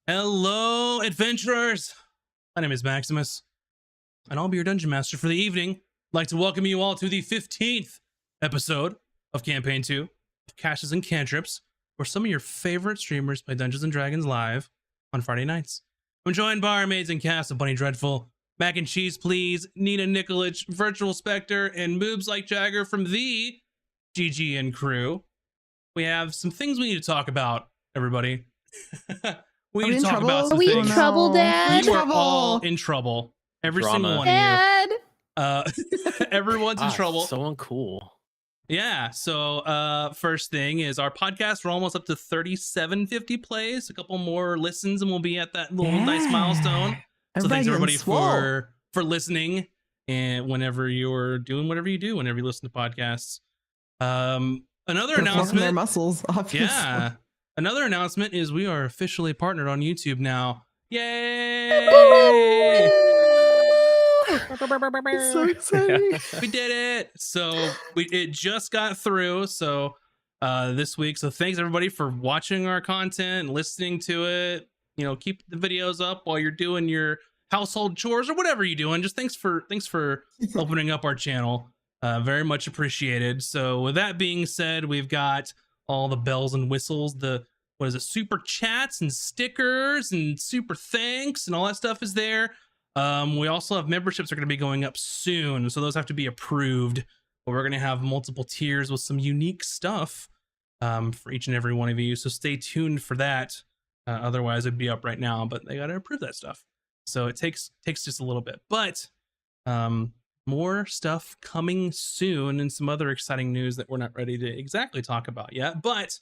Hello, adventurers! My name is Maximus, and I'll be your dungeon master for the evening. I'd like to welcome you all to the 15th episode of Campaign 2 of Caches and Cantrips, where some of your favorite streamers play Dungeons and Dragons live on Friday nights. I'm joined by our amazing cast of Bunny Dreadful, Mac and Cheese Please, Nina Nikolic, Virtual Spectre, and Moobs Like Jagger from the GGN crew. We have some things we need to talk about, everybody. We need to talk about some things. Are we in trouble, Dad? You are all in trouble. Every single one Dad. of you. Everyone's in trouble. So uncool. Yeah. So first thing is our podcast. We're almost up to 3750 plays. A couple more listens and we'll be at that little nice milestone. So thanks everybody for listening. And whenever you're doing whatever you do, whenever you listen to podcasts. Another announcement. Their muscles, obviously. Yeah. Another announcement is we are officially partnered on YouTube now. Yay! It's so exciting. We did it. So it just got through. So this week. So thanks everybody for watching our content and listening to it. You know, keep the videos up while you're doing your household chores or whatever you're doing. Just thanks for opening up our channel. Very much appreciated. So with that being said, we've got all the bells and whistles, what is it, super chats and stickers and super thanks and all that stuff is there. We also have memberships are going to be going up soon, so those have to be approved. But we're going to have multiple tiers with some unique stuff for each and every one of you. So stay tuned for that. Otherwise, it'd be up right now, but they got to approve that stuff. So it takes just a little bit, but more stuff coming soon and some other exciting news that we're not ready to exactly talk about yet, but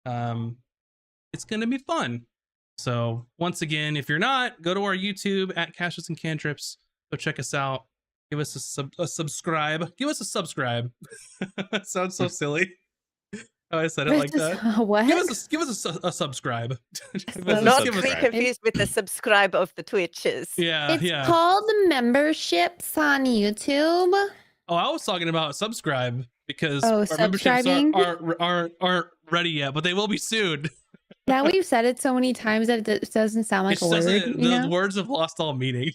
it's going to be fun. So once again, if you're not, go to our YouTube at Caches and Cantrips. Go check us out. Give us a subscribe. Give us a subscribe. Sounds so silly. Oh, I said it like that. What? Give us a subscribe. Not to be confused with the subscribe of the Twitches. Yeah, It's called memberships on YouTube. Oh, I was talking about subscribe because Oh, our memberships subscribing? aren't ready yet, but they will be soon. Now we've said it so many times that it doesn't sound like a word. The words have lost all meaning.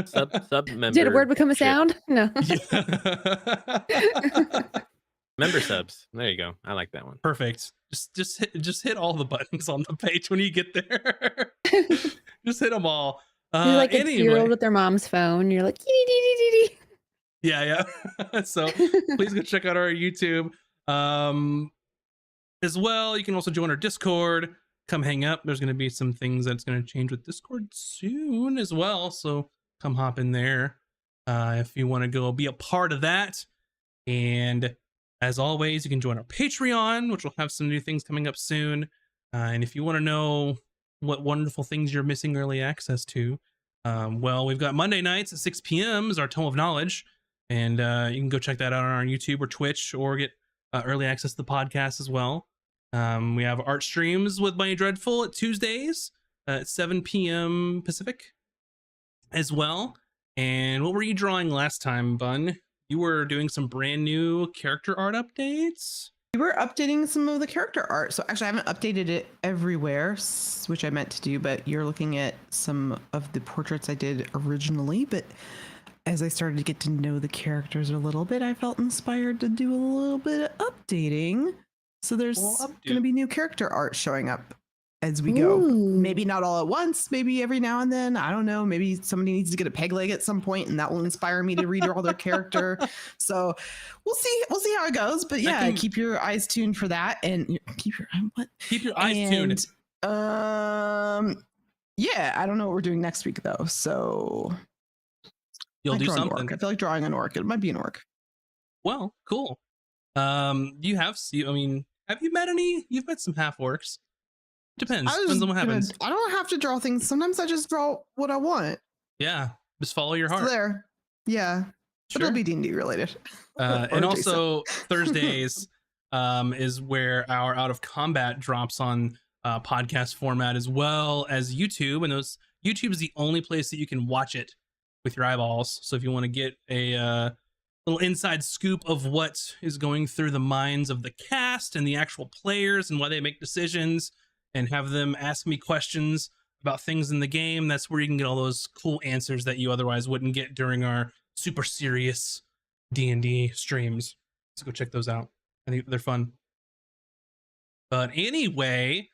Sub member. Did a word become a sound? No. Yeah. Member subs. There you go. I like that one. Perfect. Just hit all the buttons on the page when you get there. Just hit them all. You're like a Anyway. 2-year-old with their mom's phone. You're like, dee-dee-dee-dee-dee. Yeah. So please go check out our YouTube. As well, you can also join our Discord. Come hang up. There's going to be some things that's going to change with Discord soon as well. So come hop in there if you want to go be a part of that. And as always, you can join our Patreon, which will have some new things coming up soon. And if you want to know what wonderful things you're missing early access to, well, we've got Monday nights at 6 p.m. is our Tome of Knowledge. And you can go check that out on our YouTube or Twitch or get early access to the podcast as well. We have art streams with Bunny Dreadful at Tuesdays at 7 p.m. Pacific as well. And what were you drawing last time, Bun? You were doing some brand new character art updates? We were updating some of the character art. So actually I haven't updated it everywhere, which I meant to do, but you're looking at some of the portraits I did originally. But as I started to get to know the characters a little bit, I felt inspired to do a little bit of updating. So there's going to be new character art showing up as we go. Ooh. Maybe not all at once, maybe every now and then. I don't know. Maybe somebody needs to get a peg leg at some point and that will inspire me to redraw their character. So we'll see how it goes. But yeah, keep your eyes tuned for that and keep your eyes tuned. Yeah, I don't know what we're doing next week though. So You'll do something. Orc. I feel like drawing an orc. It might be an orc. Well, cool. Have you met any? You've met some half orcs. Depends on what happens. I don't have to draw things. Sometimes I just draw what I want. Yeah, just follow your heart. It's there. Yeah. Sure. It'll be D&D related. And also Thursdays is where our Out of Combat drops on podcast format as well as YouTube. And YouTube is the only place that you can watch it with your eyeballs. So if you want to get a little inside scoop of what is going through the minds of the cast and the actual players and why they make decisions, and have them ask me questions about things in the game. That's where you can get all those cool answers that you otherwise wouldn't get during our super serious D&D streams. So go check those out. I think they're fun. But anyway,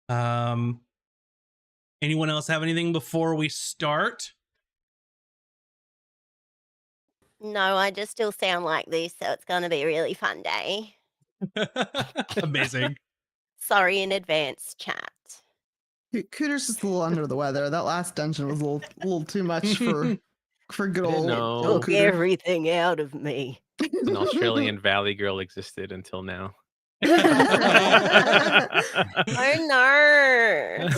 anyone else have anything before we start? No, I just still sound like this, so it's going to be a really fun day. Amazing. Sorry in advance, chat. Cooter's just a little under the weather. That last dungeon was a little too much for good old Took Cooter. everything out of me. An Australian Valley girl existed until now. Oh no.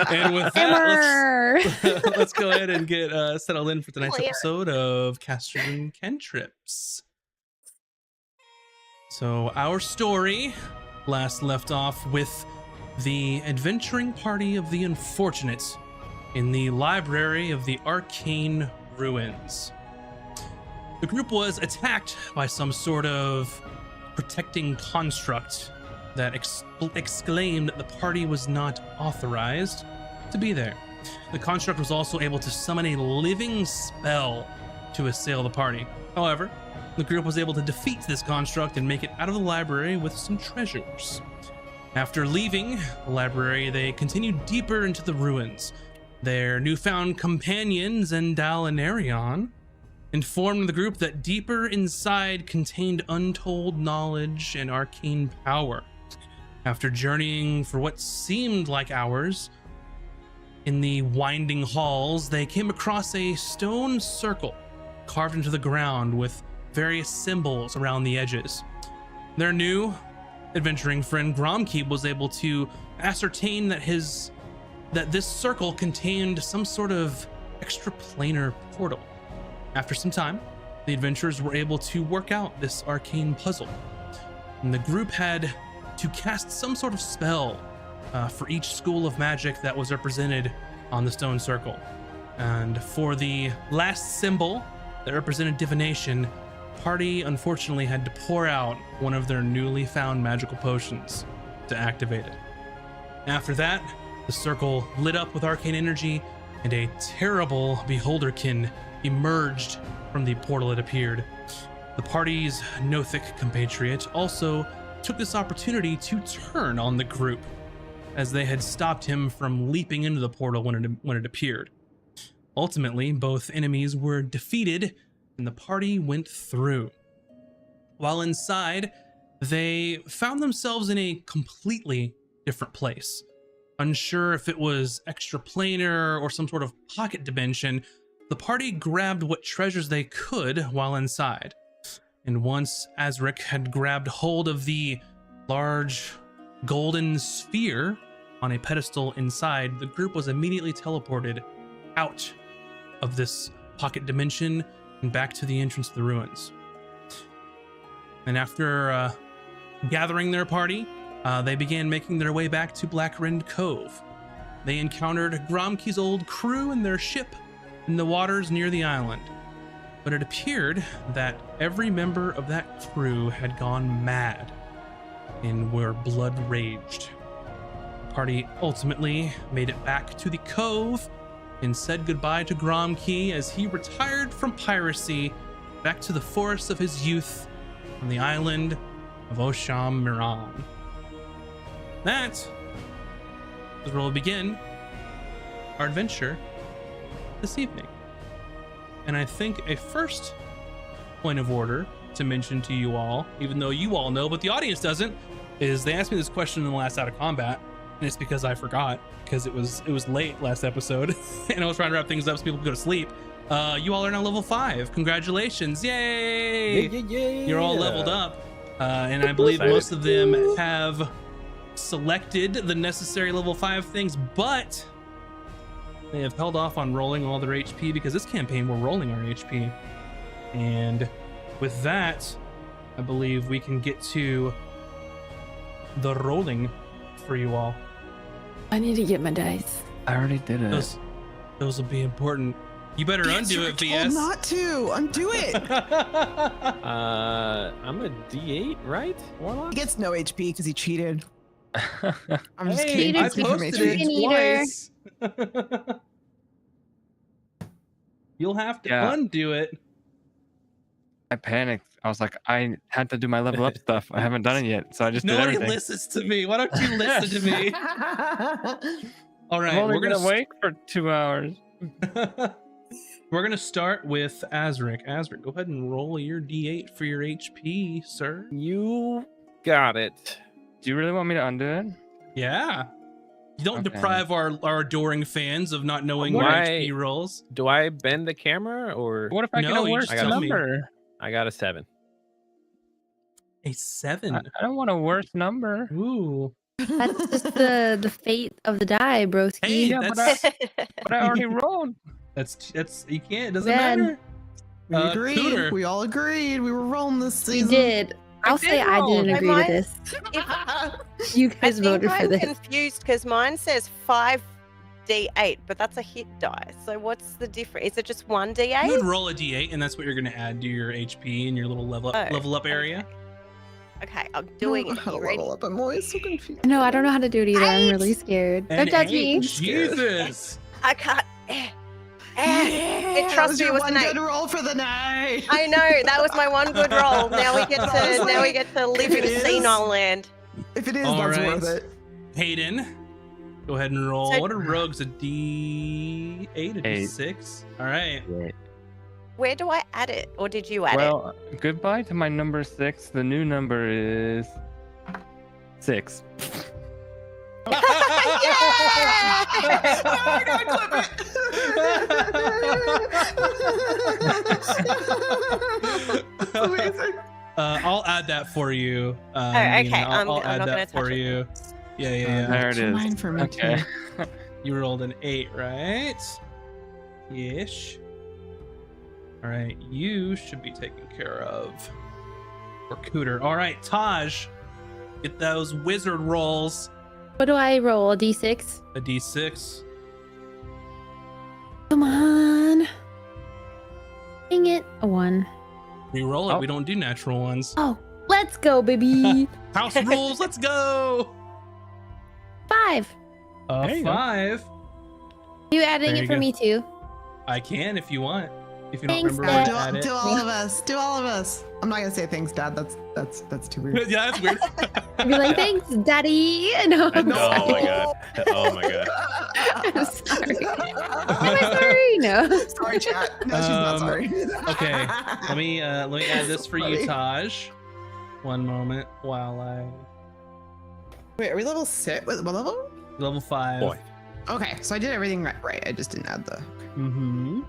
And with that, let's go ahead and get settled in for tonight's episode of Casters and Cantrips. So our story last left off with the adventuring party of the unfortunate in the library of the Arcane Ruins. The group was attacked by some sort of protecting construct that exclaimed that the party was not authorized to be there. The construct was also able to summon a living spell to assail the party. However, the group was able to defeat this construct and make it out of the library with some treasures. After leaving the library, they continued deeper into the ruins. Their newfound companions, Endal and Arion, informed the group that deeper inside contained untold knowledge and arcane power. After journeying for what seemed like hours in the winding halls, they came across a stone circle carved into the ground with various symbols around the edges. Their new adventuring friend Gromkeep was able to ascertain that this circle contained some sort of extraplanar portal. After some time, the adventurers were able to work out this arcane puzzle, and the group had to cast some sort of spell for each school of magic that was represented on the stone circle. And for the last symbol that represented divination, the party unfortunately had to pour out one of their newly found magical potions to activate it. After that, the circle lit up with arcane energy, and a terrible beholderkin emerged from the portal it appeared. The party's Nothic compatriot also took this opportunity to turn on the group, as they had stopped him from leaping into the portal when it appeared. Ultimately, both enemies were defeated, and the party went through. While inside, they found themselves in a completely different place. Unsure if it was extraplanar or some sort of pocket dimension, the party grabbed what treasures they could while inside. And once Azric had grabbed hold of the large golden sphere on a pedestal inside, the group was immediately teleported out of this pocket dimension and back to the entrance of the ruins. And after gathering their party, they began making their way back to Blackrend Cove. They encountered Gromke's old crew and their ship in the waters near the island. But it appeared that every member of that crew had gone mad and were blood raged. The party ultimately made it back to the cove and said goodbye to Gromke as he retired from piracy back to the forests of his youth on the island of Osham Miran. That is where we'll begin our adventure this evening. And I think a first point of order to mention to you all, even though you all know, but the audience doesn't, is they asked me this question in the last Out of Combat, and it's because I forgot, because it was late last episode, and I was trying to wrap things up so people could go to sleep. You all are now level 5. Congratulations. Yay! You're all leveled up. And I believe most of them have selected the necessary level 5 things, but they have held off on rolling all their HP because this campaign we're rolling our HP. And with that, I believe we can get to the rolling for you all. I need to get my dice. I already did it. Those will be important. You better undo it, VS. Not to undo it. I'm a D8, right? Warlock? He gets no HP because he cheated. I'm just Hey, kidding. I It's me from posted HP. Chicken it eater. twice. You'll have to Yeah. undo it. I panicked. I was like, I had to do my level up stuff. I haven't done it yet, so I just did Nobody everything. listens to me. Why don't you listen to me? All I'm right, only we're gonna wait for 2 hours. we're gonna start with Azric. Azric, go ahead and roll your d8 for your HP, sir. You got it. Do you really want me to undo it? Yeah. You don't Okay. deprive our adoring fans of not knowing Why- your HP rolls. Do I bend the camera or What if I No, get a you worse just tell me. number? I got a 7? A 7. I don't want a worse number. Ooh. That's just the fate of the die, broski. Hey, Yeah, but But I already rolled. that's you can't. It doesn't Red. matter. We agreed. Cooter. We all agreed. We were rolling this We season. did. I'll say I didn't roll. agree Mine- to this. If- You I guys think voted for I'm this. confused because mine says 5d8, but that's a hit die. So what's the difference? Is it just one You d8? would roll a d8, and that's what you're gonna add to your HP in your little level up area. Okay, I'm doing it. How to You ready? level up. I'm always so confused. No, I don't know how to do it either. I'm Eight. really scared. And Don't judge 8. me. Jesus. I can't. Yeah, trust that was me, your it was one an good 8. roll for the night. I know that was my one good roll. Now we get to live in It is. senile land. If it is, All that's right. worth it. Hayden, go ahead and roll. So- What are rogues? A d8, a 8. d6? All right. Where do I add it, or did you add it? Well, goodbye to my number 6. The new number is 6. Amazing. I'll add that for you. okay. Nina. I'm I'll not add gonna that for touch it. you. Yeah. There it is. Mine for me Okay. too. You rolled an 8, right? Ish. All right, you should be taken care of. Or Cooter. All right, Taj, get those wizard rolls. What do I roll? A d6? A d6. Come on. Dang it. A 1. Re-roll it. Oh. We don't do natural ones. Oh, let's go, baby. House rules. Let's go. 5. There you go. 5. You adding There it you for go. me too? I can if you want. If you don't Thanks, remember Dad. where to add it. Do all of us. Do all of us. I'm not gonna say thanks, Dad. That's too weird. Yeah, that's weird. I'd be like, thanks, daddy. No, I'm Oh sorry. my god. Oh my god. I'm sorry. Am I sorry? No. Sorry, chat. No, she's not sorry. Okay, let me add this So for you, funny. Taj. One moment while I Wait, are we level 6? What level? level 5. Boy. Okay, so I did everything right. I just didn't add the. Mm-hmm.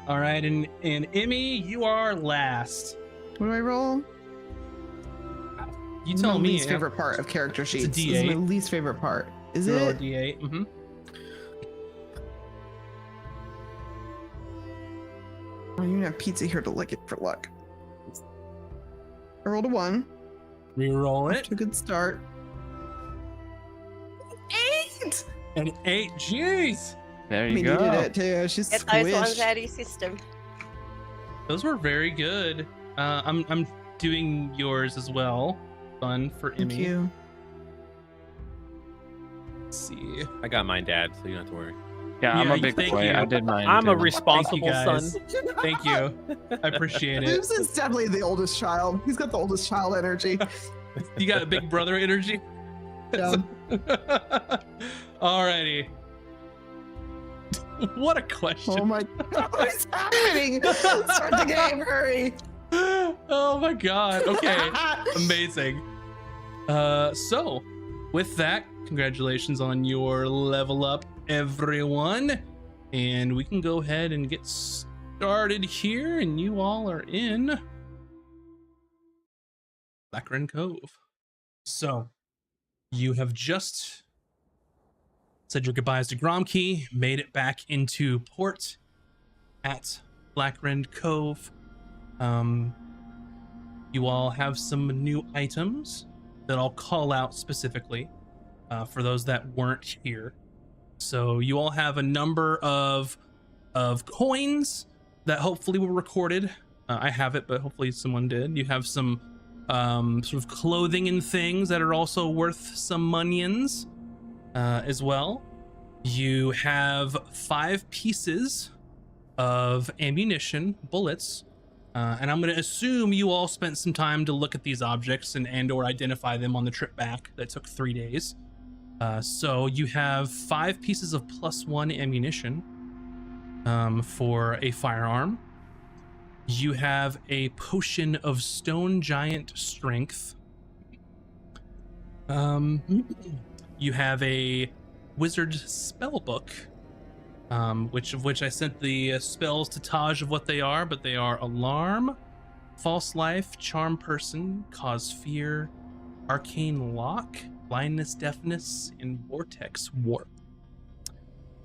All right, and Emmy, you are last. What do I roll? You This is tell my me. least favorite part of character sheets. This is my D8. least favorite part. Is Roll a it? d8. Mm-hmm. Oh, you have pizza here to lick it for luck. I rolled a 1. Reroll Off it. to a good start. 8! An 8. Jeez. There We you go. needed it too. She's Get those ones squished. out of your system. Those were very good. I'm doing yours as well. Fun for Thank Emmy. you. Let's see. I got mine, Dad, so you don't have to worry. Yeah, I'm Yeah, a big thank boy. you. I did mine. I'm a too. responsible guys. son. Thank you. I appreciate it. Boobs is definitely the oldest child. He's got the oldest child energy. You got a big brother energy. Yeah. Alrighty. What a question. Oh my god, what's happening? Start the game, hurry. Oh my god. Okay. Amazing. So with that, congratulations on your level up, everyone. And we can go ahead and get started here, and you all are in Blackren Cove. So you have just said your goodbyes to Gromkey, made it back into port at Blackrend Cove. You all have some new items that I'll call out specifically for those that weren't here. So you all have a number of coins that hopefully were recorded. I have it, but hopefully someone did. You have some sort of clothing and things that are also worth some monions as well. You have 5 pieces of ammunition, bullets, and I'm going to assume you all spent some time to look at these objects and or identify them on the trip back that took 3 days. So you have 5 pieces of +1 ammunition for a firearm. You have a potion of stone giant strength. You have a wizard spell book, which I sent the spells to Taj of what they are, but they are alarm, false life, charm person, cause fear, arcane lock, blindness, deafness, and vortex warp.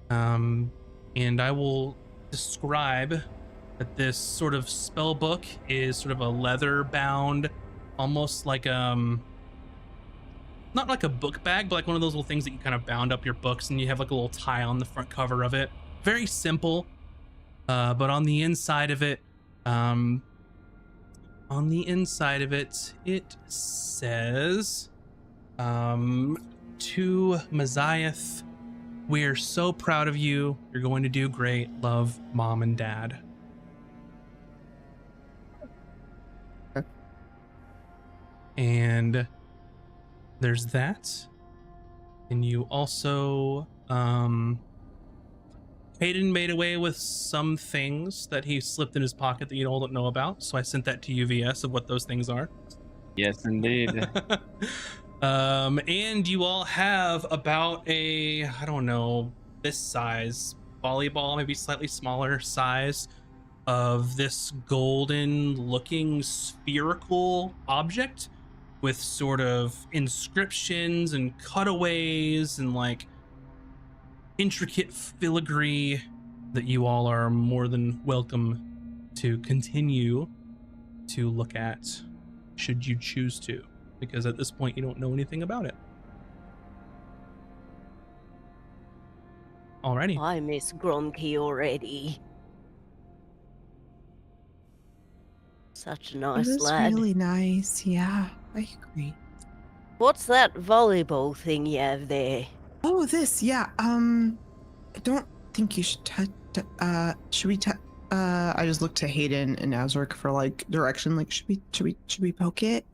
And I will describe that this sort of spell book is sort of a leather bound, almost like not like a book bag, but like one of those little things that you kind of bound up your books, and you have like a little tie on the front cover of it. Very simple, but on the inside of it, it says, to Maziath, we're so proud of you. You're going to do great. Love, Mom and Dad. And there's that. And you also, Hayden made away with some things that he slipped in his pocket that you all don't know about. So I sent that to UVS of what those things are. Yes, indeed. And you all have about a, I don't know, this size volleyball, maybe slightly smaller size of this golden looking spherical object with sort of inscriptions and cutaways and like intricate filigree that you all are more than welcome to continue to look at should you choose to, because at this point you don't know anything about it. Alrighty. I miss Gronky already. Such a It nice was lad. really nice. Yeah, I agree. What's that volleyball thing you have there? Oh, this. Yeah. I don't think you should touch. Should we touch? I just looked to Hayden and Azric for like direction. Like, should we poke it?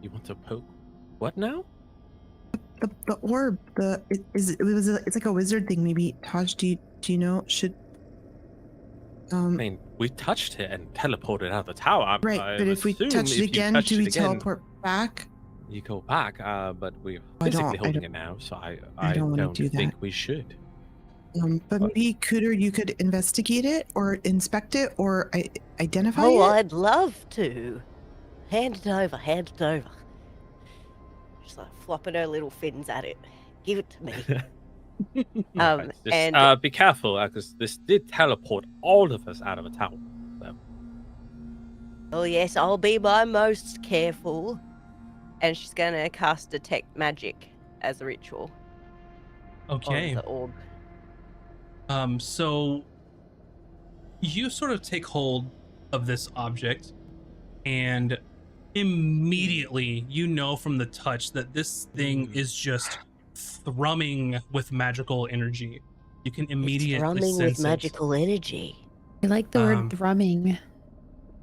You want to poke? What now? The orb. It's like a wizard thing. Maybe Taj. Do you know? Should. I mean, we touched it and teleported out of the tower. Right, but if we touch it again, do we teleport back? You go back, but we're I physically don't- holding it now, so I don't wanna don't do think that. we should. But maybe Cooter, you could investigate it or inspect it or identify Oh, it. I'd love to. Hand it over, hand it over. Just like flopping her little fins at it. Give it to me. Right, just, and be careful, because this did teleport all of us out of a tower. So. oh yes, I'll be my most careful. And she's gonna cast detect magic as a ritual Okay. on the orb. So you sort of take hold of this object, and immediately you know from the touch that this thing is just thrumming with magical energy. You can immediately It's drumming sense with it. magical energy. I like the word thrumming.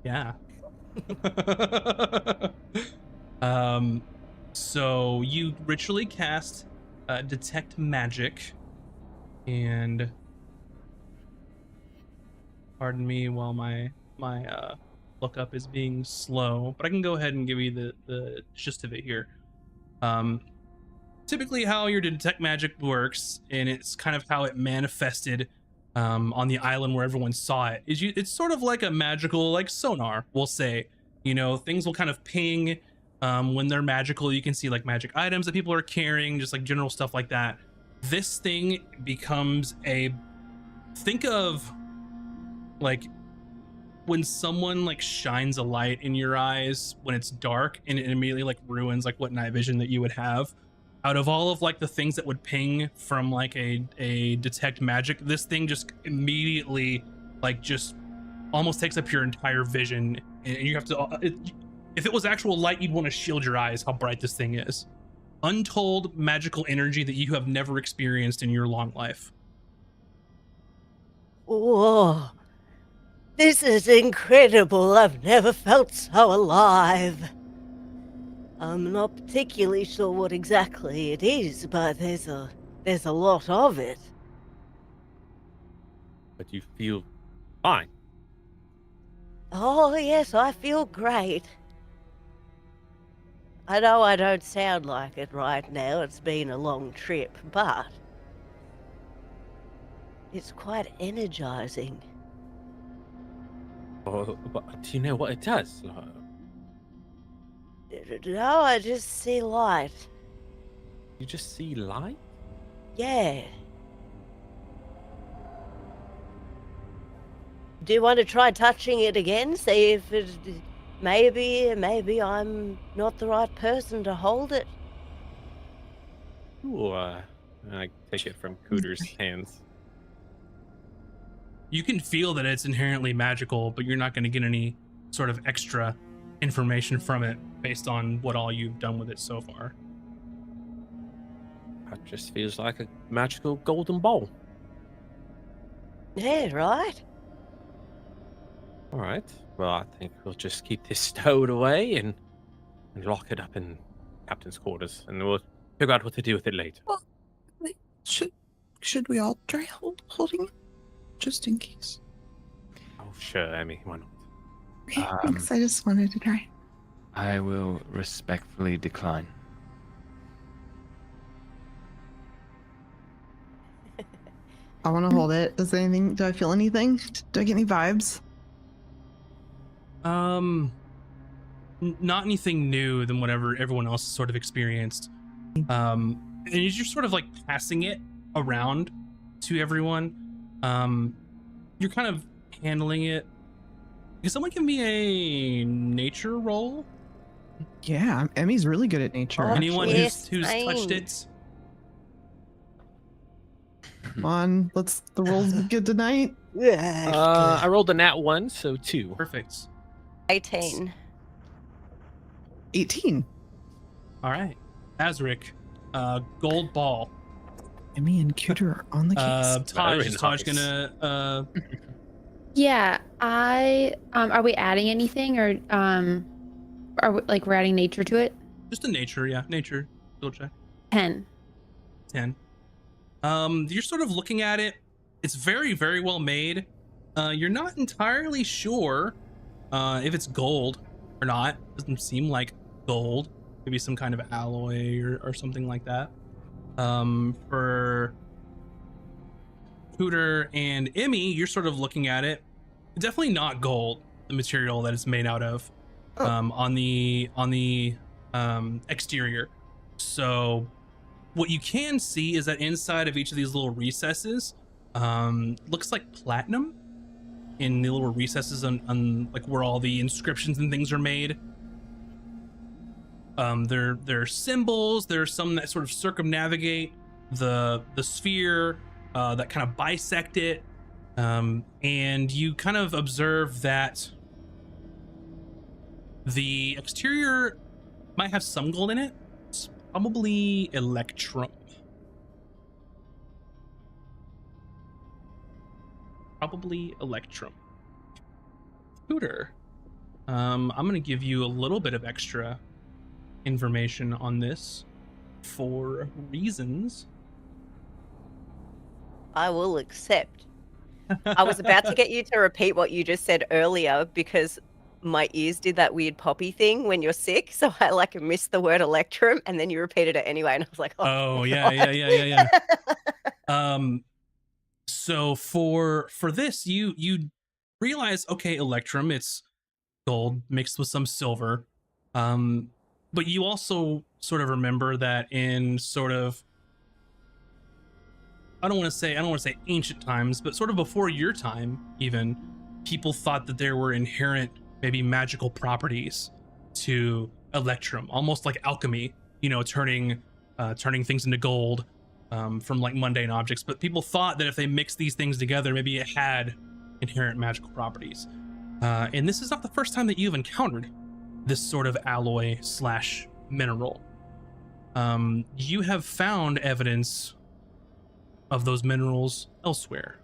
Yeah. So you ritually cast detect magic, and pardon me while my lookup is being slow, but I can go ahead and give you the gist of it here. Typically how your detect magic works, and it's kind of how it manifested on the island where everyone saw it, is it's sort of like a magical like sonar, we'll say. You know, things will kind of ping when they're magical. You can see like magic items that people are carrying, just like general stuff like that. This thing becomes think of like when someone like shines a light in your eyes when it's dark, and it immediately like ruins like what night vision that you would have. out of all of like the things that would ping from like a detect magic, this thing just immediately like just almost takes up your entire vision, and you have to if it was actual light, you'd want to shield your eyes how bright this thing is. Untold magical energy that you have never experienced in your long life. Whoa. This is incredible. I've never felt so alive. I'm not particularly sure what exactly it is, but there's a lot of it. But you feel fine. Oh, yes, I feel great. I know I don't sound like it right now. It's been a long trip, but it's quite energizing. Oh, but do you know what it does? No, I just see light. You just see light? Yeah. Do you want to try touching it again? See if it... Maybe I'm not the right person to hold it. Ooh, I take it from Cooter's hands. You can feel that it's inherently magical, but you're not going to get any sort of extra information from it based on what all you've done with it so far. It just feels like a magical golden bowl. Yeah, right? All right. Well, I think we'll just keep this stowed away and lock it up in captain's quarters, and we'll figure out what to do with it later. Well, should we all try holding it, just in case? Oh, sure, Emmy. Why not? Okay, thanks. I just wanted to try. I will respectfully decline. I want to hold it. Do I feel anything? Do I get any vibes? Not anything new than whatever everyone else has sort of experienced. And you're just sort of like passing it around to everyone. You're kind of handling it. Can someone give me a nature roll? Yeah, Emmy's really good at nature. Oh, Anyone yes, who's touched fine. it? Come on, the rolls be good tonight. I rolled a nat 1, so 2. Perfect. 18. 18. All right. Azric, gold ball. Emmy and Cooter are on the case. Taj, Very is Taj nice. gonna Yeah, are we adding anything, or are we, like, we're adding nature to it? just a nature, yeah, nature. Double check. 10. 10. You're sort of looking at it. It's very, very well made. You're not entirely sure if it's gold or not. Doesn't seem like gold. Maybe some kind of alloy or something like that. For Cooter and Emmy, you're sort of looking at it. Definitely not gold, the material that it's made out of. Oh. On the exterior. So what you can see is that inside of each of these little recesses looks like platinum in the little recesses on like where all the inscriptions and things are made. They're symbols. There's some that sort of circumnavigate the sphere, that kind of bisect it, and you kind of observe that the exterior might have some gold in it. It's probably electrum. Probably electrum. Scooter, I'm gonna give you a little bit of extra information on this for reasons. I will accept. I was about to get you to repeat what you just said earlier because my ears did that weird poppy thing when you're sick. So I like missed the word electrum and then you repeated it anyway. And I was like, Oh, yeah. So for this, you realize, okay, electrum, it's gold mixed with some silver. But you also sort of remember that in sort of, I don't want to say ancient times, but sort of before your time, even, people thought that there were inherent, maybe magical properties to electrum, almost like alchemy, turning turning things into gold from like mundane objects. But people thought that if they mixed these things together, maybe it had inherent magical properties. And this is not the first time that you've encountered this sort of alloy slash mineral. You have found evidence of those minerals elsewhere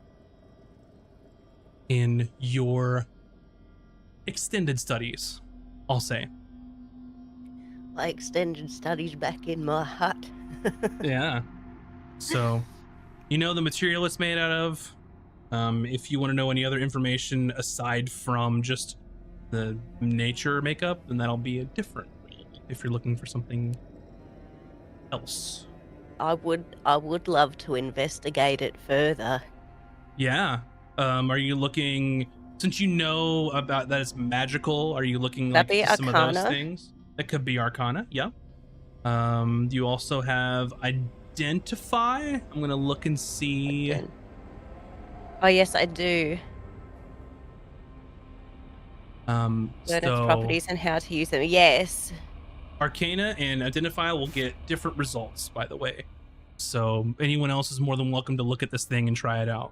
in your extended studies, I'll say. My extended studies back in my hut. Yeah. So, you know the material it's made out of. If you want to know any other information aside from just the nature makeup, then that'll be a different read if you're looking for something else. I would love to investigate it further. Yeah. Are you looking, since you know about that it's magical, are you looking like That'd be to some of those Arcana. things? That could be Arcana, yeah. You also have Identify. I'm gonna look and see. Oh yes, I do. Learn its So properties and how to use them. Yes. Arcana and Identify will get different results, by the way. So anyone else is more than welcome to look at this thing and try it out.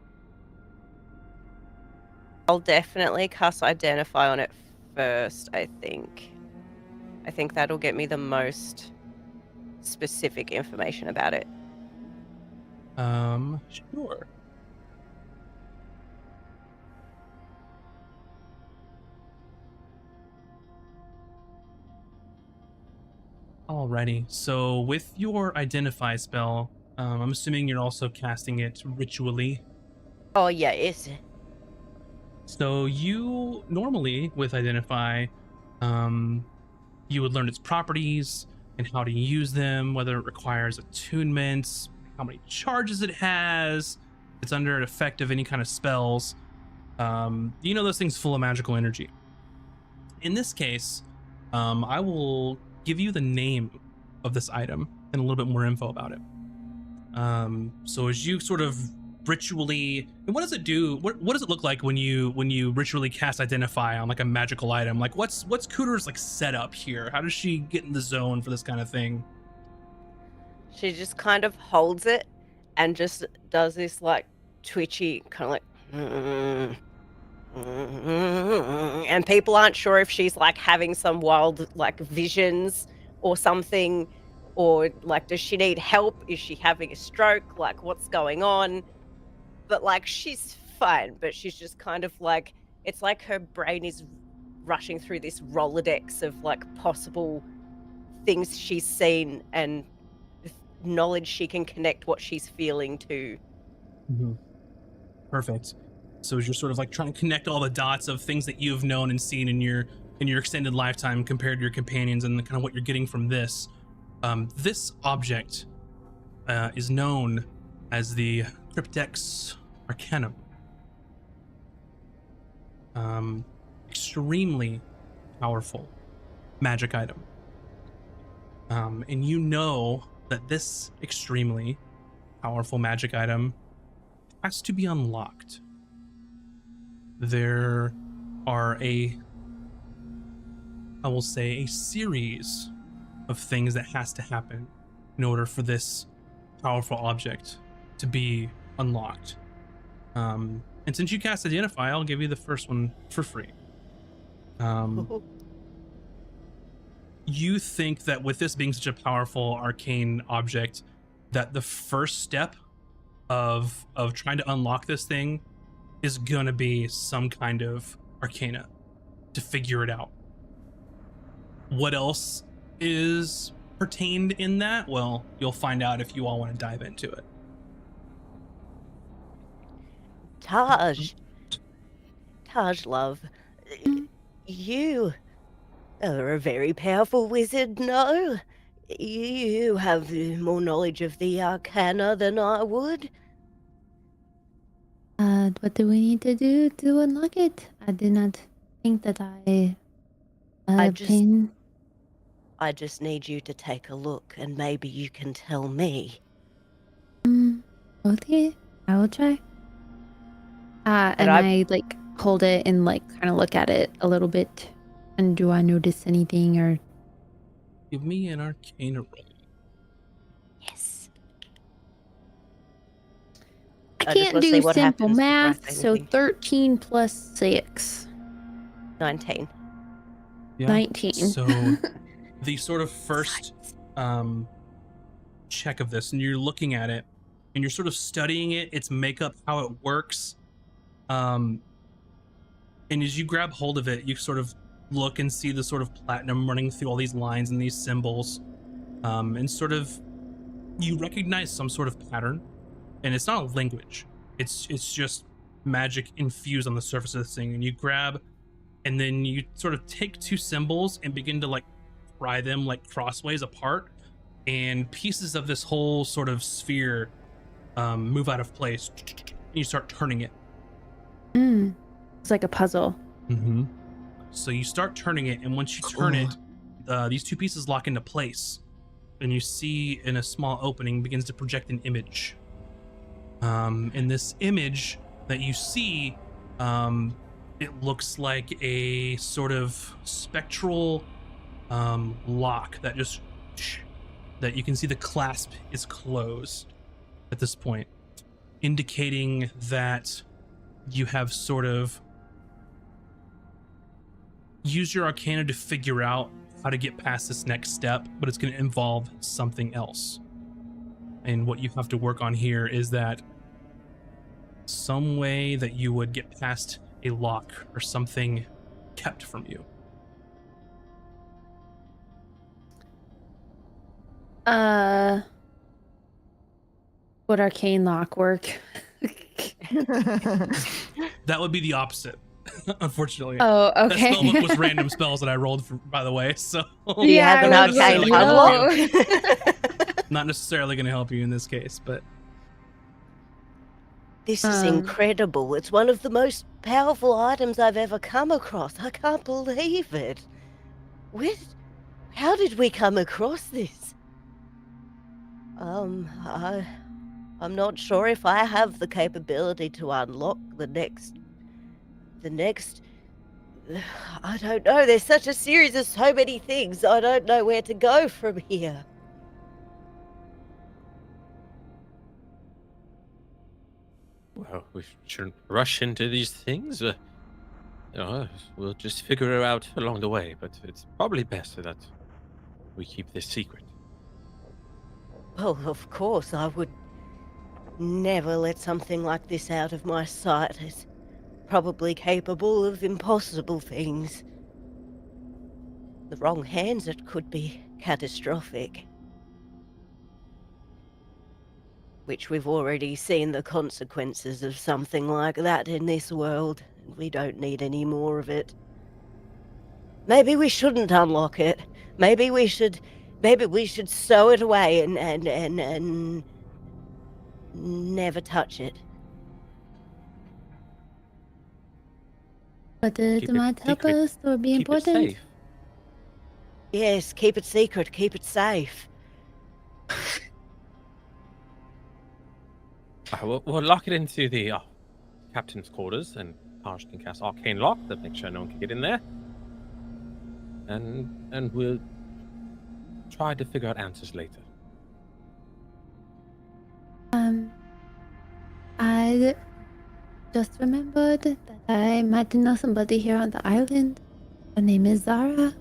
I'll definitely cast Identify on it first, I think. I think that'll get me the most specific information about it. Sure. Alrighty, so with your Identify spell, I'm assuming you're also casting it ritually. Oh, yes. So you normally, with Identify, you would learn its properties and how to use them, whether it requires attunements, how many charges it has, if it's under an effect of any kind of spells. You know those things full of magical energy. In this case, I will give you the name of this item and a little bit more info about it. So as you sort of ritually, and what does it do? What does it look like when you ritually cast Identify on like a magical item? Like what's Cooter's like setup here? How does she get in the zone for this kind of thing? She just kind of holds it and just does this like twitchy kind of like and people aren't sure if she's like having some wild like visions or something, or like does she need help? Is she having a stroke? Like what's going on? But like she's fine, but she's just kind of like, it's like her brain is rushing through this Rolodex of like possible things she's seen and knowledge she can connect what she's feeling to. Mm-hmm. Perfect. So as you're sort of like trying to connect all the dots of things that you've known and seen in your extended lifetime compared to your companions and the kind of what you're getting from this, this object is known as the Cryptex Arcanum. Extremely powerful magic item. And you know that this extremely powerful magic item has to be unlocked. There are a series of things that has to happen in order for this powerful object to be unlocked. And since you cast Identify, I'll give you the first one for free. You think that with this being such a powerful arcane object, that the first step of trying to unlock this thing is gonna be some kind of arcana to figure it out. What else is pertained in that? Well, you'll find out if you all want to dive into it. Taj, love, you are a very powerful wizard, no? You have more knowledge of the Arcana than I would. What do we need to do to unlock it? I did not think that I I just need you to take a look and maybe you can tell me. Okay, I will try. And I like hold it and like kind of look at it a little bit. And do I notice anything or? Give me an arcana roll. I just can't wanna see do what simple happens before I math, say so anything. 13 plus 6. 19. Yeah. 19. So the sort of first check of this, and you're looking at it and you're sort of studying it, its makeup, how it works. And as you grab hold of it, you sort of look and see the sort of platinum running through all these lines and these symbols. And sort of you recognize some sort of pattern, and it's not a language. It's just magic infused on the surface of this thing. And you grab, and then you sort of take two symbols and begin to like pry them like crossways apart, and pieces of this whole sort of sphere move out of place. And you start turning it. It's like a puzzle. Mm-hmm. So you start turning it, and once you turn it, these two pieces lock into place, and you see in a small opening begins to project an image. And this image that you see, it looks like a sort of spectral lock that just that you can see the clasp is closed at this point, indicating that you have sort of used your arcana to figure out how to get past this next step, but it's going to involve something else. And what you have to work on here is that some way that you would get past a lock or something kept from you. Would arcane lock work? That would be the opposite, unfortunately. Oh, That okay. spellbook was random spells that I rolled for, by the way, so Do you have an Not arcane necessarily puzzle? not necessarily going to help you in this case, but This is incredible. It's one of the most powerful items I've ever come across. I can't believe it. How did we come across this? I'm not sure if I have the capability to unlock the next, I don't know. There's such a series of so many things. I don't know where to go from here. Well, we shouldn't rush into these things. We'll just figure it out along the way, but it's probably best that we keep this secret. Oh, of course, I would never let something like this out of my sight. It's probably capable of impossible things. The wrong hands, it could be catastrophic. Which we've already seen the consequences of something like that in this world, and we don't need any more of it. Maybe we shouldn't unlock it. Maybe we should stow it away and never touch it. But it Keep it might help secret. us or be Keep it important. safe. Yes, keep it secret, keep it safe. We'll lock it into the captain's quarters, and Parsh can cast Arcane Lock to make sure no one can get in there. And we'll try to figure out answers later. I just remembered that I might know somebody here on the island. Her name is Zara.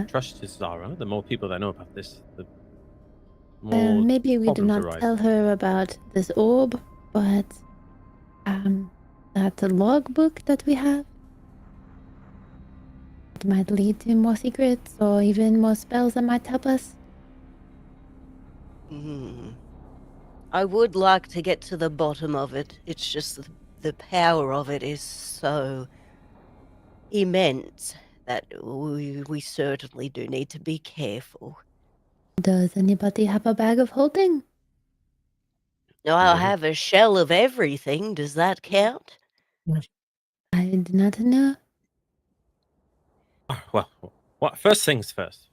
Trust is Zara. The more people that know about this, the more maybe we do problems not arise. tell her about this orb, but that logbook that we have, it might lead to more secrets or even more spells that might help us. I would like to get to the bottom of it. It's just the power of it is so immense that we certainly do need to be careful. Does anybody have a bag of holding? I'll Yeah. have a shell of everything. Does that count? I do not know. Well, first things first.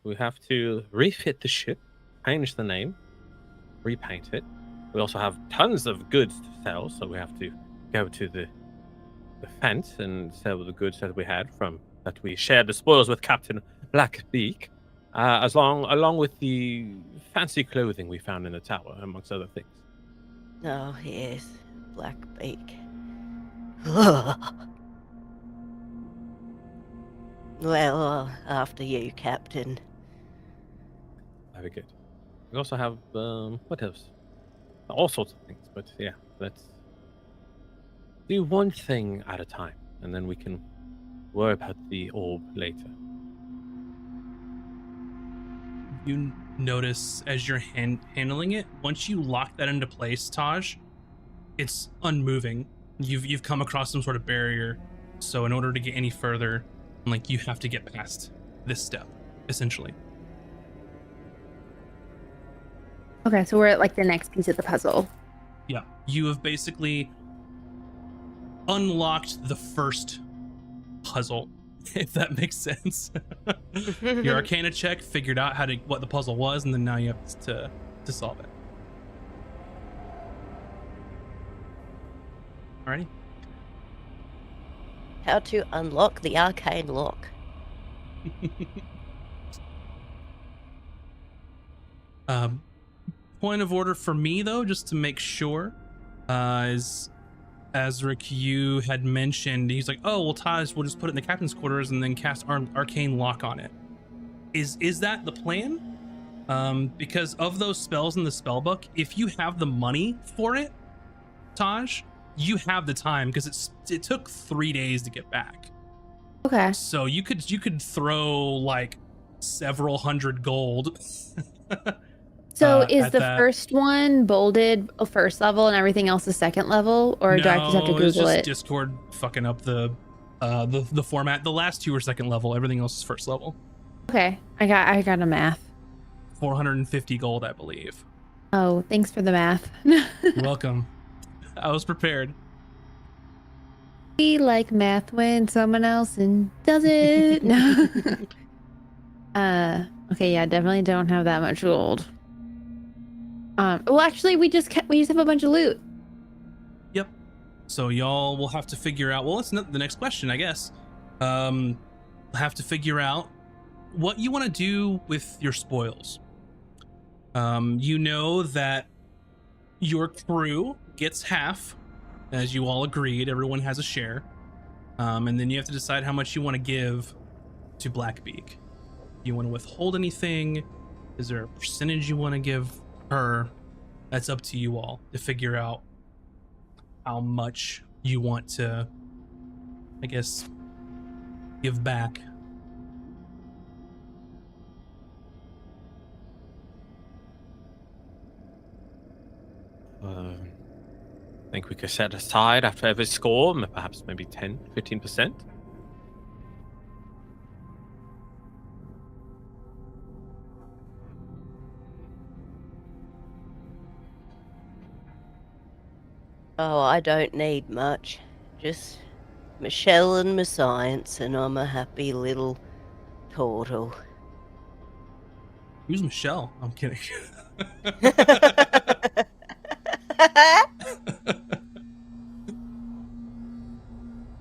We have to refit the ship, change the name, repaint it. We also have tons of goods to sell, so we have to go to the fence and sell the goods that we had that we shared the spoils with Captain Blackbeak. along with the fancy clothing we found in the tower, amongst other things. Oh, yes. Black beak. Well, after you, Captain. Very good. We also have what else? All sorts of things, but yeah, let's do one thing at a time, and then we can worry about the orb later. You notice as you're handling it, once you lock that into place, Taj, it's unmoving. You've come across some sort of barrier, so in order to get any further, like, you have to get past this step, essentially. Okay, so we're at like the next piece of the puzzle. Yeah, you have basically unlocked the first puzzle, if that makes sense. Your Arcana check figured out what the puzzle was, and then now you have to solve it. Alrighty. How to unlock the arcane lock. Point of order for me, though, just to make sure, is Azric, you had mentioned, he's like, oh, well, Taj, we'll just put it in the captain's quarters and then cast arcane lock on it. Is that the plan? Because of those spells in the spell book, if you have the money for it, Taj, you have the time, because it took 3 days to get back. Okay. So you could throw like several hundred gold. So is at the that. first one bolded a first level and everything else a second level, or do I just have to No, it's Google just it? Discord fucking up the format. The last two are second level. Everything else is first level. Okay, I got a math. 450 gold, I believe. Oh, thanks for the math. You're welcome. I was prepared. We like math when someone else does it. No. Okay, yeah, definitely don't have that much gold. Well, actually, we just have a bunch of loot. Yep. So y'all will have to figure out. Well, it's not the next question, I guess. Have to figure out what you want to do with your spoils. You know that your crew gets half, as you all agreed. Everyone has a share, and then you have to decide how much you want to give to Blackbeak. Do you want to withhold anything? Is there a percentage you want to give her? That's up to you all to figure out how much you want to, I guess, give back. I think we could set aside after every score, perhaps maybe 10, 15%. Oh, I don't need much. Just Michelle and my science, and I'm a happy little turtle. Who's Michelle? I'm kidding.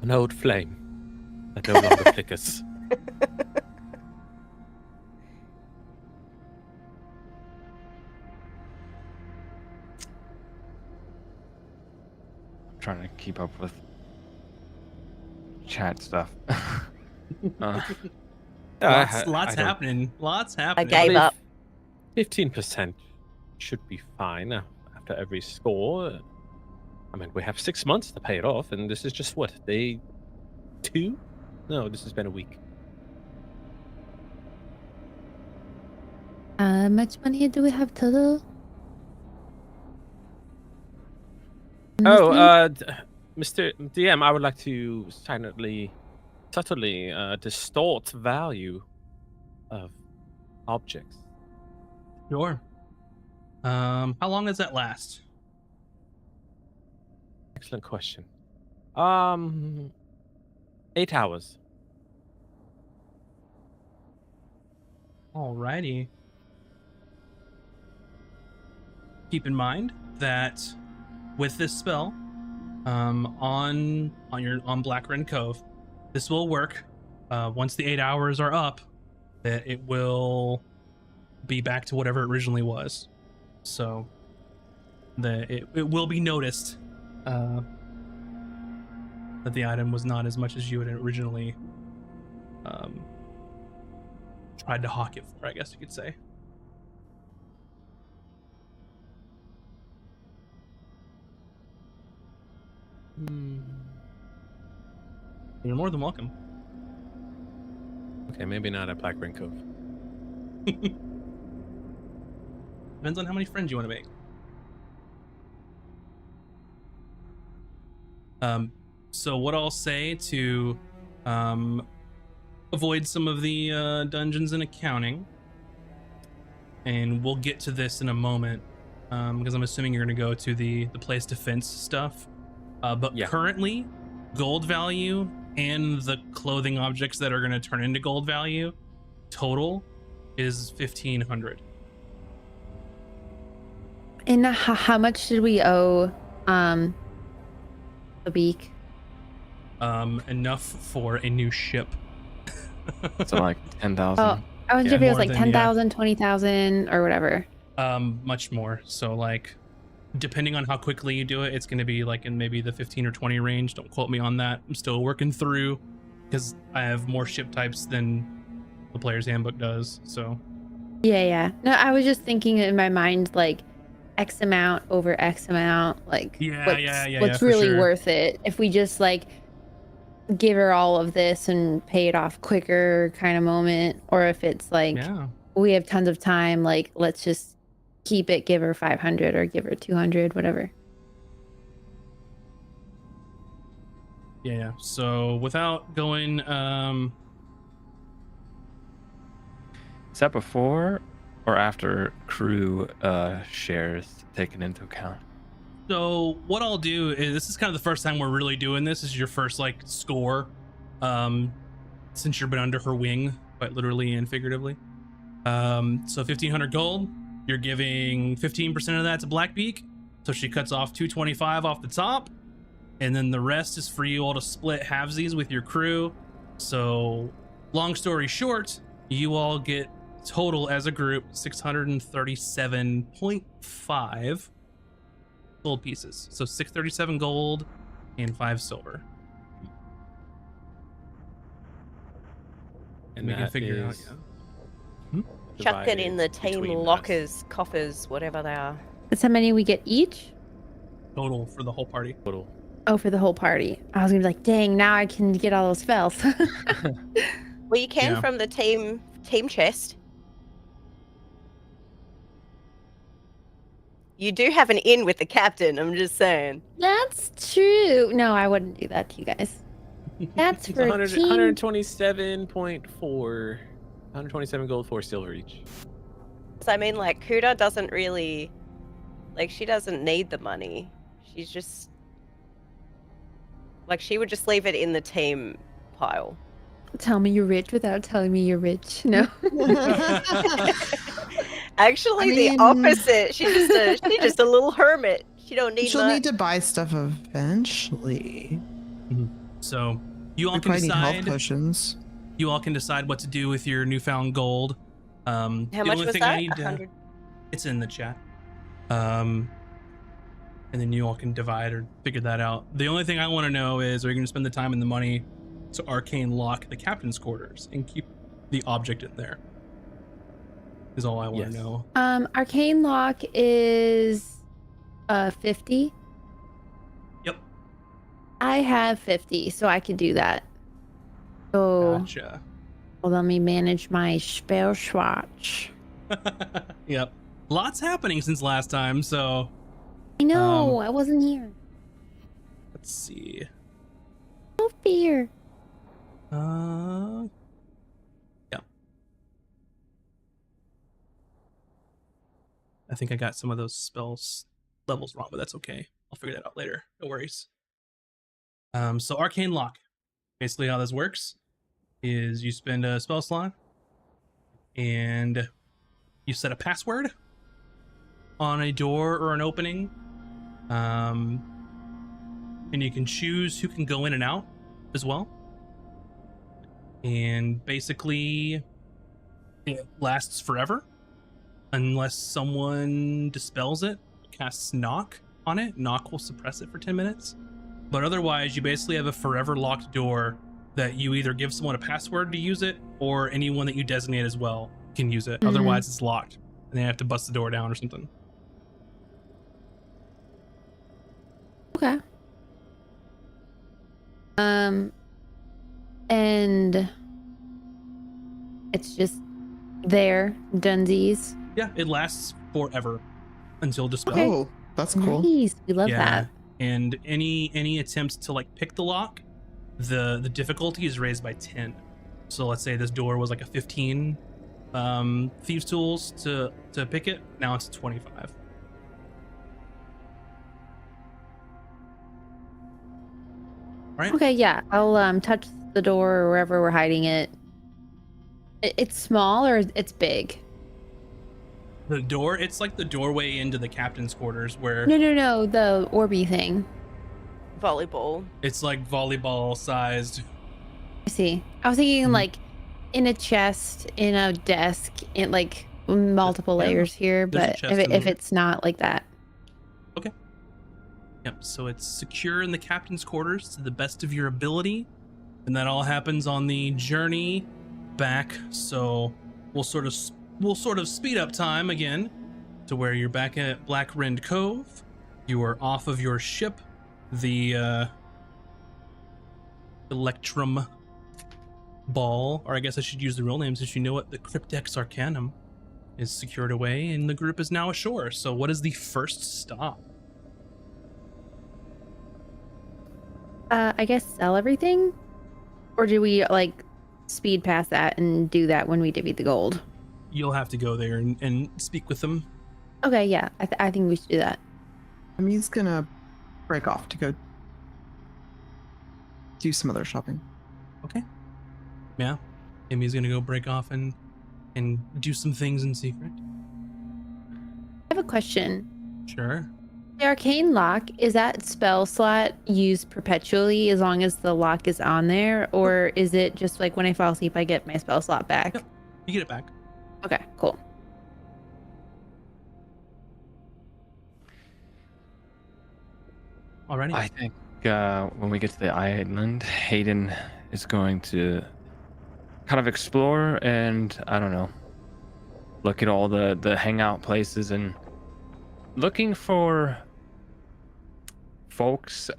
An old flame that no longer flickers. I'm trying to keep up with chat stuff. Lots happening. Lots I happening. gave up. 15% should be fine after every score. I mean, we have 6 months to pay it off, and this is just what, day 2? No, this has been a week. How much money do we have total? Mr. DM, I would like to subtly distort value of objects. Sure. How long does that last? Excellent question. 8 hours. Alrighty. Keep in mind that with this spell, on Black Wren Cove, this will work. Once the 8 hours are up, that it will be back to whatever it originally was. So that it will be noticed that the item was not as much as you had originally tried to hawk it for, I guess you could say. You're more than welcome. Okay, maybe not at Black Ring Cove. Depends on how many friends you want to make. So what I'll say to avoid some of the dungeons and accounting, and we'll get to this in a moment, because I'm assuming you're going to go to the place defense stuff. But Yeah. currently, gold value and the clothing objects that are going to turn into gold value total is 1,500. And how much did we owe a week? Enough for a new ship. So like 10,000. Oh, I wasn't Yeah, sure if it was more like than- 10,000, 20,000, or whatever. Much more. So like, depending on how quickly you do it, it's going to be like in maybe the 15 or 20 range. Don't quote me on that. I'm still working through because I have more ship types than the player's handbook does. So Yeah. No, I was just thinking in my mind, like X amount over X amount. Like, Yeah, what's, yeah, what's for really sure. worth it? If we just like give her all of this and pay it off quicker kind of moment, or if it's like yeah. we have tons of time, like let's just keep it, give her 500 or give her 200, whatever. Yeah. So without going, Is that before or after crew shares taken into account? so what I'll do is, this is kind of the first time we're really doing this. This is your first like score, since you've been under her wing, quite literally and figuratively. So 1,500 gold. You're giving 15% of that to Blackbeak, so she cuts off 225 off the top, and then the rest is for you all to split halvesies with your crew. So, long story short, you all get total as a group 637.5 gold pieces. So 637 gold and 5 silver. And we can that figure it out. is Yeah. Chuck it in the divided team between us. lockers, coffers, whatever they are. That's how many we get each? Total for the whole party. Total. Oh, for the whole party. I was gonna be like, dang, now I can get all those spells. Well, you can Yeah. from the team chest. You do have an in with the captain. I'm just saying. That's true. No, I wouldn't do that to you guys. That's It's for 100, team. 127.4. 127 gold, 4 silver each. So I mean, like, Kuda doesn't really, like, she doesn't need the money. She's just, like, she would just leave it in the team pile. Tell me you're rich without telling me you're rich. No. Actually, I the mean- opposite. She's just a little hermit. She don't need She'll much. need to buy stuff eventually. So you all We can probably need health decide. potions. You all can decide what to do with your newfound gold. How The much only was thing that? I need to, 100. it's in the chat. And then you all can divide or figure that out. The only thing I want to know is, are you going to spend the time and the money to arcane lock the captain's quarters and keep the object in there? Is all I want Yes. to know. Arcane lock is 50. Yep. I have 50, so I can do that. So Gotcha. well, let me manage my spell swatch. Yep. Lots happening since last time, so I know, I wasn't here. let's see. No fear. Yeah. I think I got some of those spells levels wrong, but that's okay. I'll figure that out later. No worries. So Arcane Lock. Basically how this works is you spend a spell slot and you set a password on a door or an opening. And you can choose who can go in and out as well. And basically It lasts forever unless someone dispels it, casts knock on it. Knock will suppress it for 10 minutes. But otherwise, you basically have a forever locked door that you either give someone a password to use it, or anyone that you designate as well can use it. Otherwise, it's locked and they have to bust the door down or something. Okay. And it's just there, Dunsies. Yeah, it lasts forever until dispelled. Okay. Oh, that's cool. Nice. We love Yeah, that. and any attempts to like pick the lock, the difficulty is raised by 10. So let's say this door was like a 15 thieves tools to pick it. Now it's 25. Right? Okay, yeah. I'll touch the door or wherever we're hiding it. It's small or it's big? The door, it's like the doorway into the captain's quarters where No, the orby thing. Volleyball. it's like volleyball sized. I see. I was thinking Mhm. like in a chest, in a desk, in like multiple Yeah, layers here, there's a but chest if, in if there. it's not like that. Yep, so it's secure in the captain's quarters to the best of your ability. And that all happens on the journey back. So we'll sort of speed up time again to where you're back at Black Rend Cove. You are off of your ship, the Electrum Ball, or I guess I should use the real name since you know it. The Cryptex Arcanum is secured away, and the group is now ashore. So what is the first stop? I guess sell everything? Or do we like speed past that and do that when we divvy the gold? You'll have to go there and speak with them. Okay, yeah. I think we should do that. Emmy's gonna break off to go do some other shopping. Okay. Yeah. Amy's gonna go break off and do some things in secret. I have a question. Sure. The arcane lock, is that spell slot used perpetually as long as the lock is on there? Or is it just like when I fall asleep, I get my spell slot back? Yep. You get it back. Okay, cool. Alrighty. I think when we get to the island, Hayden is going to kind of explore and, I don't know, look at all the hangout places and looking for folks,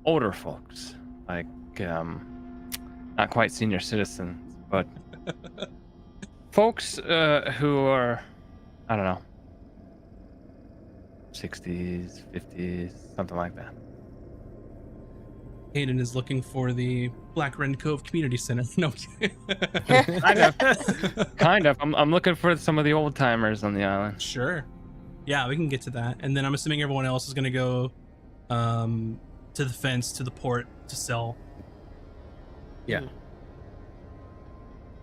older folks, like not quite senior citizens, but folks who are, I don't know, 60s, 50s, something like that. Hayden is looking for the Black Rend Cove Community Center. No. Kind of. I'm looking for some of the old timers on the island. Sure. Yeah, we can get to that. And then I'm assuming everyone else is gonna go to the fence, to the port to sell. Yeah.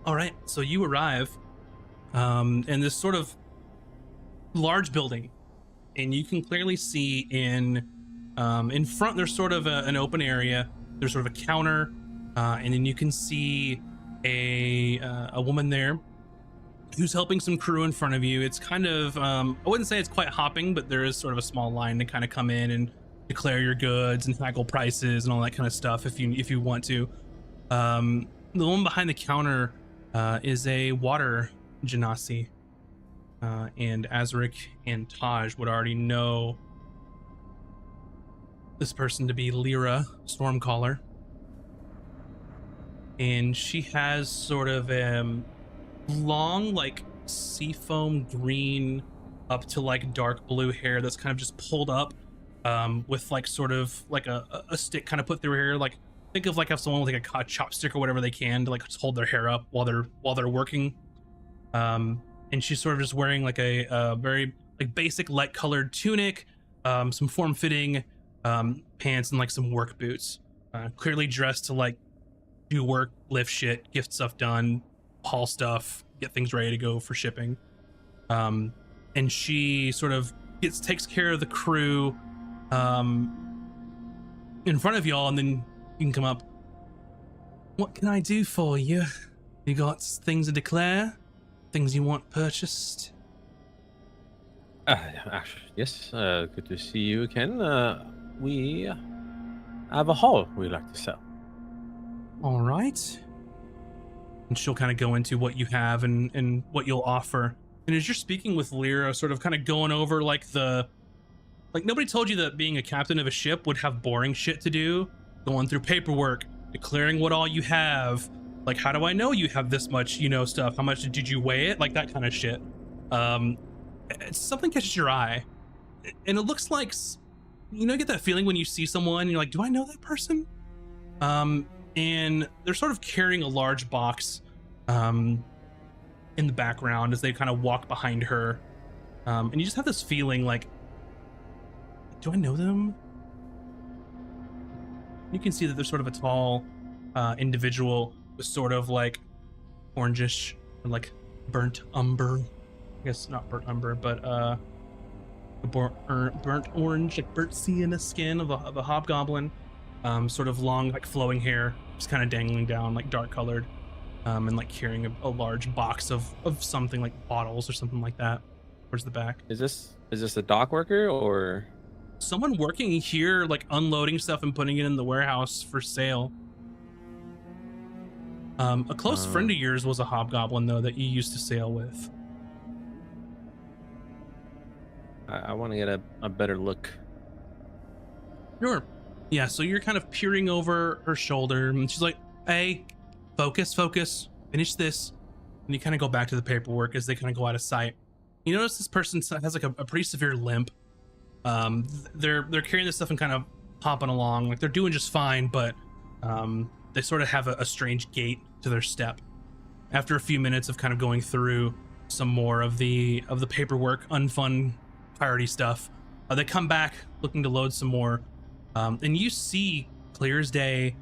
All right, so you arrive in this sort of large building, and you can clearly see in front there's sort of an open area. There's sort of a counter, and then you can see a woman there who's helping some crew in front of you. It's kind of I wouldn't say it's quite hopping, but there is sort of a small line to kind of come in and declare your goods and haggle prices and all that kind of stuff if you want to. The one behind the counter is a water genasi, and Azric and Taj would already know this person to be Lyra Stormcaller, and she has sort of long, like seafoam green up to like dark blue hair that's kind of just pulled up, with like sort of like a stick kind of put through her hair. Like think of like if someone with like a chopstick or whatever they can to like just hold their hair up while they're working. And she's sort of just wearing like a very like basic light colored tunic, some form-fitting pants, and like some work boots. Clearly dressed to like do work, lift shit, get stuff done, haul stuff, get things ready to go for shipping. And she sort of takes care of the crew in front of y'all, and then you can come up. What can I do for you? You got things to declare? Things you want purchased? Yes, good to see you again. We have a haul we'd like to sell. All right. And she'll kind of go into what you have and what you'll offer. And as you're speaking with Lyra, sort of kind of going over like nobody told you that being a captain of a ship would have boring shit to do, going through paperwork, declaring what all you have. Like, how do I know you have this much, stuff? How much did you weigh it? Like that kind of shit. Something catches your eye, and it looks like, get that feeling when you see someone, and you're like, do I know that person? And they're sort of carrying a large box, in the background as they kind of walk behind her. And you just have this feeling like, do I know them? You can see that they're sort of a tall individual with sort of like orangish or like burnt umber. I guess not burnt umber, but burnt orange, like burnt sienna skin of a hobgoblin. Sort of long, like flowing hair, just kind of dangling down, like dark colored, and like carrying a large box of something like bottles or something like that. Where's the back? Is this a dock worker or Someone working here, like unloading stuff and putting it in the warehouse for sale. A close friend of yours was a hobgoblin, though, that you used to sail with. I want to get a better look. Sure. Yeah, so you're kind of peering over her shoulder, and she's like, hey, focus, finish this. And you kind of go back to the paperwork as they kind of go out of sight. You notice this person has like a pretty severe limp. They're carrying this stuff and kind of hopping along. Like, they're doing just fine, but they sort of have a strange gait to their step. After a few minutes of kind of going through some more of the paperwork, unfun, piratey stuff, they come back looking to load some more. And you see, clear as day,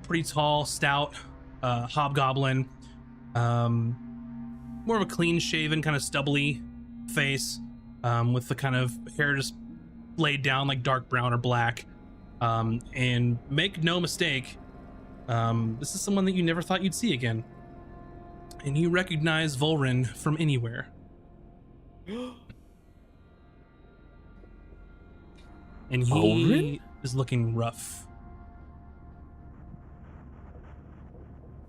pretty tall, stout hobgoblin, more of a clean-shaven, kind of stubbly face, with the kind of hair just laid down like dark brown or black. And make no mistake, this is someone that you never thought you'd see again. And you recognize Volrin from anywhere. And he Volrin? is looking rough.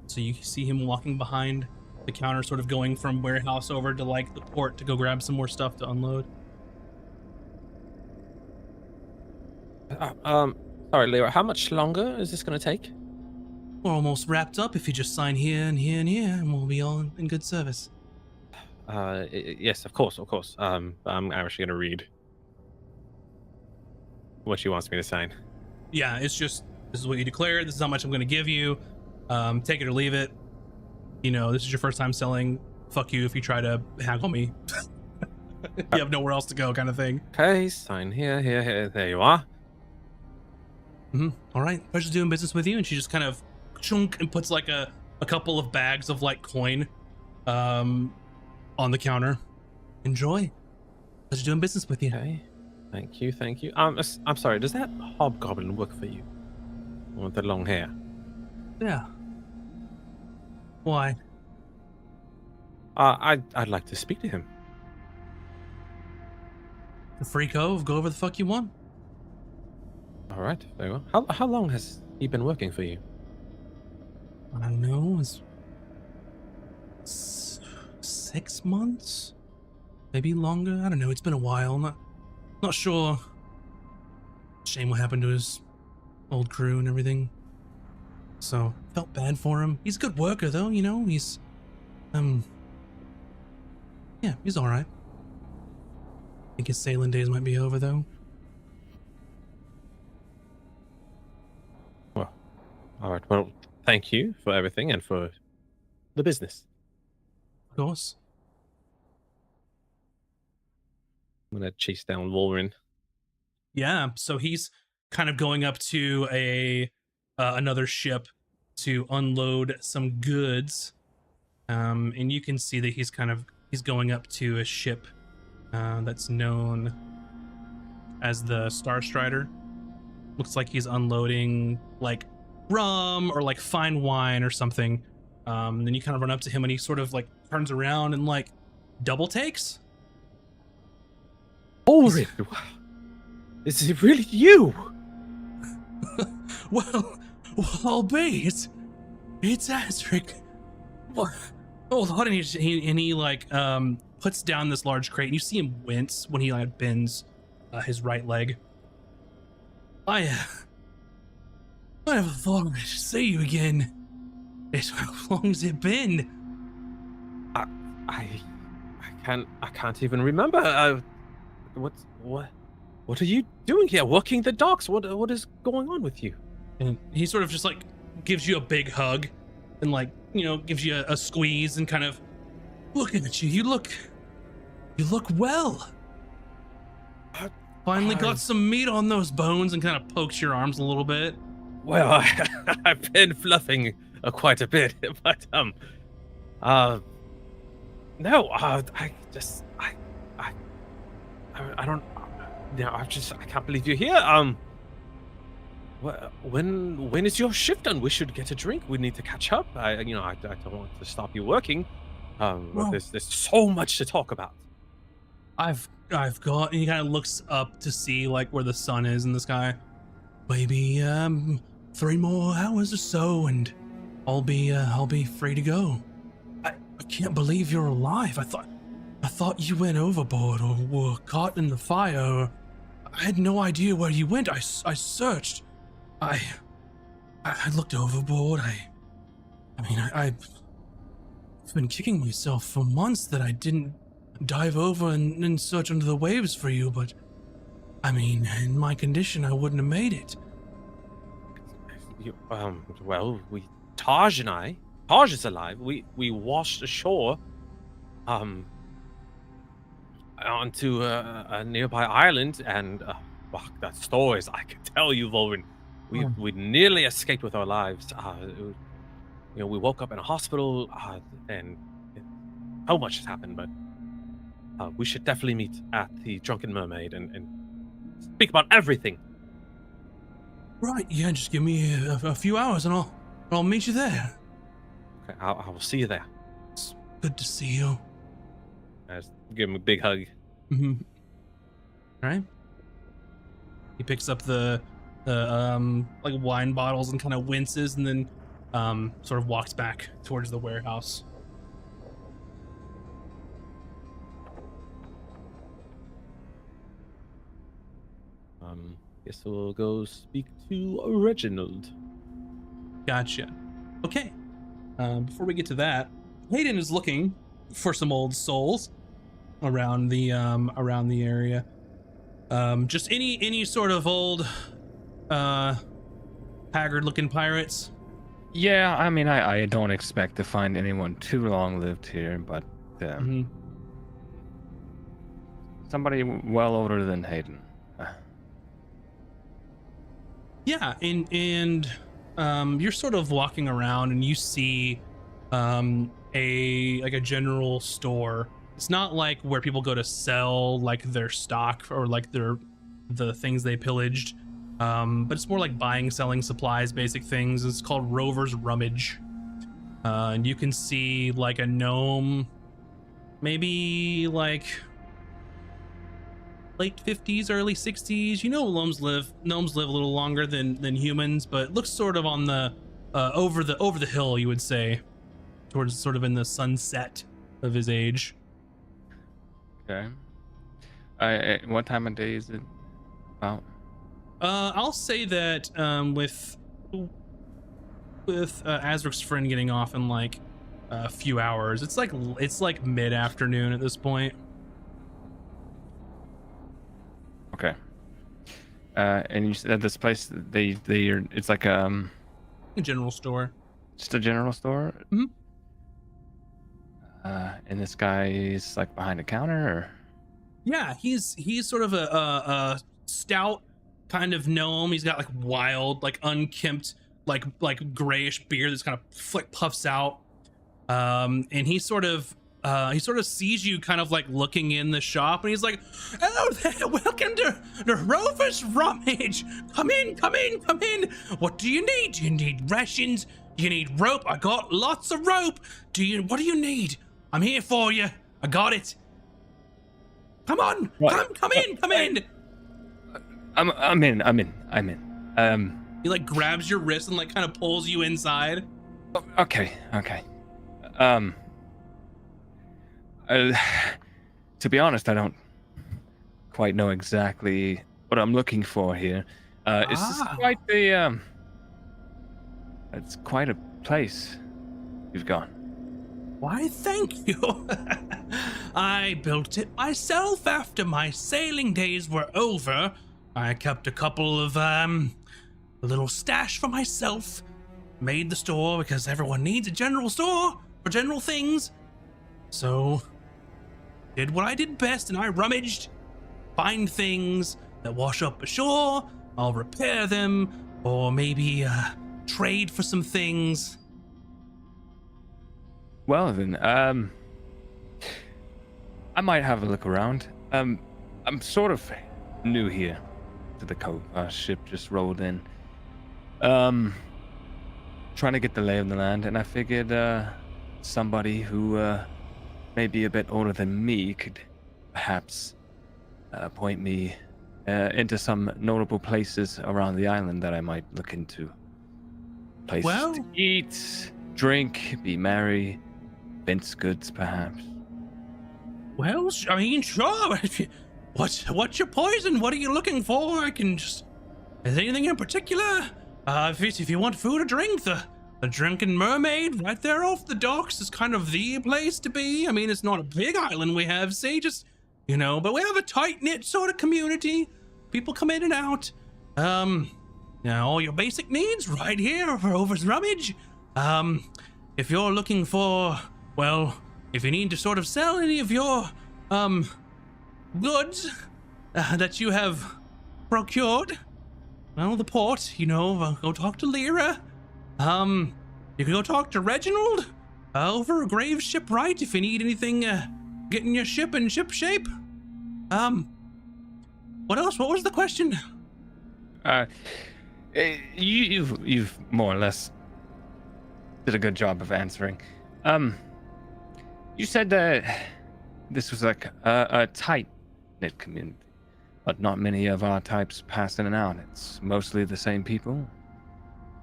So you see him walking behind the counter, sort of going from warehouse over to like the port to go grab some more stuff to unload. Sorry, Lyra, how much longer is this going to take? We're almost wrapped up. If you just sign here and here and here, and we'll be all in good service. Yes, of course. I'm actually going to read what she wants me to sign. Yeah, it's just, this is what you declare. This is how much I'm going to give you. Take it or leave it. This is your first time selling. Fuck you if you try to haggle me. You have nowhere else to go, kind of thing. Okay, sign here. There you are. All right, pleasure doing business with you. And she just kind of chunk and puts like a couple of bags of like coin on the counter. Enjoy. Pleasure doing business with you. Okay, thank you. I'm sorry, does that hobgoblin work for you? With the long hair? Yeah. Why? I'd like to speak to him. The free cove, go over the fuck you want. All right, very well. How long has he been working for you? I don't know, it's 6 months? Maybe longer? I don't know, it's been a while. Not sure. Shame what happened to his old crew and everything. So, felt bad for him. He's a good worker though, he's yeah, he's alright. I think his sailing days might be over though. Well, all right. Well, thank you for everything and for the business. Of course. I'm gonna chase down Wolverine. Yeah, so he's kind of going up to another ship to unload some goods, and you can see that he's going up to a ship that's known as the Star Strider. Looks like he's unloading like rum or like fine wine or something. Then you kind of run up to him and he sort of like turns around and like double takes. Ulrich, is it really you? well, I'll be. It's Azric. What? Hold on, and he like puts down this large crate, and you see him wince when he like bends his right leg. I never thought I'd see you again. How long has it been? I can't even remember. What are you doing here? Working the docks? What is going on with you? And he sort of just like gives you a big hug, and like gives you a squeeze, and kind of looking at you. You look well. Finally got some meat on those bones, and kind of pokes your arms a little bit. Well, I've been fluffing quite a bit, but no, I don't. I can't believe you're here. When is your shift done? We should get a drink. We need to catch up. I don't want to stop you working. Well, there's so much to talk about. I've got, and he kind of looks up to see like where the sun is in the sky. Maybe 3 more hours or so, and I'll be free to go. I can't believe you're alive. I thought you went overboard or were caught in the fire. I had no idea where you went. I searched. I looked overboard. I've been kicking myself for months that I didn't dive over and search under the waves for you, but in my condition, I wouldn't have made it. Well, Taj is alive. We washed ashore, onto a nearby island, and that stories I could tell you, Volrin. We nearly escaped with our lives. We woke up in a hospital, and so much has happened, but we should definitely meet at the Drunken Mermaid and speak about everything. Right, yeah, just give me a few hours and I'll meet you there. Okay, I will see you there. It's good to see you. I just give him a big hug. Mm-hmm. All right. He picks up the like wine bottles and kind of winces, and then sort of walks back towards the warehouse. Guess we'll go speak to Reginald. Gotcha. Okay. Before we get to that, Hayden is looking for some old souls around the area. Just any sort of old haggard-looking pirates. Yeah, I don't expect to find anyone too long-lived here, but somebody well older than Hayden. Yeah, and you're sort of walking around and you see a general store. It's not like where people go to sell like their stock or like the things they pillaged, but it's more like buying, selling supplies, basic things. It's called Rover's Rummage, and you can see like a gnome, maybe like late 50s, early 60s. Gnomes live a little longer than humans, but looks sort of on the over the hill, you would say, towards sort of in the sunset of his age. Okay. What time of day is it about? I'll say that with Azric's friend getting off in like a few hours, it's like mid-afternoon at this point. Okay. And you said this place it's like a general store. Just a general store? Mm-hmm. And this guy is like behind a counter, or? Yeah, he's sort of a stout kind of gnome. He's got like wild, like unkempt, like grayish beard that's kind of puffs out. And he sort of he sort of sees you kind of like looking in the shop, and he's like, "Hello there, welcome to the Rover's Rummage. Come in, come in, come in. What do you need? Do you need rations? Do you need rope? I got lots of rope. What do you need? I'm here for you. I got it. Come on, What? come in, come in." I'm in. He like grabs your wrist and like kind of pulls you inside. Okay. To be honest, I don't quite know exactly what I'm looking for here. This is it's quite a place you've got. Why, thank you. I built it myself after my sailing days were over. I kept a couple of, a little stash for myself. Made the store because everyone needs a general store for general things. So, did what I did best, and I rummaged. Find things that wash up ashore. I'll repair them, or maybe, trade for some things. Well then, I might have a look around. I'm sort of new here to the cove. Our ship just rolled in. Trying to get the lay of the land, and I figured somebody who may be a bit older than me could perhaps point me into some notable places around the island that I might look into. Places to eat, drink, be merry, vince goods perhaps. Well, I mean, sure. What's your poison? What are you looking for? I can just... Is there anything in particular? If you want food or drink, the Drunken Mermaid right there off the docks is kind of the place to be. I mean, it's not a big island we have, see, just, but we have a tight-knit sort of community. People come in and out. All your basic needs right here for Rover's Rummage. If you're looking for, if you need to sort of sell any of your, goods that you have procured, the port, go talk to Lyra. You can go talk to Reginald over at Graves Shipwright if you need anything, getting your ship in ship shape. What else? What was the question? You've more or less did a good job of answering. You said that this was like a tight-knit community, but not many of our types pass in and out. It's mostly the same people.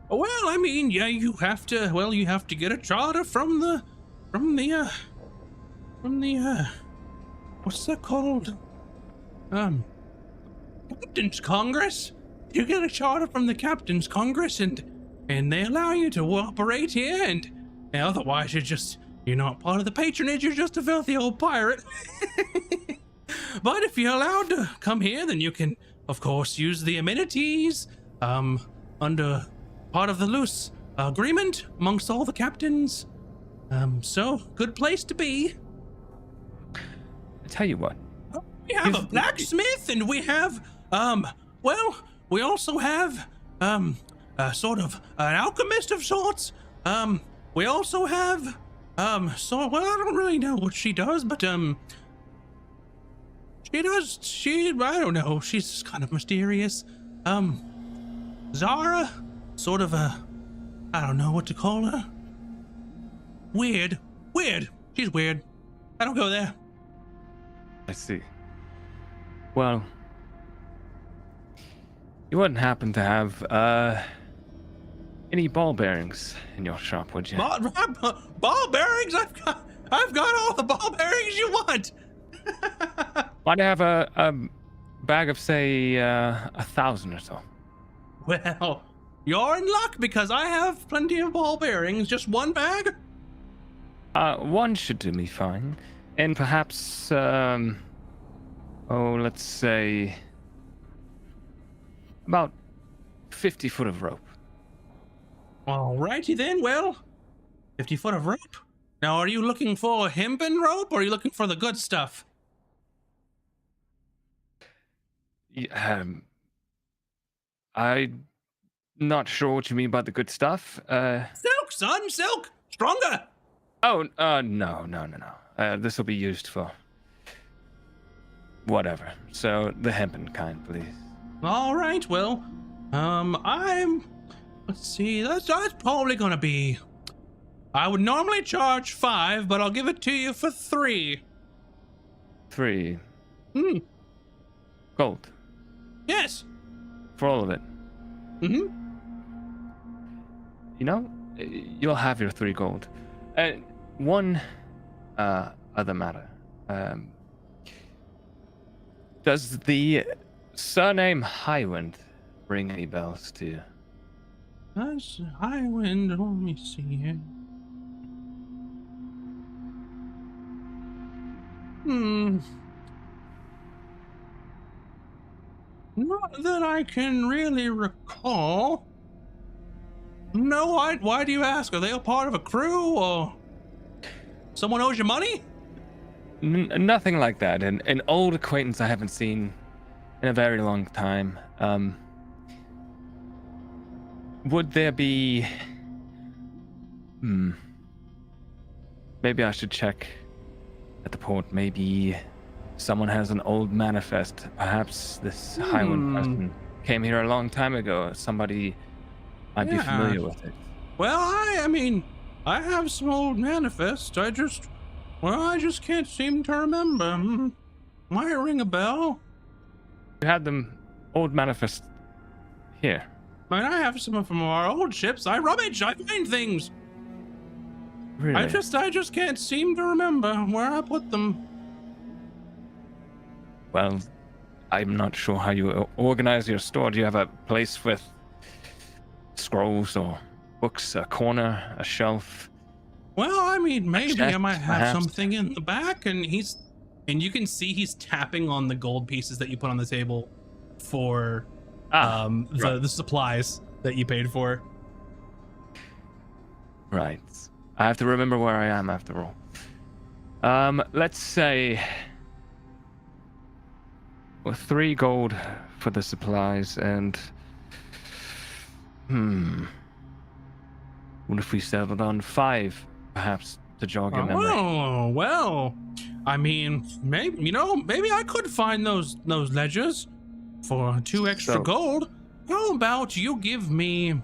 Well, I mean, yeah, you have to get a charter from the what's that called? Captain's Congress. You get a charter from the Captain's Congress, and they allow you to operate here, and otherwise you're not part of the patronage, you're just a filthy old pirate. But if you're allowed to come here, then you can, of course, use the amenities, under part of the loose agreement amongst all the captains. So, good place to be. I tell you what. We have a blacksmith, and we have, we also have, sort of an alchemist of sorts. We also have, I don't really know what she does, but, I don't know, she's kind of mysterious. Zara, sort of I don't know what to call her. Weird. She's weird. I don't go there. I see. Well, you wouldn't happen to have any ball bearings in your shop, would you? Ball bearings? I've got all the ball bearings you want. Might have a bag of, say, 1,000 or so. Well, you're in luck because I have plenty of ball bearings. Just one bag? One should do me fine. And perhaps, let's say about 50 foot of rope. Alrighty then, 50 foot of rope. Now, are you looking for hempen rope, or are you looking for the good stuff? I'm not sure what you mean by the good stuff. Silk, son, silk! Stronger! Oh, no. This will be used for whatever. So the hempen kind, please. All right. Well, let's see. That's probably gonna be. I would normally charge 5, but I'll give it to you for 3. 3 Hmm. gold Yes. for all of it. Mm-hmm. You know, you'll have your 3 gold. One other matter. Does the surname Highwind ring any bells to you? That's Highwind. Let me see here. Not that I can really recall. No, why do you ask? Are they a part of a crew or someone owes you money? Nothing like that. An old acquaintance I haven't seen in a very long time. Would there be... Maybe I should check at the port. Maybe someone has an old manifest. Perhaps this Highland person came here a long time ago. Somebody might be familiar with it. Well, I mean, I have some old manifests. I just can't seem to remember. Might ring a bell. You had them old manifest here. I mean, I have some from our old ships. I rummage. I find things. Really? I just can't seem to remember where I put them. Well, I'm not sure how you organize your store. Do you have a place with scrolls or books, a corner, a shelf? Well, I mean, maybe I chest, might have perhaps? something in the back, and you can see he's tapping on the gold pieces that you put on the table for Right. the supplies that you paid for. Right. I have to remember where I am after all. Let's say 3 gold for the supplies and what if we settled on 5, perhaps, to jog your memory? Oh, well, I mean, maybe I could find those ledgers for 2 extra So- gold. How about you give me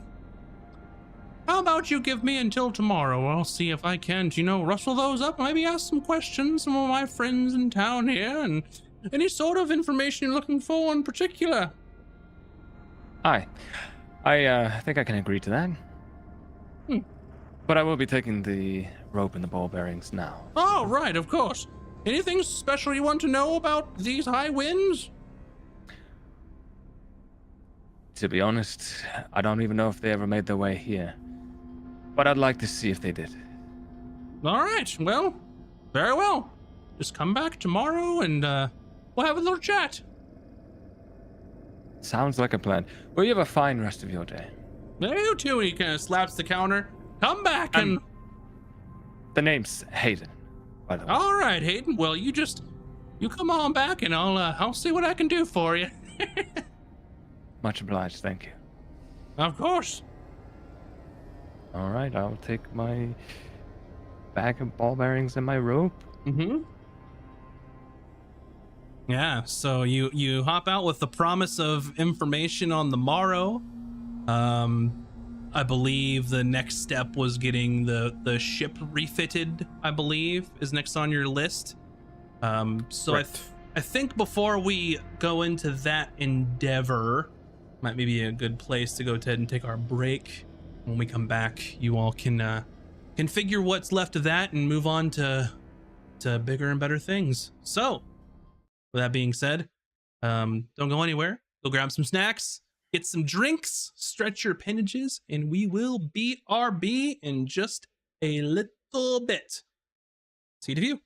until tomorrow? I'll see if I can, rustle those up, maybe ask some questions, some of my friends in town here, and any sort of information you're looking for in particular. Aye. I think I can agree to that. But I will be taking the rope and the ball bearings now. Oh, right, of course. Anything special you want to know about these high winds? To be honest, I don't even know if they ever made their way here. But I'd like to see if they did. All right, well, very well. Just come back tomorrow and we'll have a little chat. Sounds like a plan. Well, you have a fine rest of your day. Yeah, you too. And he kind of slaps the counter. Come back and... The name's Hayden, by the way. All right, Hayden. Well, you come on back and I'll see what I can do for you. Much obliged, thank you. Of course. All right, I'll take my bag of ball bearings and my rope. Mm-hmm. Yeah, so you hop out with the promise of information on the morrow. I believe the next step was getting the ship refitted, I believe, is next on your list. So Right. I think before we go into that endeavor, might be a good place to go ahead and take our break. When we come back, you all can figure what's left of that and move on to bigger and better things. So, with that being said, don't go anywhere. Go grab some snacks, get some drinks, stretch your appendages, and we will BRB in just a little bit. See you to view.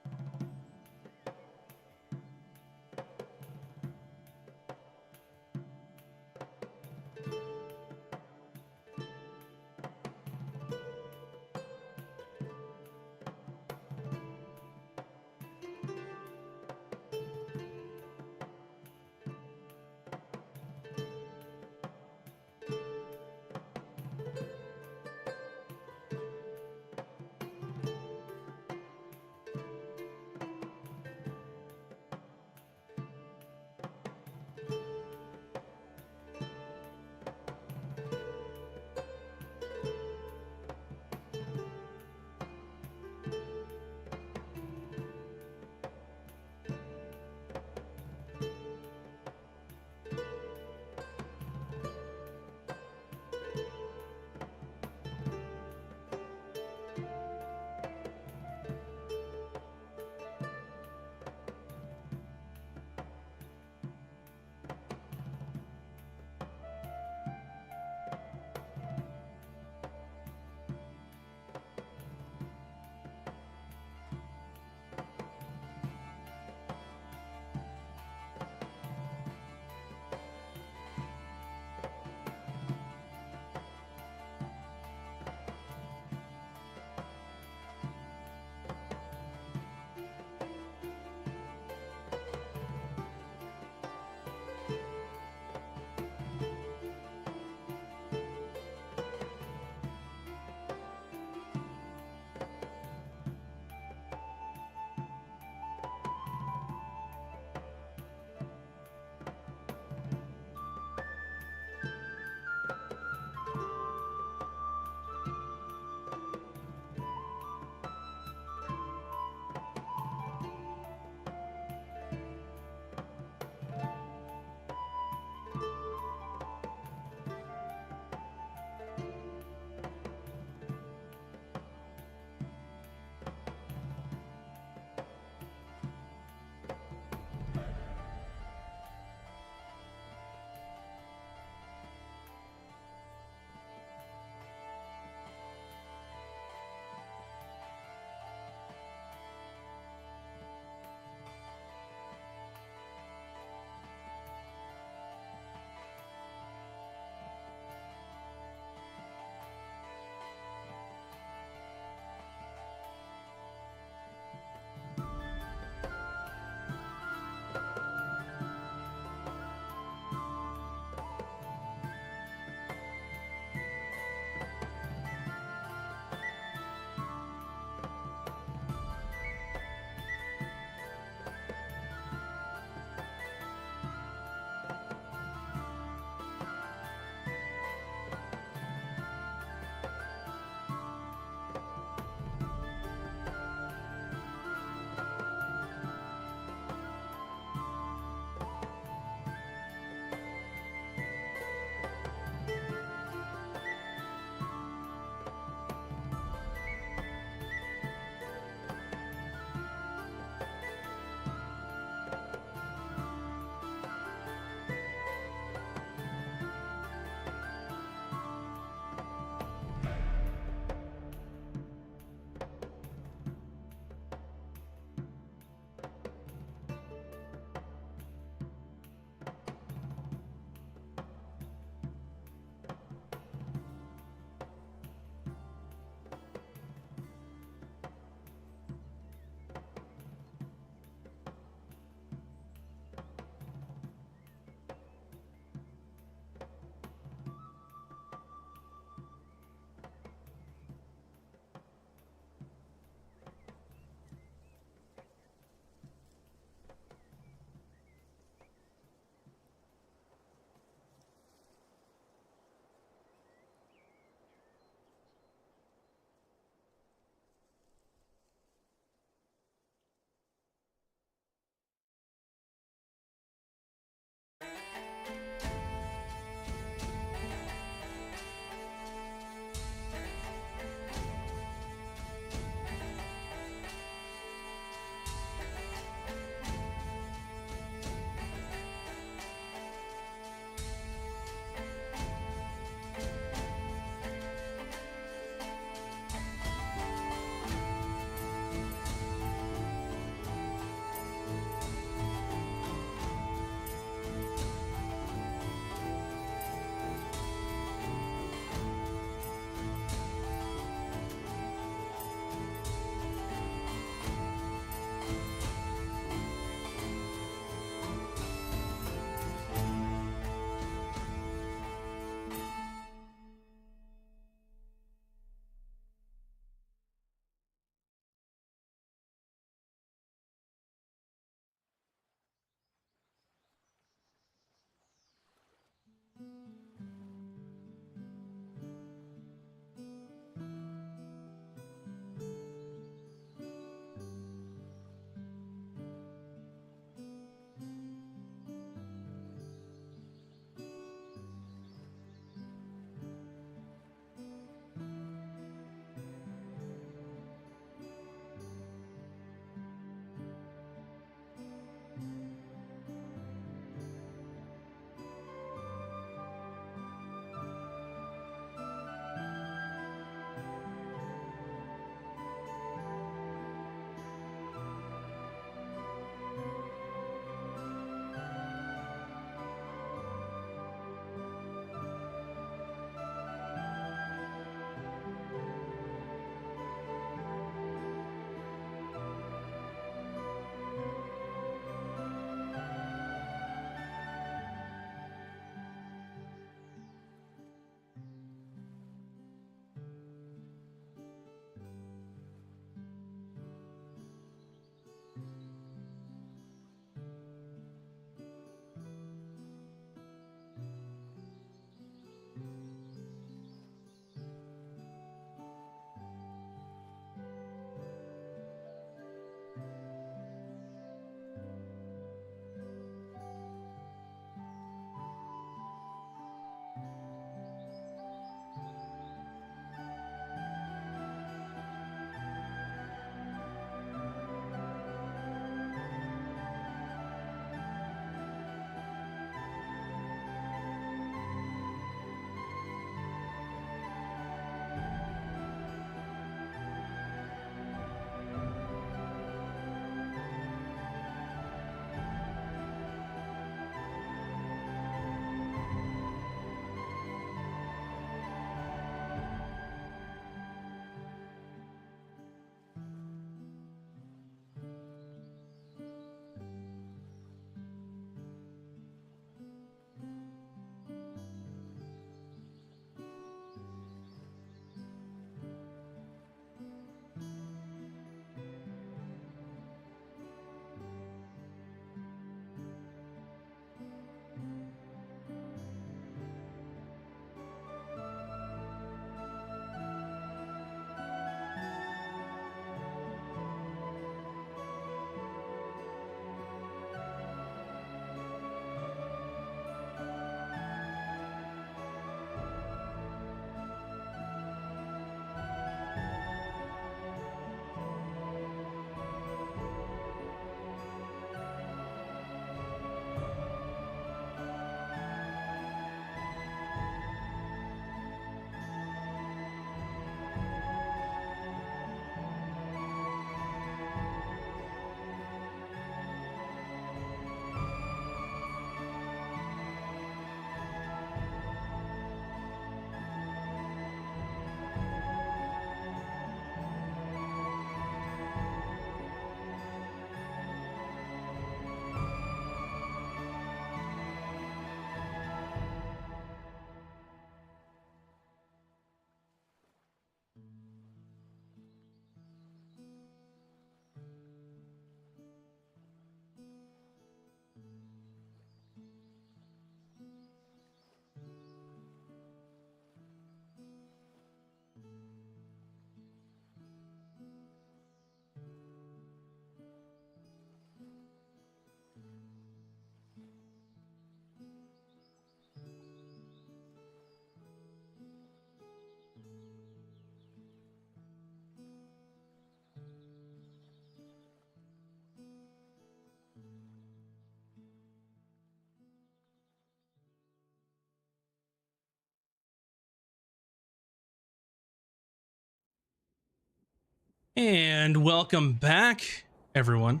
And welcome back, everyone.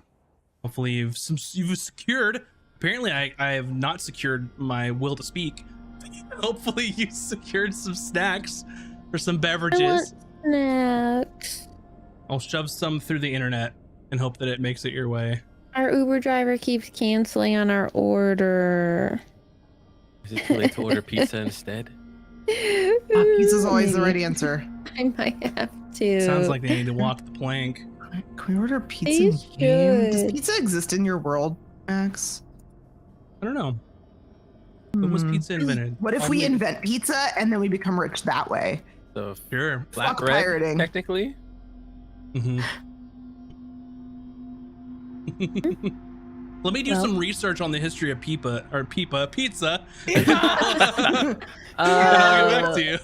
Hopefully you've secured. Apparently, I have not secured my will to speak. Hopefully you secured some snacks or some I beverages. want snacks. I'll shove some through the internet and hope that it makes it your way. Our Uber driver keeps canceling on our order. Is it too late to order pizza instead? Pizza's always the right Maybe. answer. I might have to. Sounds like they need to walk the plank. Can we order pizza They in game? Does should. pizza exist in your world, Max? I don't know. When was pizza invented? What if we invent pizza and then we become rich that way? So Sure. Fuck flatbread, pirating. technically. Mm-hmm. Let me do some research on the history of pizza. I'll get back to you.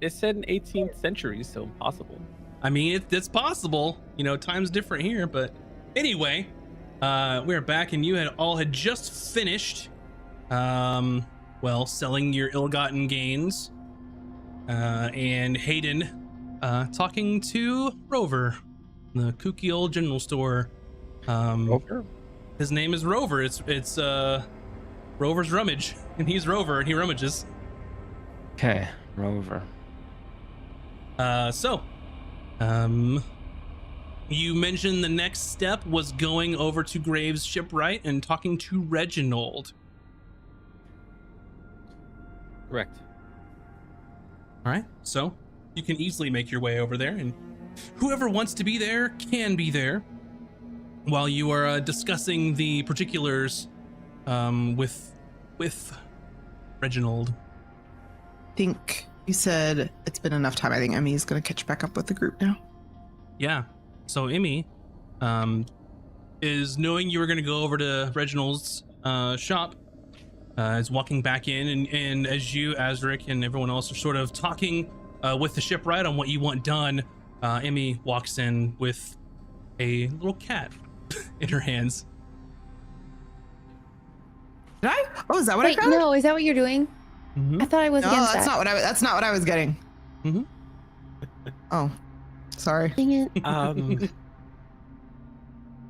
It said in 18th century, so possible. I mean, it's possible. You know, time's different here, but anyway, we're back, and you had just finished, well, selling your ill-gotten gains, and Hayden, talking to Rover, the kooky old general store. Rover? His name is Rover. It's Rover's Rummage, and he's Rover, and he rummages. Okay, Rover. You mentioned the next step was going over to Graves' shipwright and talking to Reginald. Correct. All right, so you can easily make your way over there, and whoever wants to be there can be there while you are discussing the particulars with Reginald. I think you said it's been enough time. I think Emmy's going to catch back up with the group now. Yeah. So Emmy is knowing you were going to go over to Reginald's shop, is walking back in, and as you, Azric, and everyone else are sort of talking with the shipwright on what you want done, Emmy walks in with a little cat in her hands. Did I? Oh, is that what Wait, I found? no, is that what you're doing? Mm-hmm. I thought I was No, against that's that. that's not what I was getting. Mm-hmm. Oh, sorry. Dang it.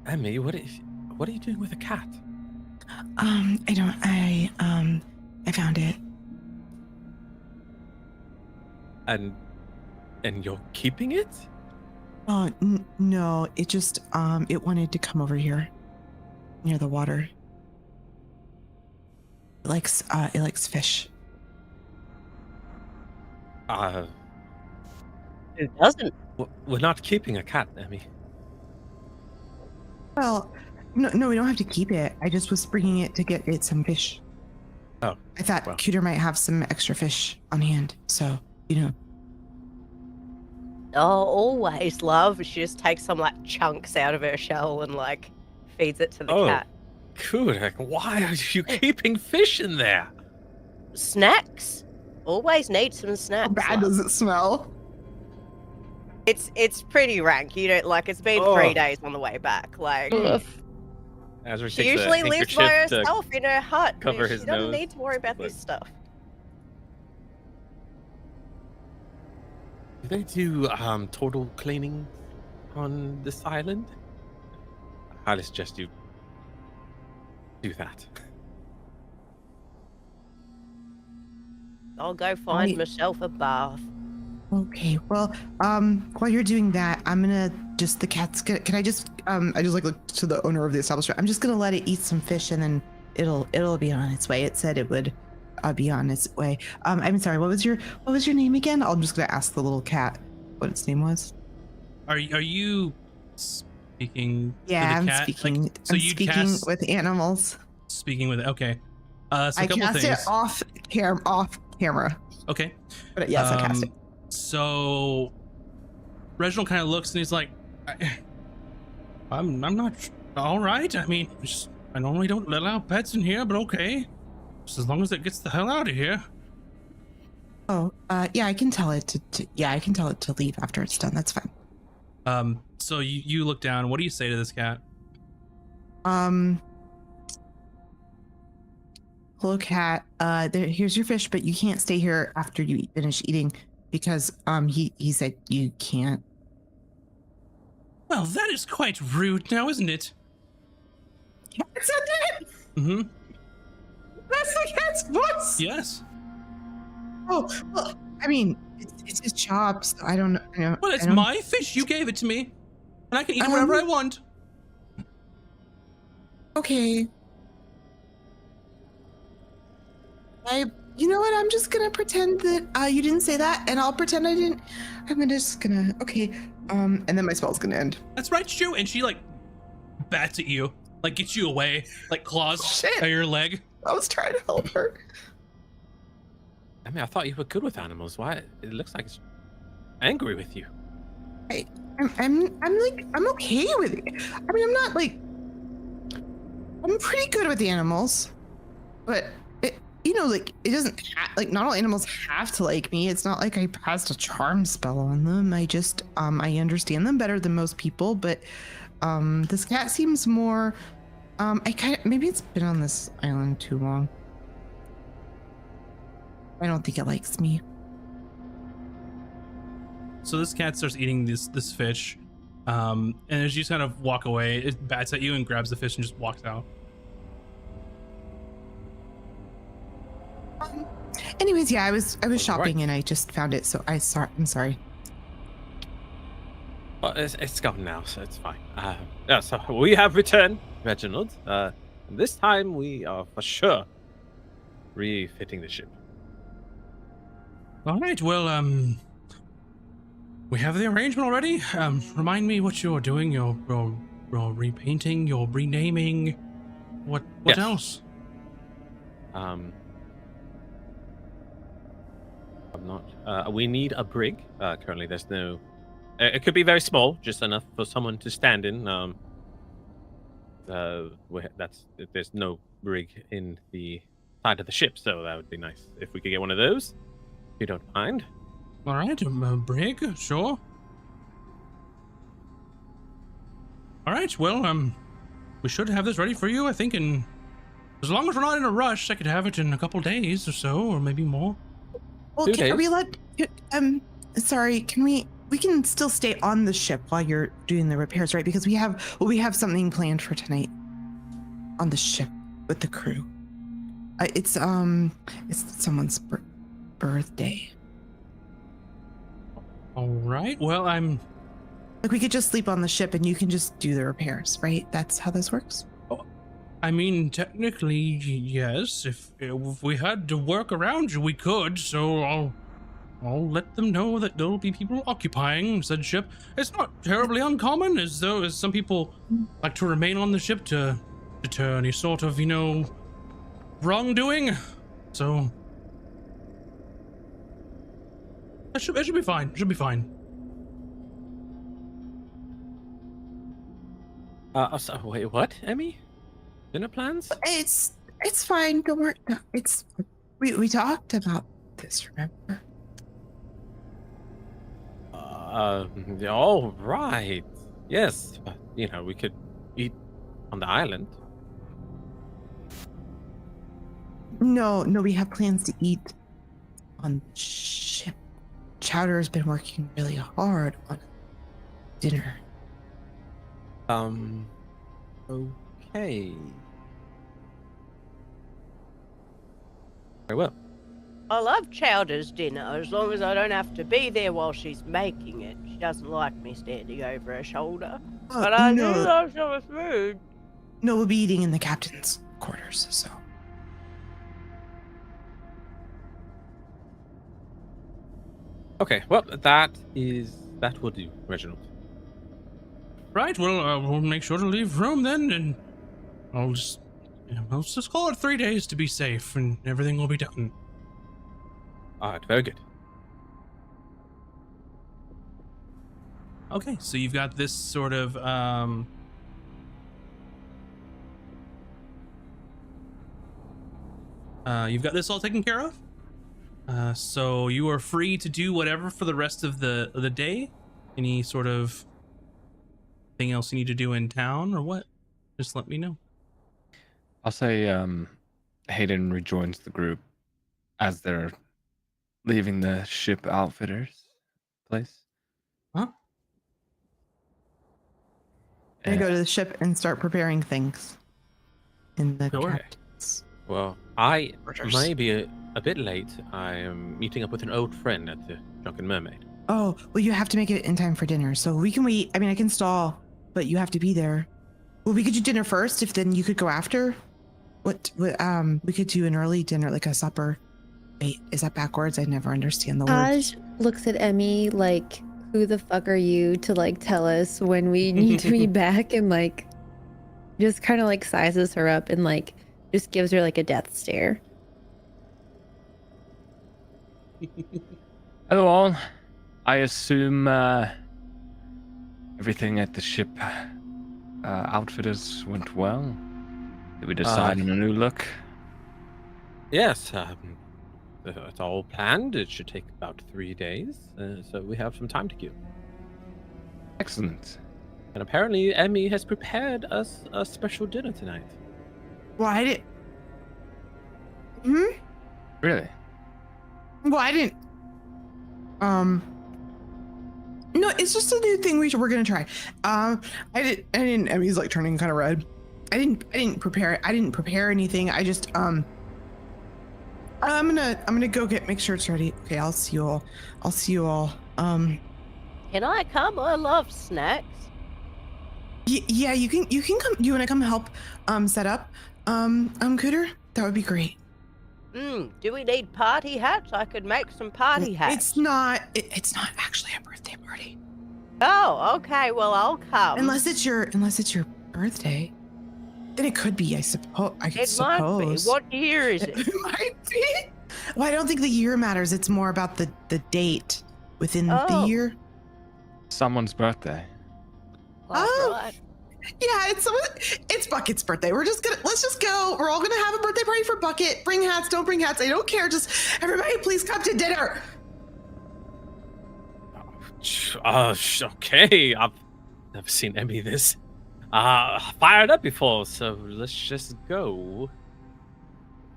Emmy, what are you doing with a cat? I found it. And you're keeping it? Oh, no, it just, it wanted to come over here near the water. It likes fish. Who doesn't? We're not keeping a cat, Emmy. Well, no, we don't have to keep it. I just was bringing it to get it some fish. Oh, I thought well. Cuter might have some extra fish on hand, so, you know. Oh, always, love. She just takes some like chunks out of her shell and like feeds it to the cat. Good. Why are you keeping fish in there? Snacks. Always need some snacks. How bad love. does it smell? It's pretty rank. You don't like. It's been 3 days on the way back. Like Ugh. Azra she takes a usually lives by handkerchief to herself in her hut. cover She his doesn't nose, need to worry about but- this stuff. Do they do total cleaning on this island? I'll suggest you do that. I'll go find Right. myself a bath. Okay, well, while you're doing that, I'm gonna just, the cat's gonna, can I just like look to the owner of the establishment. I'm just gonna let it eat some fish and then it'll be on its way. It said it would be on its way. I'm sorry, what was your name again? I'm just gonna ask the little cat what its name was. Are you speaking? Yeah, to the I'm cat? speaking. Like, so I'm you speaking cast with animals. speaking with okay. So a I couple cast things. it off camera. Okay. But yes, I cast it. So Reginald kind of looks and he's like, I'm not all right. I mean, I normally don't allow pets in here, but okay. Just as long as it gets the hell out of here. Oh, yeah, I can tell it to leave after it's done. That's fine. So you look down. What do you say to this cat? Hello, cat. Here's your fish, but you can't stay here after you finish eating because he said you can't Well, that is quite rude now, isn't it? Cat said that? Mm-hmm. That's the cat's voice. Yes. Oh, well, I mean, it's his job, so I don't know. Well, it's I don't, my fish. You gave it to me. And I can eat whatever I want. Okay. You know what? I'm just gonna pretend that you didn't say that, and I'll pretend I didn't. Just gonna. Okay. And then my spell's gonna end. That's right, Stu. And she like bats at you, like gets you away, like claws Shit. at your leg. I was trying to help her. I mean, I thought you were good with animals. Why? It looks like it's angry with you. I'm okay with it. I mean, I'm not like. I'm pretty good with the animals, but like it doesn't like not all animals have to like me. It's not like I passed a charm spell on them. I just I understand them better than most people, but this cat seems more maybe it's been on this island too long. I don't think it likes me. So this cat starts eating this fish, and as you kind of walk away, it bats at you and grabs the fish and just walks out. Anyways, yeah, I was shopping right. and I just found it, so I'm sorry. Well, it's gone now, so it's fine. Yeah, so we have returned, Reginald. This time we are for sure refitting the ship. All right. Well, we have the arrangement already. Remind me what you're doing. You're repainting. You're renaming. What Yes. else? I'm not. We need a brig. Currently, there's no. It could be very small, just enough for someone to stand in. There's no brig in the side of the ship, so that would be nice if we could get one of those. If you don't mind. All right, a brig, sure. All right. Well, we should have this ready for you. I think as long as we're not in a rush, I could have it in a couple days or so, or maybe more. Well, 2 days. are we allowed? Sorry, we can still stay on the ship while you're doing the repairs, right? Because we have something planned for tonight on the ship with the crew. It's someone's birthday. All right. Well, Like we could just sleep on the ship and you can just do the repairs, right? That's how this works. I mean, technically, yes. If we had to work around you, we could. So I'll let them know that there'll be people occupying said ship. It's not terribly uncommon, as some people like to remain on the ship to deter any sort of, wrongdoing. So it should be fine. It should be fine. So, wait, what, Emmy? Dinner plans? It's fine. Don't worry. No, we talked about this, remember? All right. Yes, but, we could eat on the island. No, we have plans to eat on the ship. Chowder has been working really hard on dinner. Okay. Very well. I love Chowder's dinner as long as I don't have to be there while she's making it. She doesn't like me standing over her shoulder. But I do love some food. No, we'll be eating in the captain's quarters, so. Okay, well, that will do, Reginald. Right. Well, we'll make sure to leave room then, and let's just call it 3 days to be safe, and everything will be done. All right, very good. Okay, so you've got this sort of you've got this all taken care of. So you are free to do whatever for the rest of the day. Any sort of thing else you need to do in town or what? Just let me know. I'll say Hayden rejoins the group as they're leaving the ship outfitters place. Huh? I go to the ship and start preparing things in the Sure. captain's. Well, I quarters. may be a bit late. I am meeting up with an old friend at the Drunken Mermaid. Oh, well, you have to make it in time for dinner, so we can wait. I mean, I can stall, but you have to be there. Well, we could do dinner first, if then you could go after. We could do an early dinner, like a supper. Wait, is that backwards? I never understand the words. Taj looks at Emmy like, who the fuck are you to like tell us when we need to be back, and like just kind of like sizes her up and like just gives her like a death stare. Hello, all. I assume everything at the ship outfitters went well. Did we decide on a new look? Yes, it's all planned. It should take about 3 days, so we have some time to kill. Excellent. And apparently, Emmy has prepared us a special dinner tonight. Well, I didn't. Hmm? Really? Well, I didn't. No, it's just a new thing we're gonna try. I didn't. Emmy's like turning kind of red. I didn't prepare anything. I just I'm gonna go make sure it's ready. Okay, I'll see you all. Can I come? I love snacks. Yeah, you can come. You wanna come help set up Cooter? That would be great. Do we need party hats? I could make some party hats. It's not actually a birthday party. Oh, okay. Well, I'll come. Unless it's your birthday. Then it could be, I suppose. It might be. What year is it? It might be. Well, I don't think the year matters. It's more about the date within the year. Someone's birthday. Right. Yeah, it's Bucket's birthday. Let's just go. We're all gonna have a birthday party for Bucket. Bring hats, don't bring hats. I don't care. Just everybody, please come to dinner. Okay. I've never seen Emmy this fired up before, so let's just go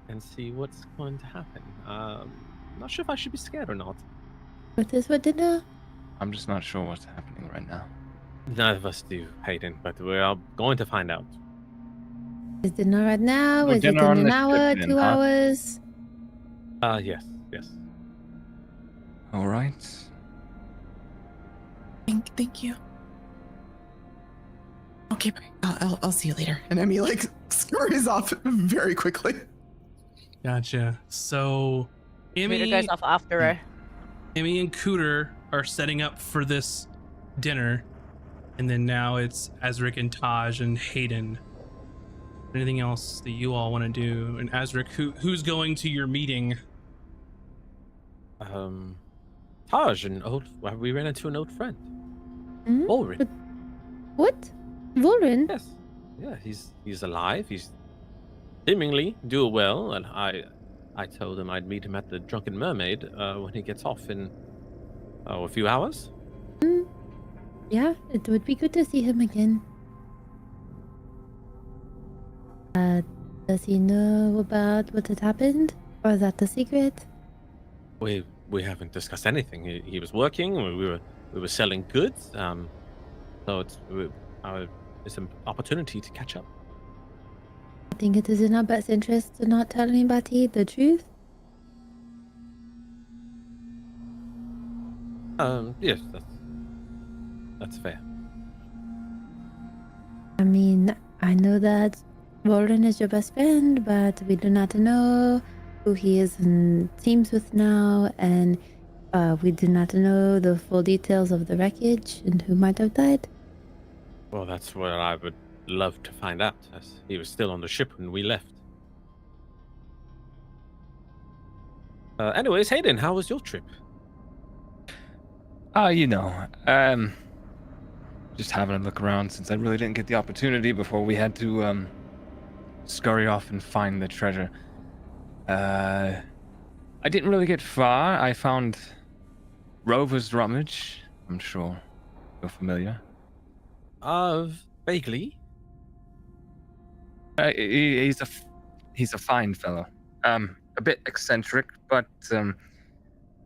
and see what's going to happen. I'm not sure if I should be scared or not. What is for dinner? I'm just not sure what's happening right now. None of us do, Hayden, but we're going to find out. Is dinner right now? Oh, Is it in dinner on an the hour, ship then, 2 huh? hours? Yes. All right. Thank you. Okay, bye. I'll see you later. And Emmy like scurries off very quickly. Gotcha. So, Peter goes off after her. Emmy and Cooter are setting up for this dinner, and then now it's Azric and Taj and Hayden. Anything else that you all want to do? And Azric, who's going to your meeting? Taj, we ran into an old friend. Hmm? Ulrich. What? Vorin? Yes. Yeah, he's alive. He's seemingly doing well, and I told him I'd meet him at the Drunken Mermaid when he gets off in a few hours. Yeah, it would be good to see him again. Does he know about what had happened? Or is that a secret? We haven't discussed anything. He was working. We were selling goods. So it's an opportunity to catch up. I think it is in our best interest to not tell anybody the truth. Yes, that's fair. I mean, I know that Vorin is your best friend, but we do not know who he is in teams with now, and we do not know the full details of the wreckage and who might have died. Well, that's what I would love to find out, as he was still on the ship when we left. Anyways, Hayden, how was your trip? Just having a look around since I really didn't get the opportunity before we had to scurry off and find the treasure. I didn't really get far. I found Rover's Rummage. I'm sure you're familiar. Vaguely. He's a fine fellow. A bit eccentric, but